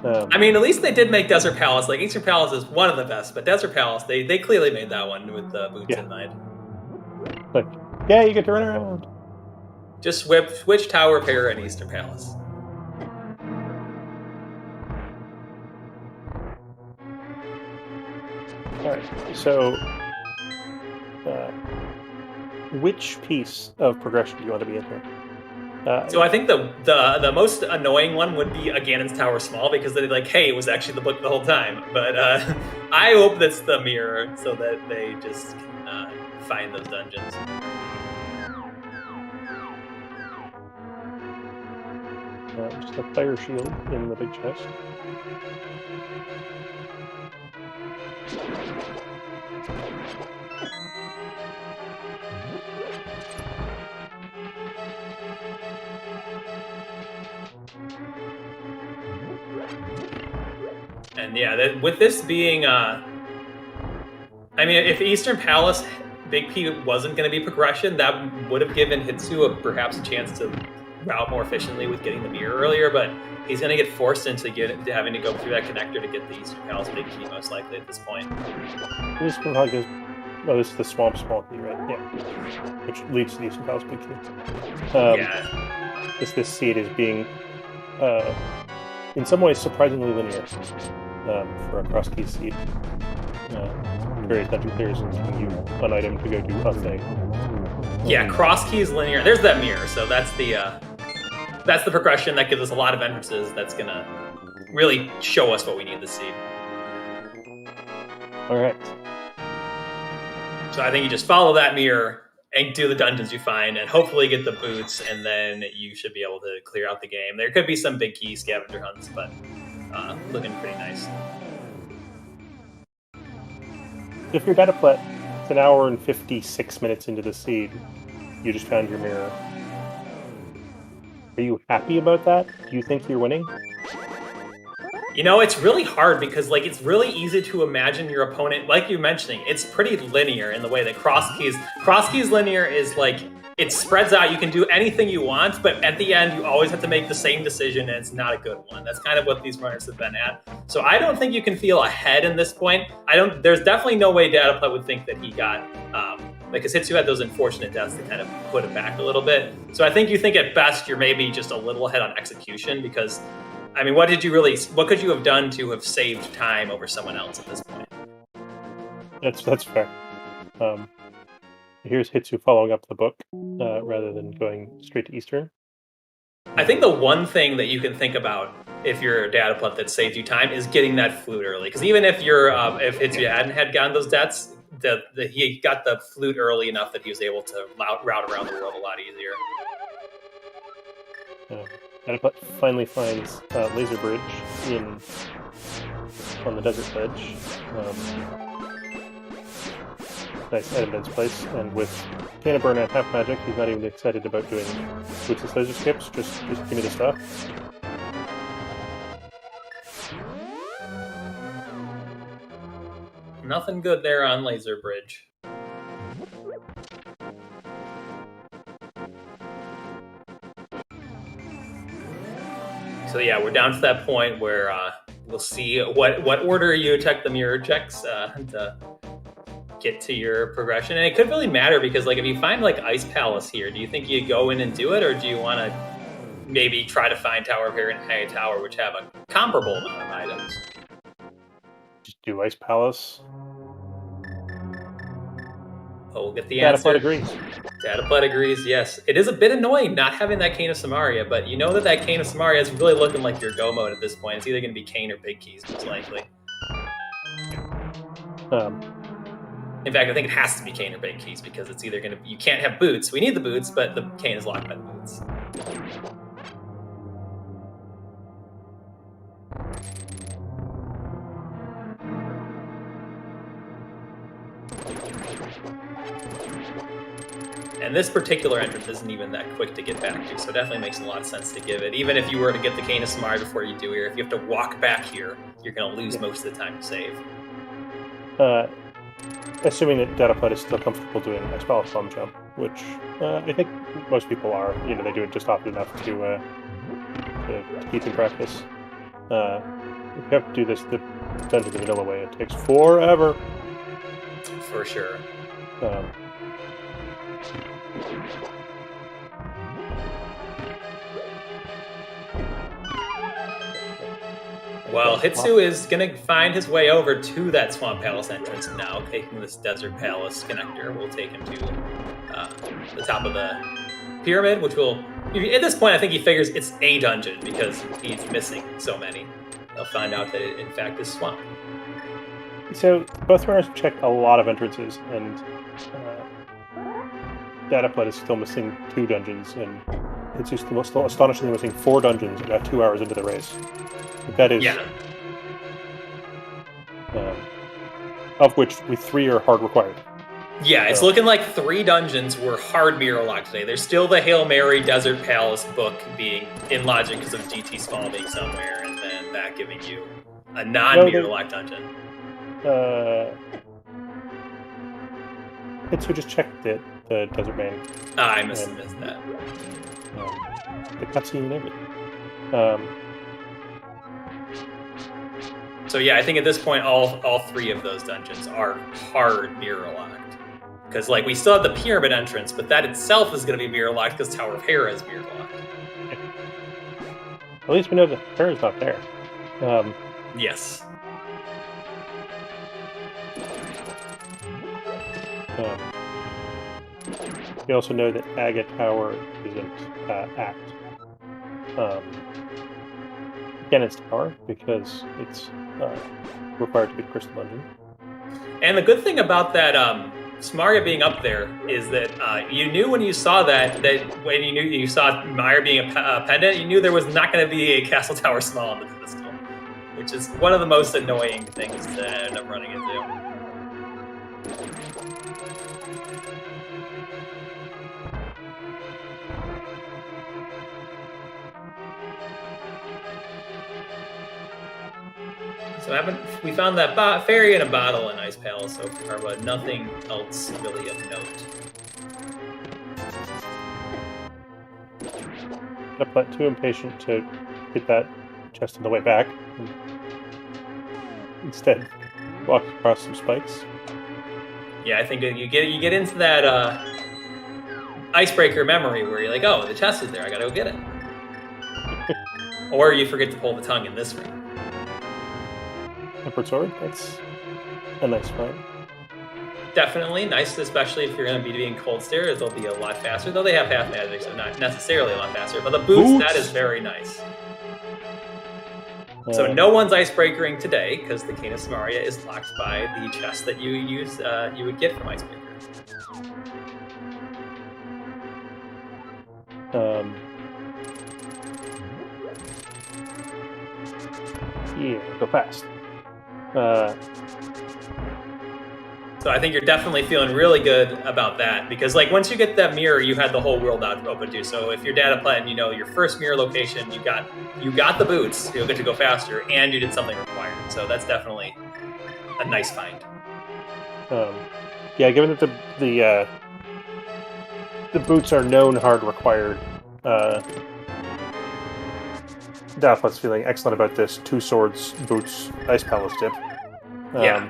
I mean, at least they did make Desert Palace. Eastern Palace is one of the best, but Desert Palace they clearly made that one with the boots in mind. You get to run around. Just switch Tower Repair and Eastern Palace. All right, so. Which piece of progression do you want to be in here? So I think the most annoying one would be a Ganon's Tower Small, because they're hey, it was actually the book the whole time. But I hope that's the mirror, so that they just find those dungeons. Just a fire shield in the big chest. And yeah, with this being, I mean, if Eastern Palace Big P wasn't going to be progression, that would have given Hitsu perhaps a chance to route more efficiently with getting the mirror earlier, but he's going to get forced into having to go through that connector to get the Eastern Palace Big Key, most likely at this point. This is the Swamp Small Key, right? Yeah. Which leads to the Eastern Palace Big Key. Yeah. This seed is being, in some ways, surprisingly linear for a Crosskeys seed. Various dungeon clears and giving you an item to go do a thing. Yeah, Crosskeys linear. There's that mirror, so that's the progression that gives us a lot of entrances. That's gonna really show us what we need to see. All right. So I think you just follow that mirror and do the dungeons you find, and hopefully get the boots, and then you should be able to clear out the game. There could be some big key scavenger hunts, but looking pretty nice. If you're dataplet, it's an hour and 56 minutes into the seed. You just found your mirror. Are you happy about that? Do you think you're winning? You know, it's really hard because it's really easy to imagine your opponent, like you're mentioning, it's pretty linear in the way that Crosskeys linear is it spreads out. You can do anything you want, but at the end, you always have to make the same decision, and it's not a good one. That's kind of what these runners have been at. So I don't think you can feel ahead in this point. There's definitely no way dataplet would think that he got, because Hitsu had those unfortunate deaths that kind of put it back a little bit. So I think you think at best you're maybe just a little ahead on execution, because, I mean, what could you have done to have saved time over someone else at this point? That's fair. Here's Hitsu following up the book rather than going straight to Eastern. I think the one thing that you can think about if you're a dataplet that saved you time is getting that flute early. Because even if if Hitsu hadn't gotten those deaths, he got the flute early enough that he was able to route around the world a lot easier. Dataplet finally finds Laser Bridge on the desert ledge. Nice Edmund's place, and with Canna Burn and Half Magic, he's not even excited about doing Boots' laser skips, just give me the stuff. Nothing good there on Laser Bridge. So yeah, we're down to that point where we'll see what order you check the mirror checks to get to your progression. And it could really matter because, like, if you find like Ice Palace here, do you think you go in and do it, or do you want to maybe try to find Tower of Hair and High Tower, which have a comparable amount of items? Just do Ice Palace. Oh, we'll get the answer. Dataplet agrees. Dataplet agrees, yes. It is a bit annoying not having that Cane of Samaria, but you know that Cane of Samaria is really looking like your go mode at this point. It's either going to be Cane or Big Keys, most likely. In fact, I think it has to be Cane or Big Keys because it's either going to be... You can't have boots. We need the boots, but the Cane is locked by the boots. And this particular entrance isn't even that quick to get back to, so it definitely makes a lot of sense to give it. Even if you were to get the Cane of Samaria before you do here, if you have to walk back here, you're going to lose most of the time to save. Assuming that Dataplet is still comfortable doing Ice Palace Bomb Jump, which I think most people are. You know, they do it just often enough to keep in practice. If you have to do this the Dungeon the vanilla way, it takes forever. For sure. Well, Hitsu is going to find his way over to that Swamp Palace entrance now, taking this Desert Palace connector. Will take him to the top of the pyramid, which will... At this point, I think he figures it's a dungeon because he's missing so many. They'll find out that it, in fact, is Swamp. So, both runners check a lot of entrances, and Dataplet is still missing 2 dungeons, and Hitsu's still astonishingly missing 4 dungeons about 2 hours into the race. That is, of which 3 are hard required. Yeah, it's looking like 3 dungeons were hard mirror locked today. There's still the Hail Mary Desert Palace book being in logic because of GT Small being somewhere, and then that giving you a non-mirror locked dungeon. Hitsu just checked the Desert Main. I missed that. The cutscene and everything. So yeah, I think at this point, all 3 of those dungeons are hard mirror locked. Because like we still have the pyramid entrance, but that itself is going to be mirror locked because Tower of Hera is mirror locked. At least we know that Hera's not there. Yes. We also know that Aga Tower isn't Act. Ganon's Tower, because it's required to be Crystal Dungeon. And the good thing about that Samaria being up there is that you knew when you saw that when you saw Maya being a pendant, you knew there was not going to be a Castle Tower Small on the pedestal, which is one of the most annoying things to end up running into. So we found that fairy in a bottle in Ice Palace so far, but nothing else really of note. But too impatient to get that chest on the way back. And instead, walk across some spikes. Yeah, I think you get into that icebreaker memory where you're like, oh, the chest is there, I gotta go get it. Or you forget to pull the tongue in this ring. Upward sword, that's a nice find. Definitely nice, especially if you're going to be doing cold stairs. They'll be a lot faster, though they have half magic, so not necessarily a lot faster. But the boots, that is very nice. So no one's icebreakering today because the Canis Maria is locked by the chest that you would get from icebreaker. Yeah, go fast. So I think you're definitely feeling really good about that because, like, once you get that mirror, you had the whole world out open to. So if you're dataplet, you know your first mirror location, you got the boots, you'll get to go faster, and you did something required. So that's definitely a nice find. Yeah, given that the boots are known hard required, Dataplet's feeling excellent about this. 2 swords, boots, ice palace dip. Yeah.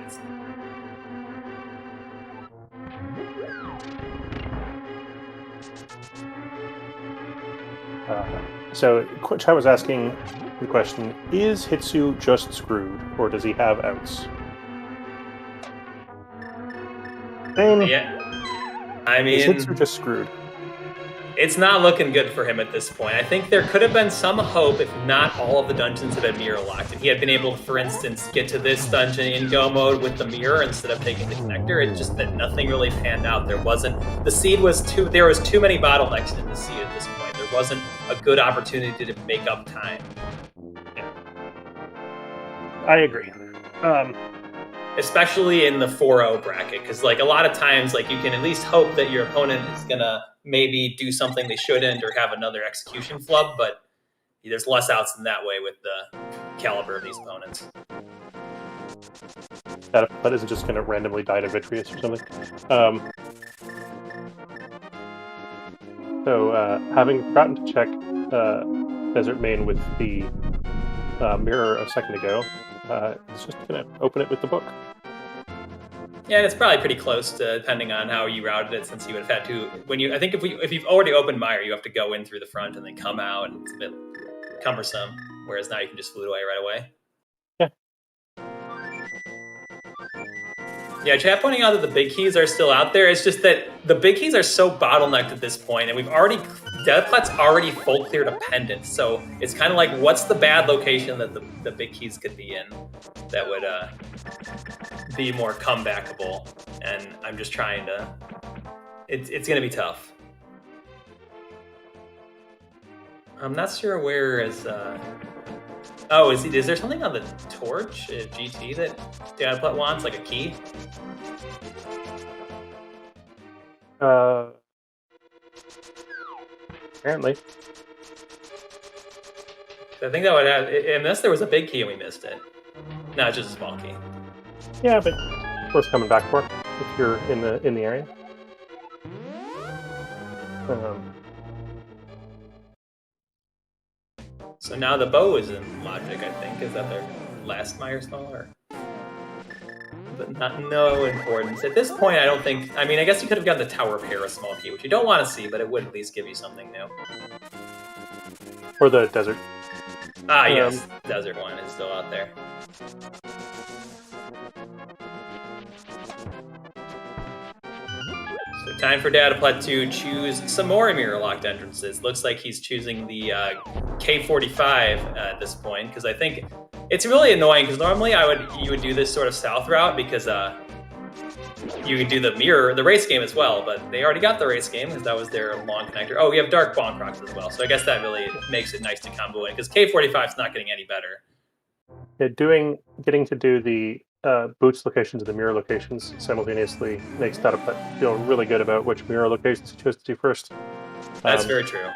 So Chai was asking the question, is Hitsu just screwed, or does he have outs? Yeah. I mean, is Hitsu just screwed? It's not looking good for him at this point. I think there could have been some hope if not all of the dungeons had been mirror locked. If he had been able to, for instance, get to this dungeon in go mode with the mirror instead of taking the connector, it's just that nothing really panned out. There was too many bottlenecks in the seed at this point. There wasn't a good opportunity to make up time. Yeah. I agree. Especially in the 4-0 bracket, because like a lot of times, like you can at least hope that your opponent is gonna maybe do something they shouldn't or have another execution flub, but there's less outs in that way with the caliber of these opponents. That isn't just going to randomly die to Vitreous or something. So, having forgotten to check Desert Main with the mirror a second ago, it's just going to open it with the book. Yeah, it's probably pretty close to, depending on how you routed it, since you would have had to. I think if you've already opened Mire, you have to go in through the front and then come out, and it's a bit cumbersome. Whereas now you can just flute away right away. Yeah, chat pointing out that the big keys are still out there. It's just that the big keys are so bottlenecked at this point, and Dataplet's already full cleared a pendant, so it's kind of like, what's the bad location that the big keys could be in that would be more comebackable? And I'm just trying to. It's going to be tough. I'm not sure where is. Oh, is there something on the torch GT that Dataplet wants, like a key? Apparently. I think that would have, unless there was a big key and we missed it. No, it's just a small key. Yeah, but worth coming back for if you're in the area. So now the bow is in logic, I think. Is that their last Mire spell? But no importance. At this point, I don't think... I mean, I guess you could have gotten the Tower of Hera small key, which you don't want to see, but it would at least give you something new. Or the desert. Ah, yes. Desert one is still out there. So time for Dataplet to choose some more mirror-locked entrances. Looks like he's choosing the K45 at this point, because I think it's really annoying, because normally you would do this sort of south route, because you could do the race game as well, but they already got the race game, because that was their long connector. Oh, we have Dark Bonk Rocks as well, so I guess that really makes it nice to combo in, because K45 is not getting any better. Yeah, getting to do the boots locations and the mirror locations simultaneously makes Dataplet feel really good about which mirror locations he chose to do first. That's very true.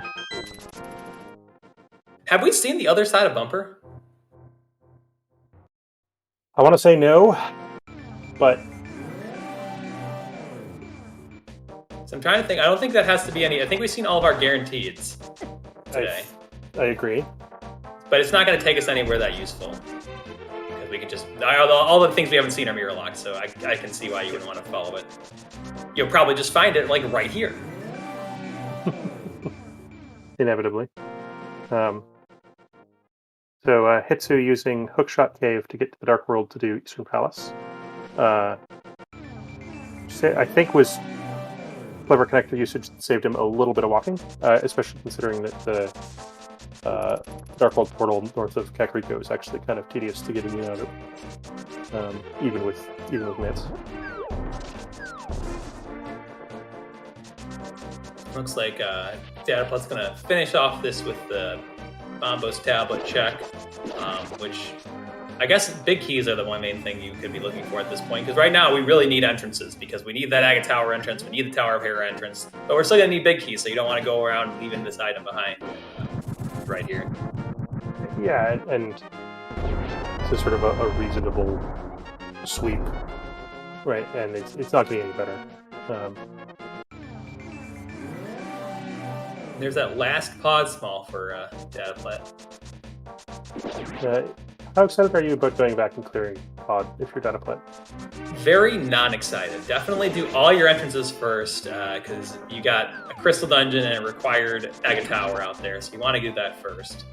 Have we seen the other side of Bumper? I want to say no, but... So I'm trying to think. I don't think that has to be any... I think we've seen all of our guaranteeds today. I agree. But it's not going to take us anywhere that useful. Because we could just... All the things we haven't seen are mirror locked, so I can see why you wouldn't want to follow it. You'll probably just find it, like, right here. Inevitably. So Hitsu using Hookshot Cave to get to the Dark World to do Eastern Palace. I think was clever connector usage that saved him a little bit of walking, especially considering that the Dark World portal north of Kakariko is actually kind of tedious to get in and out of, even with mitts. Looks like dataplet's going to finish off this with the Bombos tablet check, which I guess big keys are the one main thing you could be looking for at this point, because right now we really need entrances, because we need that Agate Tower entrance, we need the Tower of Hera entrance, but we're still going to need big keys, so you don't want to go around leaving this item behind right here. Yeah, and it's sort of a reasonable sweep, right? And it's not getting any better. There's that last pod small for dataplet. How excited are you about going back and clearing pod if you're dataplet? Very non-excited. Definitely do all your entrances first, because you got a crystal dungeon and a required Agate Tower out there, so you want to do that first.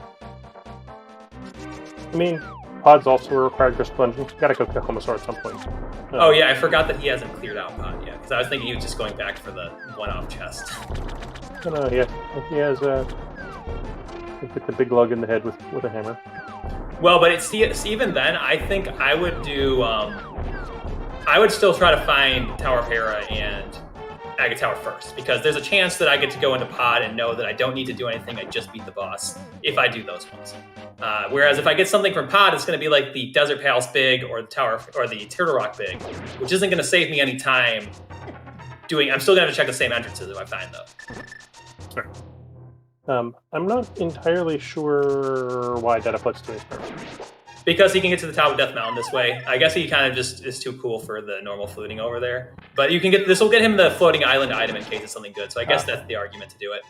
I mean, pod's also a required crystal dungeon. You gotta go to Homosaur at some point. Oh yeah, I forgot that he hasn't cleared out pod yet, because I was thinking he was just going back for the one-off chest. No, he has hit the big lug in the head with a hammer. Well, but it's even then, I think I would do. I would still try to find Tower of Hera and Agate Tower first, because there's a chance that I get to go into pod and know that I don't need to do anything. I just beat the boss if I do those ones. Whereas if I get something from pod, it's going to be like the Desert Palace big or the Tower or the Turtle Rock big, which isn't going to save me any time. I'm still going to have to check the same entrances if I find those. Sure. I'm not entirely sure why dataplet's doing this first. Because he can get to the top of Death Mountain this way. I guess he kind of just is too cool for the normal fluting over there. But you can get this will get him the floating island item in case it's something good. So I guess that's the argument to do it.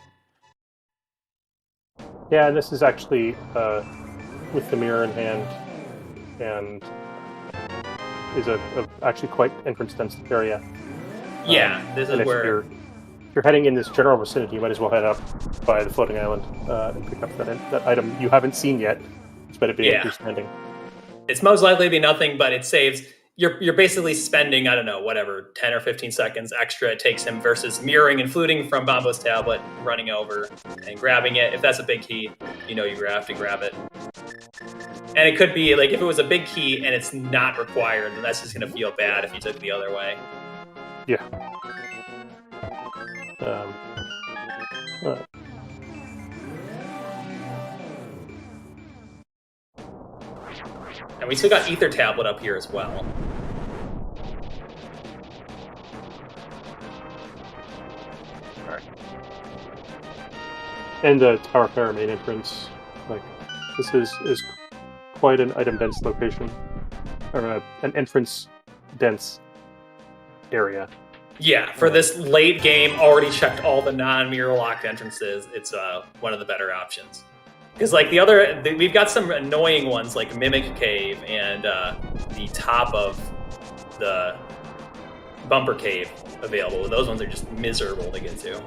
Yeah, and this is actually with the mirror in hand, and is a actually quite entrance dense area. Yeah, this is where. If you're heading in this general vicinity, you might as well head up by the floating island and pick up that item you haven't seen yet, despite it being freestanding. It's most likely to be nothing, but it saves. You're basically spending, I don't know, whatever, 10 or 15 seconds extra it takes him versus mirroring and fluting from Bombo's tablet, running over and grabbing it. If that's a big key, you have to grab it. And it could be, like, if it was a big key and it's not required, then that's just going to feel bad if you took it the other way. Yeah. And we still got Ether Tablet up here as well. Alright. And the Tower of Hera main entrance. Like, this is quite an item-dense location. Or an entrance-dense area. Yeah, for this late game, already checked all the non-mirror locked entrances. It's one of the better options. Because like we've got some annoying ones like Mimic Cave and the top of the Bumper Cave available. Those ones are just miserable to get to.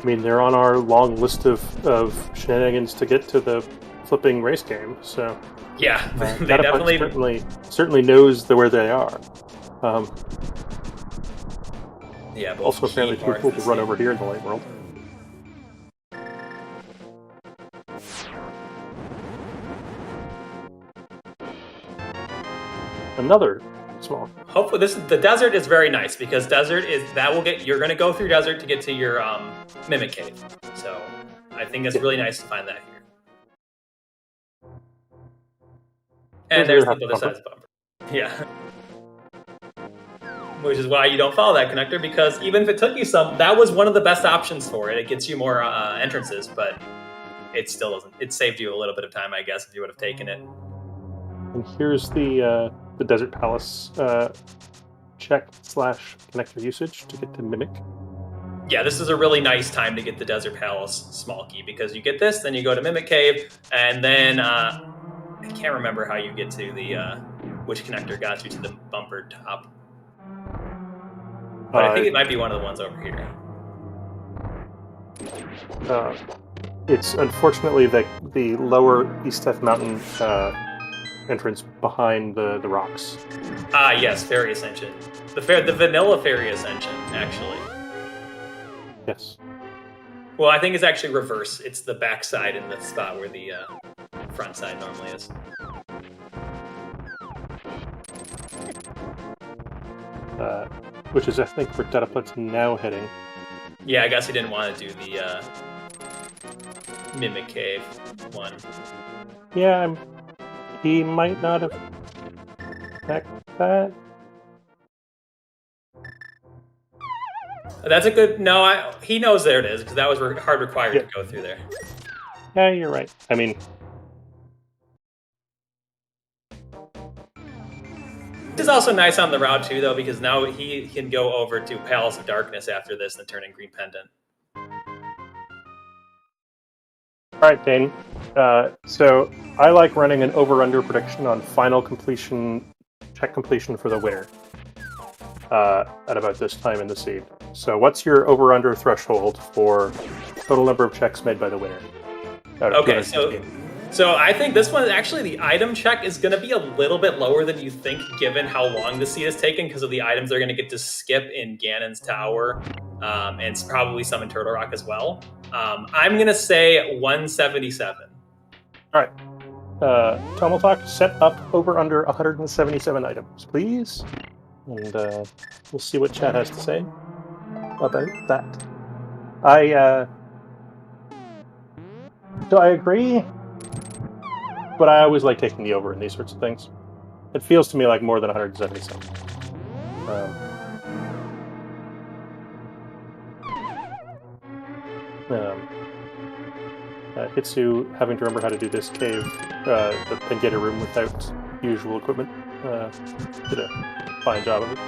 I mean, they're on our long list of shenanigans to get to the flipping race game. So yeah, they definitely certainly knows where they are. Yeah, also fairly too cool to run over here in the late world. Another small. Hopefully, the desert is very nice because you're going to go through desert to get to your Mimic Cave. So I think it's really nice to find that here. And there's the other side's bumper. Yeah. Which is why you don't follow that connector, because even if it took you that was one of the best options for it. It gets you more entrances, but it still doesn't. It saved you a little bit of time, I guess, if you would have taken it. And here's the Desert Palace check / connector usage to get to Mimic. Yeah, this is a really nice time to get the Desert Palace small key, because you get this, then you go to Mimic Cave, and then I can't remember how you get to the which connector got you to the bumper top, but I think it might be one of the ones over here. It's unfortunately the lower East F Mountain entrance behind the rocks. Ah, yes, Fairy Ascension. The vanilla Fairy Ascension, actually. Yes. Well, I think it's actually reverse. It's the back side in the spot where the front side normally is. Which is, I think, where dataplet's now heading. Yeah, I guess he didn't want to do the Mimic Cave one. Yeah, he might not have backed that. That's a good... No, he knows there it is, because that was hard required to go through there. Yeah, you're right. I mean... This is also nice on the route, too, though, because now he can go over to Palace of Darkness after this and turn in Green Pendant. Alright, Dane. So, I like running an over-under prediction on final completion, check completion for the winner. At about this time in the seed. So what's your over-under threshold for total number of checks made by the winner? Okay, so I think this one, actually the item check is going to be a little bit lower than you think, given how long the seed has taken, because of the items they're going to get to skip in Ganon's Tower, and probably some in Turtle Rock as well. I'm going to say 177. All right. Tomaltalk, set up over-under 177 items, please. And we'll see what chat has to say about that. So I agree, but I always like taking the over in these sorts of things. It feels to me like more than 177. Hitsu, having to remember how to do this cave, the Pengeta room without usual equipment, did a fine job of it.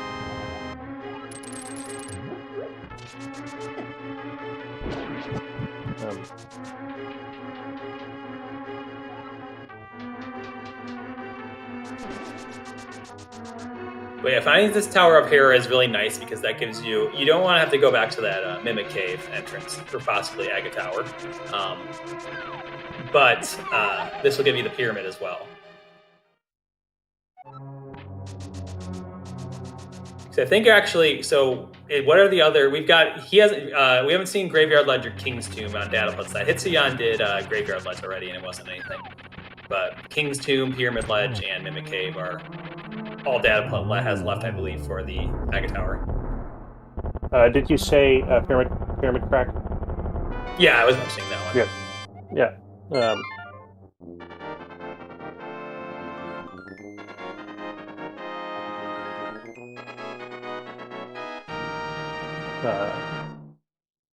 But yeah, finding this tower up here is really nice, because that gives you don't want to have to go back to that Mimic Cave entrance for possibly Aga Tower. But this will give you the pyramid as well. So I think actually, what are the other? We haven't seen Graveyard Ledge or King's Tomb on dataplet side. Hitsuyan did Graveyard Ledge already, and it wasn't anything. But King's Tomb, Pyramid Ledge, and Mimic Cave are all dataplet has left, I believe, for the Aga Tower. Did you say Pyramid Crack? Yeah, I was mentioning that one. Yeah.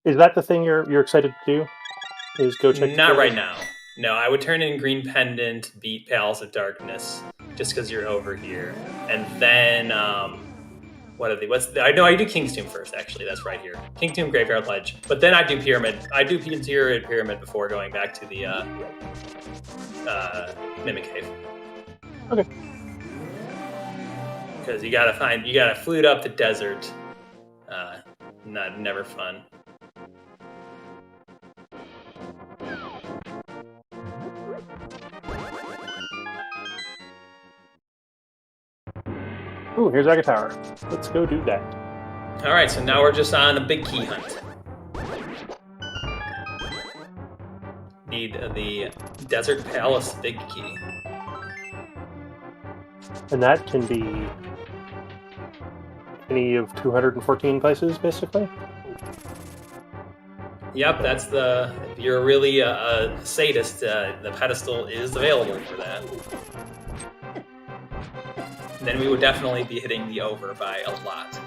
Is that the thing you're excited to do? Is go check? Not right now. No, I would turn in Green Pendant, beat Palace of Darkness, just because you're over here, and then what are they? I do King's Tomb first. Actually, that's right here. King's Tomb, Graveyard Ledge, but then I do Pyramid. I do Interior Pyramid before going back to the Mimic Cave. Okay. Because you gotta flute up the desert. Never fun. Ooh, here's Aga Tower. Let's go do that. All right, so now we're just on a big key hunt. Need the Desert Palace big key. And that can be any of 214 places, basically? Yep, that's if you're really a sadist, the pedestal is available for that. Then we would definitely be hitting the over by a lot.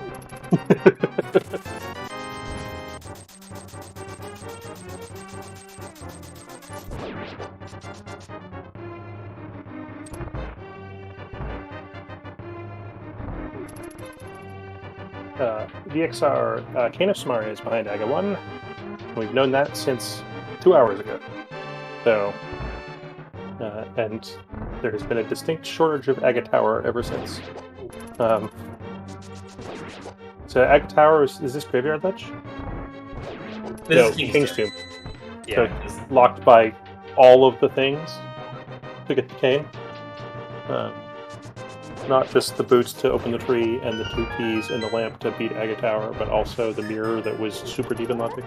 DXR Cane of Samari is behind Aga 1. We've known that since 2 hours ago. So, and there has been a distinct shortage of Aga Tower ever since. So Aga Tower, is this Graveyard Ledge? This is King's Tomb. Yeah. So locked by all of the things to get the cane. Not just the boots to open the tree and the 2 keys and the lamp to beat Aga Tower, but also the mirror that was super deep in logic.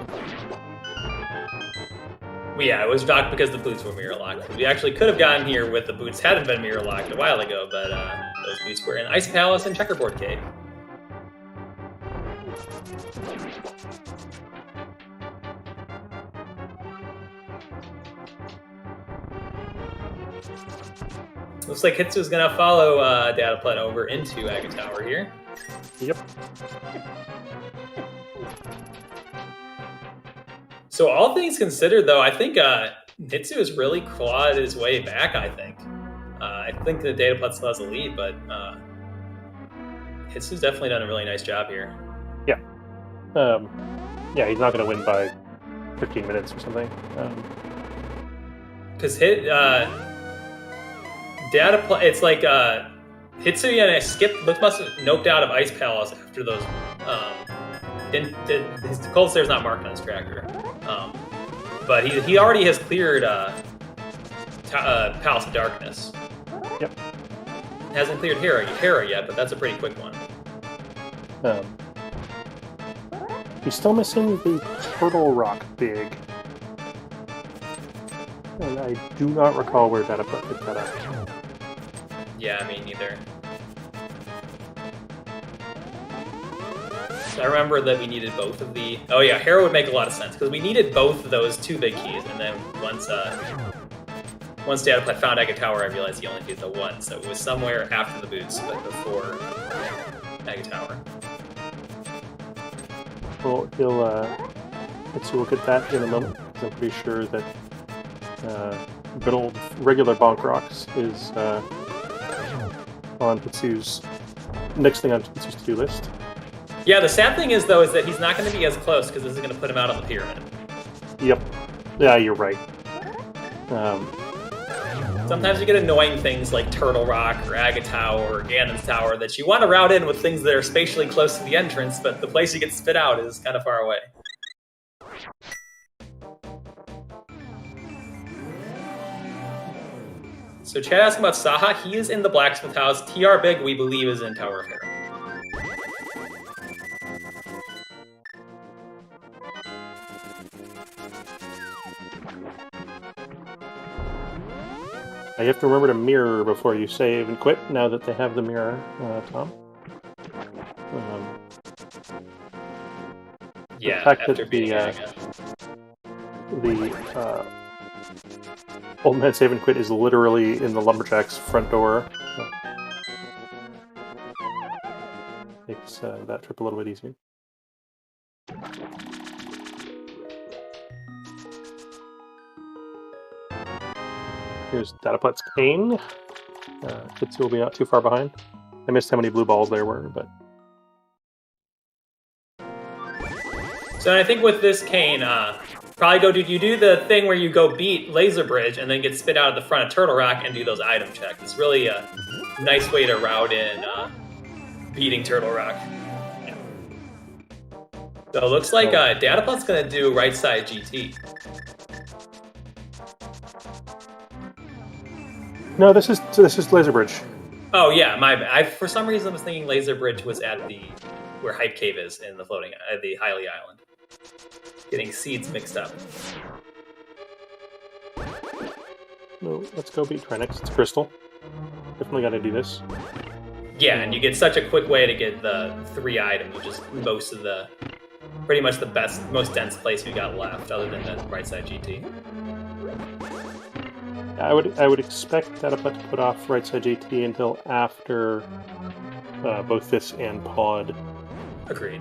Well, yeah, it was docked because the boots were mirror locked. We actually could have gotten here with the boots hadn't been mirror locked a while ago, but those boots were in Ice Palace and Checkerboard Cave. Looks like Hitsu's gonna follow dataplet over into Aga Tower here. Yep. So all things considered, though, I think Hitsu has really clawed his way back, I think. I think the dataplet still has a lead, but Hitsu's definitely done a really nice job here. Yeah. Yeah, he's not going to win by 15 minutes or something. Because dataplet, it's like Hitsuya must have noped out of Ice Palace after those. His cold stare's not marked on his tracker, but he already has cleared Palace of Darkness. Yep. Hasn't cleared Hera yet, but that's a pretty quick one. He's still missing the Turtle Rock Big. And I do not recall where dataplet picked that up. Yeah, me neither. I remember that we needed both of the... Oh yeah, Hera would make a lot of sense, because we needed both of those 2 big keys, and then once dataplet found Aga Tower, I realized he only needed the 1, so it was somewhere after the boots, but before Aga Tower. Well, we'll get that in a moment, because I'm pretty sure that good old regular Bonk Rocks is on Hitsu's next thing on Hitsu's to-do list. Yeah, the sad thing is, though, is that he's not going to be as close, because this is going to put him out on the pyramid. Yep. Yeah, you're right. Sometimes you get annoying things like Turtle Rock or Aga Tower or Ganon's Tower that you want to route in with things that are spatially close to the entrance, but the place you get spit out is kind of far away. So Chad asked about Saha. He is in the Blacksmith House. TR Big, we believe, is in Tower of Hera. You have to remember to mirror before you save and quit, now that they have the mirror, Tom. Yeah, the fact after that beating the Old Man Save and Quit is literally in the Lumberjack's front door. Makes that trip a little bit easier. Here's dataplet's cane. Hitsu will be not too far behind. I missed how many blue balls there were, but... So I think with this cane, probably you do the thing where you go beat Laser Bridge and then get spit out at the front of Turtle Rock and do those item checks. It's really a nice way to route in beating Turtle Rock. So it looks like dataplet's going to do right side GT. No, this is Laser Bridge. Oh yeah, my bad. I for some reason was thinking Laser Bridge was at where Hype Cave is in the the Hylia Island. Getting seeds mixed up. No, let's go beat Trenix. It's Crystal. Definitely got to do this. Yeah, and you get such a quick way to get the 3 items, which is pretty much the best, most dense place we got left, other than the right side GT. I would expect dataplet to put off right side GT until after both this and Pod. Agreed.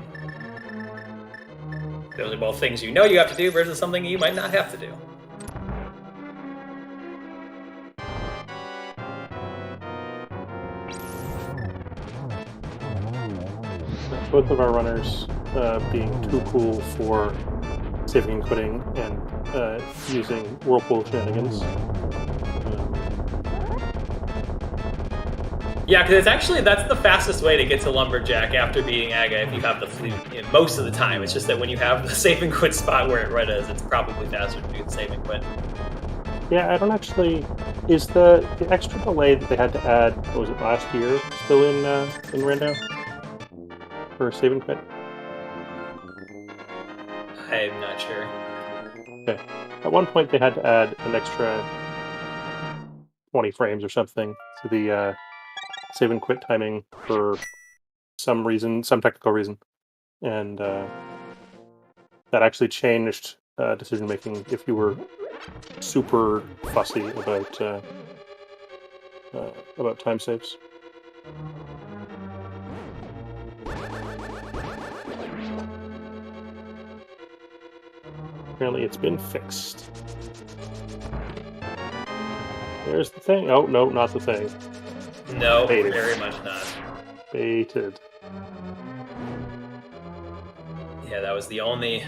Those are both things you know you have to do versus something you might not have to do. both of our runners being too cool for saving and quitting and using whirlpool shenanigans. Yeah, because that's the fastest way to get to Lumberjack after beating Aga if you have the fleet most of the time. It's just that when you have the save and quit spot where it is, it's probably faster to do the save and quit. Yeah, I don't actually... Is the extra delay that they had to add, what was it, last year, still in Rando? For save and quit? I'm not sure. Okay. At one point they had to add an extra 20 frames or something to the save and quit timing for some reason, some technical reason. And that actually changed decision making if you were super fussy about time saves. Apparently it's been fixed. There's the thing. Oh, no, not the thing. No, Baited. very much not. Baited. Yeah, that was the only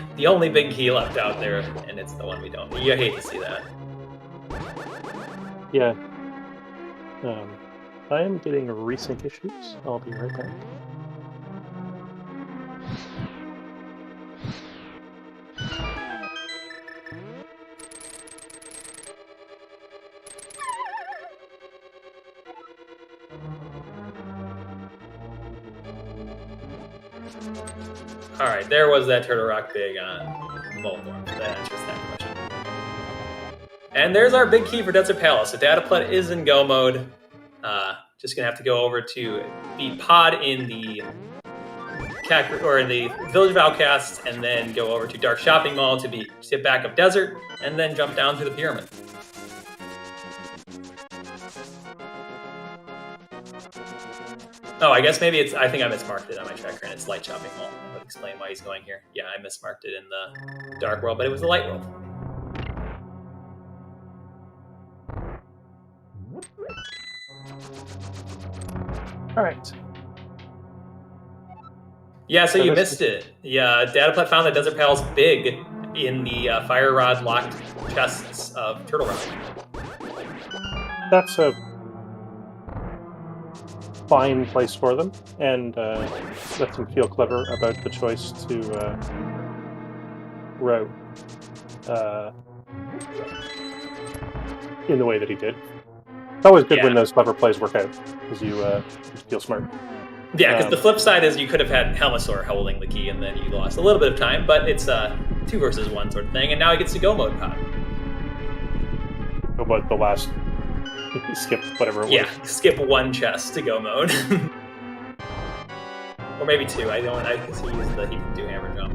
big key left out there, and it's the one we don't. You hate to see that. Yeah. I am getting resync issues. I'll be right back. All right, there was that Turtle Rock big on Moldorm. That answers that question. And there's our big key for Desert Palace. So dataplet is in go mode. Just gonna have to go over to beat Pod in the Village of Outcasts, and then go over to Dark Shopping Mall to beat Tip Back of Desert, and then jump down to the Pyramid. Oh, I guess maybe it's. I think I mismarked it on my tracker, and it's Light Shopping Mall. That would explain why he's going here. Yeah, I mismarked it in the Dark World, but it was the Light World. All right. Yeah, so you missed it. Yeah, dataplet found that Desert Palace big in the Fire Rod locked chests of Turtle Rock. That's a fine place for them, and lets them feel clever about the choice to route in the way that he did. It's always good when those clever plays work out, because you feel smart. Yeah, because the flip side is you could have had Helmasaur holding the key, and then you lost a little bit of time, but it's 2 versus 1 sort of thing, and now he gets to go mode Pod. About the last skip, whatever it was. Yeah, skip 1 chest to go mode. Or maybe 2. I guess he used he can do hammer jump.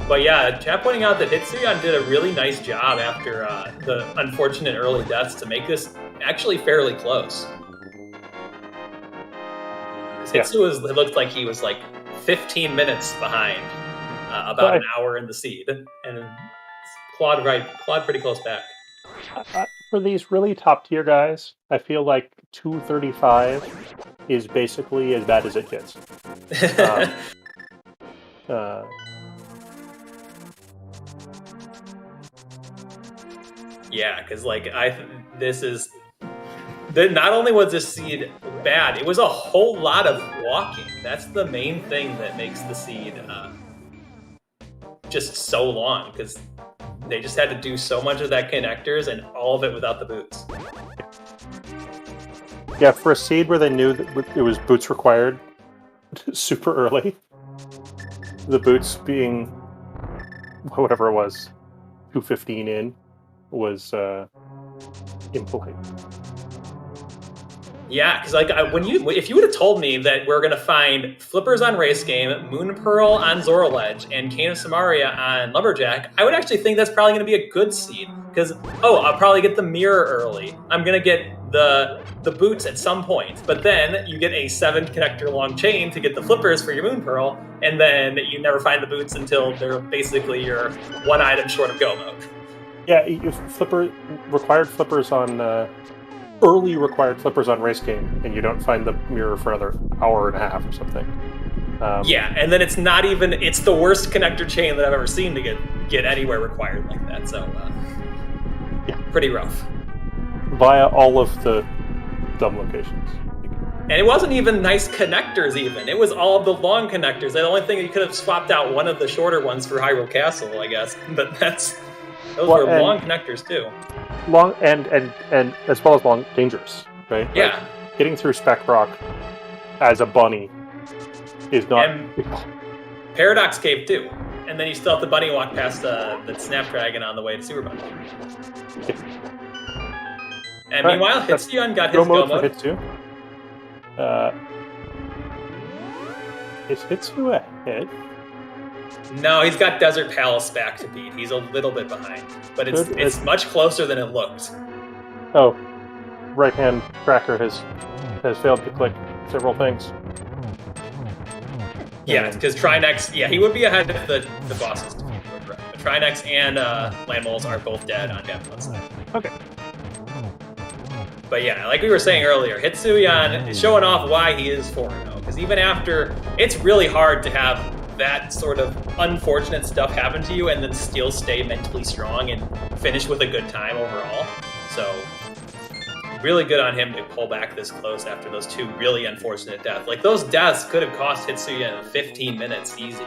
But yeah, chat pointing out that Hitsuyan did a really nice job after the unfortunate early deaths to make this actually fairly close. Hitsu it looked like he was like 15 minutes behind, about an hour in the seed, and clawed pretty close back. For these really top tier guys, I feel like 235 is basically as bad as it gets. Yeah, because not only was this seed bad, it was a whole lot of walking. That's the main thing that makes the seed just so long, because they just had to do so much of that connectors and all of it without the boots. Yeah, for a seed where they knew that it was boots required super early, the boots being whatever it was, 215 in, was impolite. Yeah, because if you would have told me that we're gonna find Flippers on Race Game, Moon Pearl on Zoraledge, and Cane of Samaria on Lumberjack, I would actually think that's probably gonna be a good seed. Because I'll probably get the mirror early. I'm gonna get the boots at some point, but then you get a 7 connector long chain to get the Flippers for your Moon Pearl, and then you never find the boots until they're basically your 1 item short of go mode. Yeah, required flippers on early required flippers on Race Game, and you don't find the mirror for another hour and a half or something. Yeah, and then it's not even, it's the worst connector chain that I've ever seen to get anywhere required like that, so yeah, pretty rough. Via all of the dumb locations. And it wasn't even nice connectors even. It was all the long connectors. The only thing you could have swapped out one of the shorter ones for Hyrule Castle, I guess. But those were long connectors too. Long and as well as long, dangerous, right? Yeah. Like, getting through Speck Rock as a bunny is not. And Paradox Cave too. And then you still have the bunny walk past the Snapdragon on the way to Super Bunny. Yeah. And meanwhile, Hitsuyan got his go mode. For Hitsu. Is Hitsu ahead? No, he's got Desert Palace back to beat. He's a little bit behind, but it's much closer than it looked. Oh, right-hand tracker has failed to click several things. Yeah, because Trinex, he would be ahead if the bosses defeated. But Trinex and Landmoles are both dead on Davenport's side. Okay. But yeah, like we were saying earlier, Hitsuyan is showing off why he is 4-0. Because even after, it's really hard to have that sort of unfortunate stuff happen to you and then still stay mentally strong and finish with a good time overall. So, really good on him to pull back this close after those two really unfortunate deaths. Like, those deaths could have cost Hitsuyan 15 minutes easy.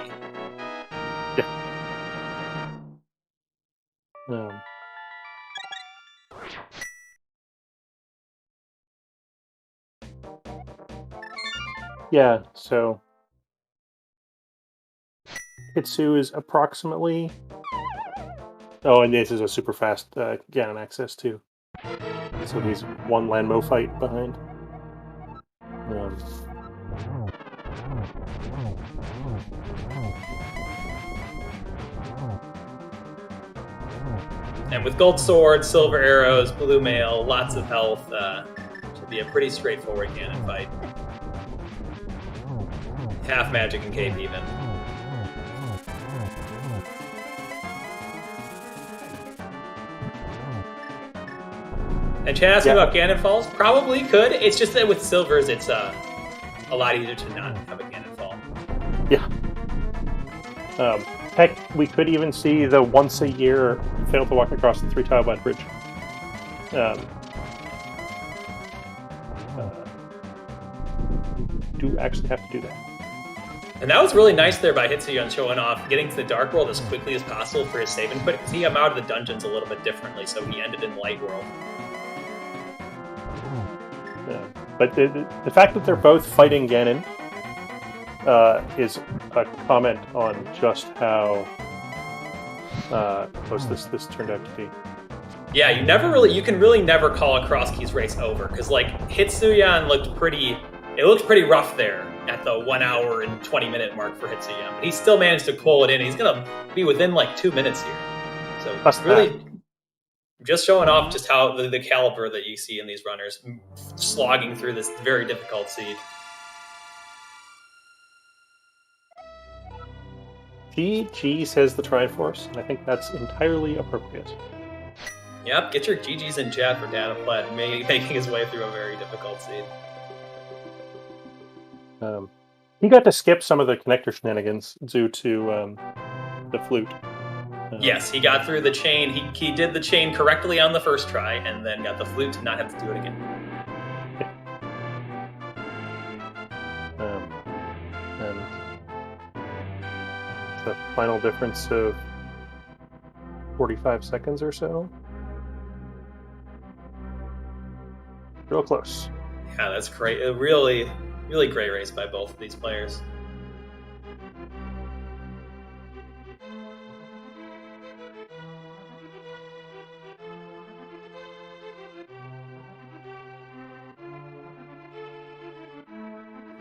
Yeah. Yeah, so Hitsu is approximately... Oh, and this is a super fast Ganon access too. So he's one Landmo fight behind. And with gold sword, silver arrows, blue mail, lots of health, should be a pretty straightforward Ganon fight. Half magic and cape even. And Chad asked me about Ganon Falls. Probably could. It's just that with silvers, it's a lot easier to not have a Ganon Fall. Yeah. Heck, we could even see the once a year fail to walk across the 3-tile wide bridge. Do actually have to do that. And that was really nice there by Hitsuyan showing off, getting to the Dark World as quickly as possible for his save and quit, because he came out of the dungeons a little bit differently, so he ended in Light World. Yeah. But the fact that they're both fighting Ganon is a comment on just how close this turned out to be. Yeah, you can really never call a Crosskeys race over, because like Hitsuyan looked pretty rough there at the 1 hour and 20 minute mark for Hitsuyan, but he still managed to pull it in. He's gonna be within like 2 minutes here. So That's really just showing off just how the caliber that you see in these runners slogging through this very difficult seed. GG says the Triforce, and I think that's entirely appropriate. Yep, get your GGs in chat for dataplet making his way through a very difficult seed. He got to skip some of the connector shenanigans due to the flute. Yes, he got through the chain. He did the chain correctly on the first try, and then got the flute to not have to do it again. And the final difference of 45 seconds or so. Real close. Yeah, that's great. A really, really great race by both of these players.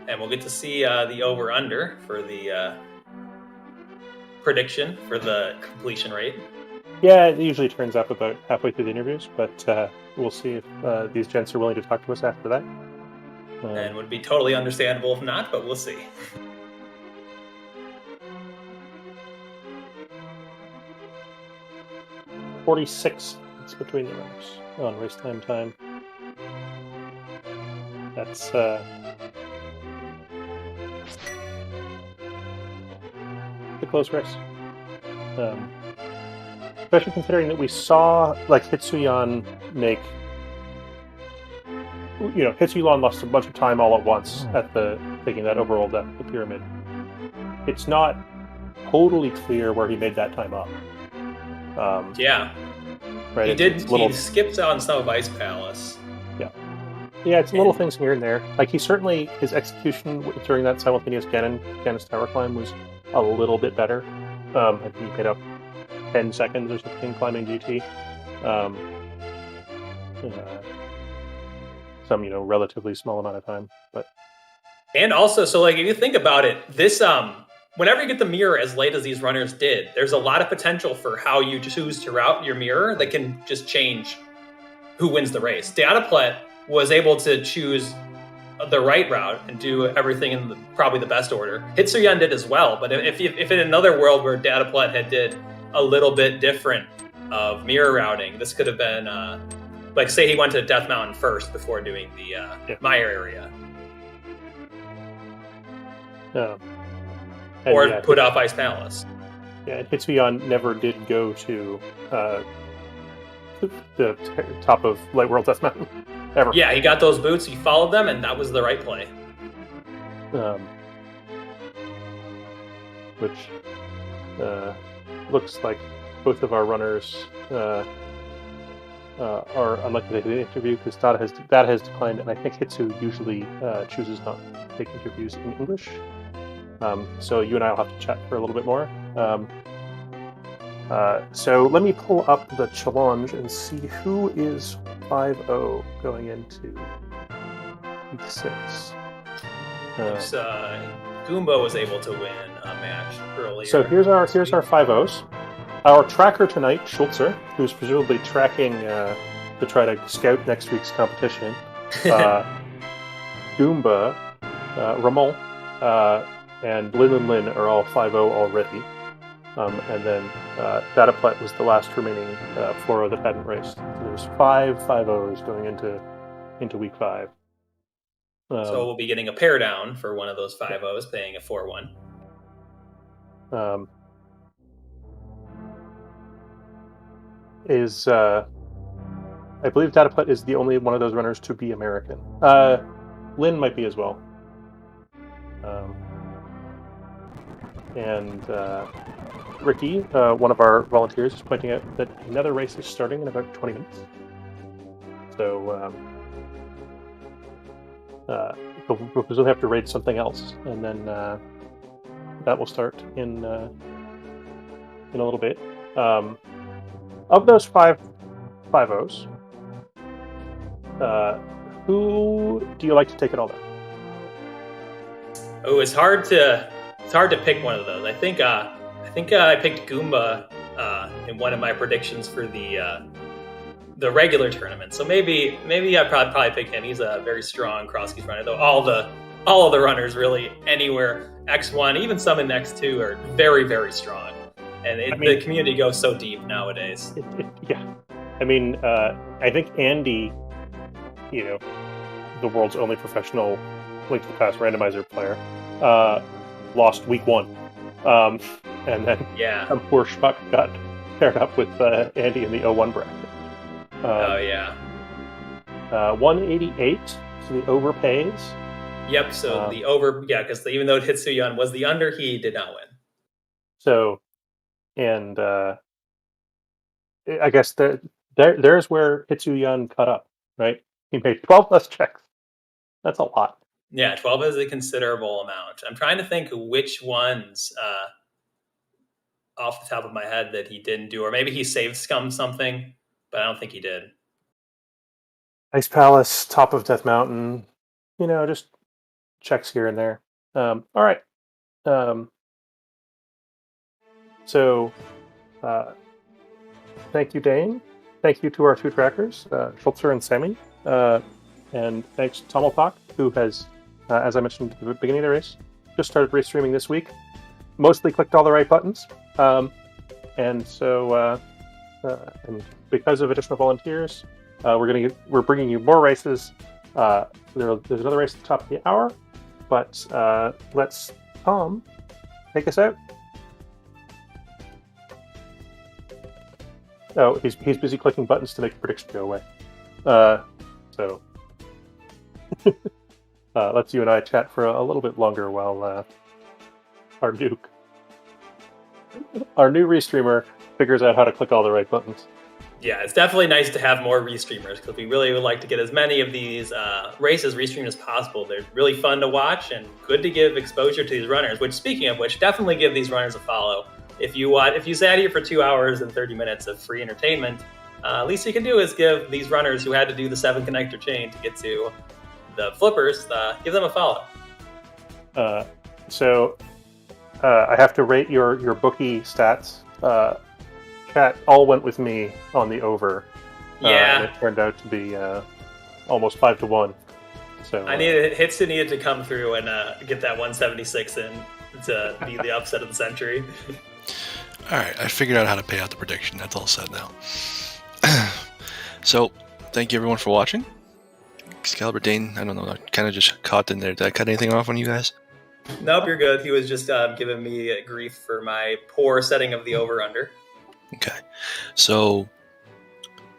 And we'll get to see the over-under for the prediction for the completion rate. Yeah, it usually turns up about halfway through the interviews, but we'll see if these gents are willing to talk to us after that. And would be totally understandable if not, but we'll see. $46 between the runners on race time. That's a close race. Especially considering that we saw like Hitsuyan make. Hitsuyan lost a bunch of time all at once at taking that overall depth of the pyramid. It's not totally clear where he made that time up. Yeah. Right. He skipped on some of Ice Palace. Yeah, it's little things here and there. Like his execution during that simultaneous Ganon's tower climb was a little bit better. I think he made up 10 seconds or something climbing GT. Some relatively small amount of time, but. And also, so like if you think about it, this whenever you get the mirror as late as these runners did, there's a lot of potential for how you choose to route your mirror that can just change who wins the race. Dataplet was able to choose the right route and do everything in probably the best order. Hitsuyan did as well, but if in another world where Dataplet had did a little bit different of mirror routing, this could have been like say he went to Death Mountain first before doing the Mire area. Or put off Ice Palace. Yeah, Hitsuyan never did go to the top of Light World Death Mountain, ever. Yeah, he got those boots, he followed them, and that was the right play. Which looks like both of our runners are unlikely to do the interview because Data has declined, and I think Hitsu usually chooses not to take interviews in English. So you and I will have to chat for a little bit more. So let me pull up the challenge and see who is 5-0 going into week 6. Goomba was able to win a match earlier. So here's our 5-0s. Our tracker tonight, Schultzer, who's presumably tracking to try to scout next week's competition. Goomba, Ramon, and Lin are all 5-0 already. And then Dataplet was the last remaining Floro that hadn't raced. So there's 5 5-0s going into week 5. So we'll be getting a pair down for one of those 5-0s, paying a 4-1. I believe Dataplet is the only one of those runners to be American. Lin might be as well. And Ricky, one of our volunteers, is pointing out that another race is starting in about 20 minutes. So we'll presumably have to raid something else, and then that will start in a little bit. Of those 5 5-0s, who do you like to take it all down? Oh, it's hard to pick one of those. I think I picked Goomba in one of my predictions for the regular tournament. So maybe I'd probably pick him. He's a very strong Crosskeys runner, though all of the runners really anywhere X1, even some in X2 are very, very strong. And the community goes so deep nowadays. Yeah. I mean, I think Andy, the world's only professional Link to the Past randomizer player, lost week 1. And then some poor schmuck got paired up with Andy in the 0-1 bracket. 188, so the overpays. Yep, so the over, because even though Hitsuyan was the under, he did not win. So, and I guess there's where Hitsuyan cut up, right? He made 12 less checks. That's a lot. Yeah, 12 is a considerable amount. I'm trying to think which ones off the top of my head that he didn't do, or maybe he saved scum something, but I don't think he did. Ice Palace, top of Death Mountain, just checks here and there. All right. So, thank you, Dane. Thank you to our 2 trackers, Schultzer and Sammy. And thanks to Tomalpak, who has, as I mentioned at the beginning of the race, just started race streaming this week. Mostly clicked all the right buttons. And so, and because of additional volunteers, we're bringing you more races There's another race at the top of the hour, but let's Tom take us out. Oh, he's busy clicking buttons to make the prediction go away. So let's you and I chat for a little bit longer while our new restreamer figures out how to click all the right buttons. Yeah, it's definitely nice to have more restreamers because we really would like to get as many of these races restreamed as possible. They're really fun to watch and good to give exposure to these runners. Which, speaking of which, definitely give these runners a follow. If you sat here for 2 hours and 30 minutes of free entertainment, least you can do is give these runners who had to do the 7 connector chain to get to the flippers, give them a follow. So I have to rate your bookie stats. Chat all went with me on the over. Yeah. And it turned out to be almost 5-1. So Hitsu needed to come through and get that 176 in to be the upset of the century. All right, I figured out how to pay out the prediction. That's all set now. So, thank you everyone for watching. Excalibur Dane, I don't know, I kind of just caught in there. Did I cut anything off on you guys? Nope, you're good. He was just giving me grief for my poor setting of the over-under. Okay, so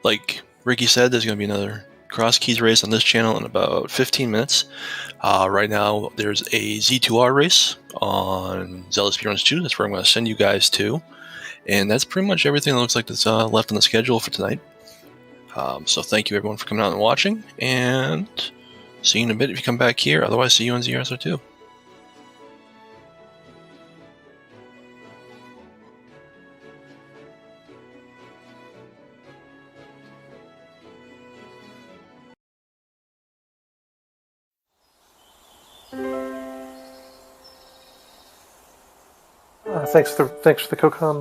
like Ricky said, there's going to be another Crosskeys race on this channel in about 15 minutes. Right now, there's a Z2R race on ZeldaSpeedRuns 2. That's where I'm going to send you guys to. And that's pretty much everything that looks like that's left on the schedule for tonight. So thank you everyone for coming out and watching. And see you in a bit if you come back here. Otherwise, see you on ZRSO2. thanks for the co-coms.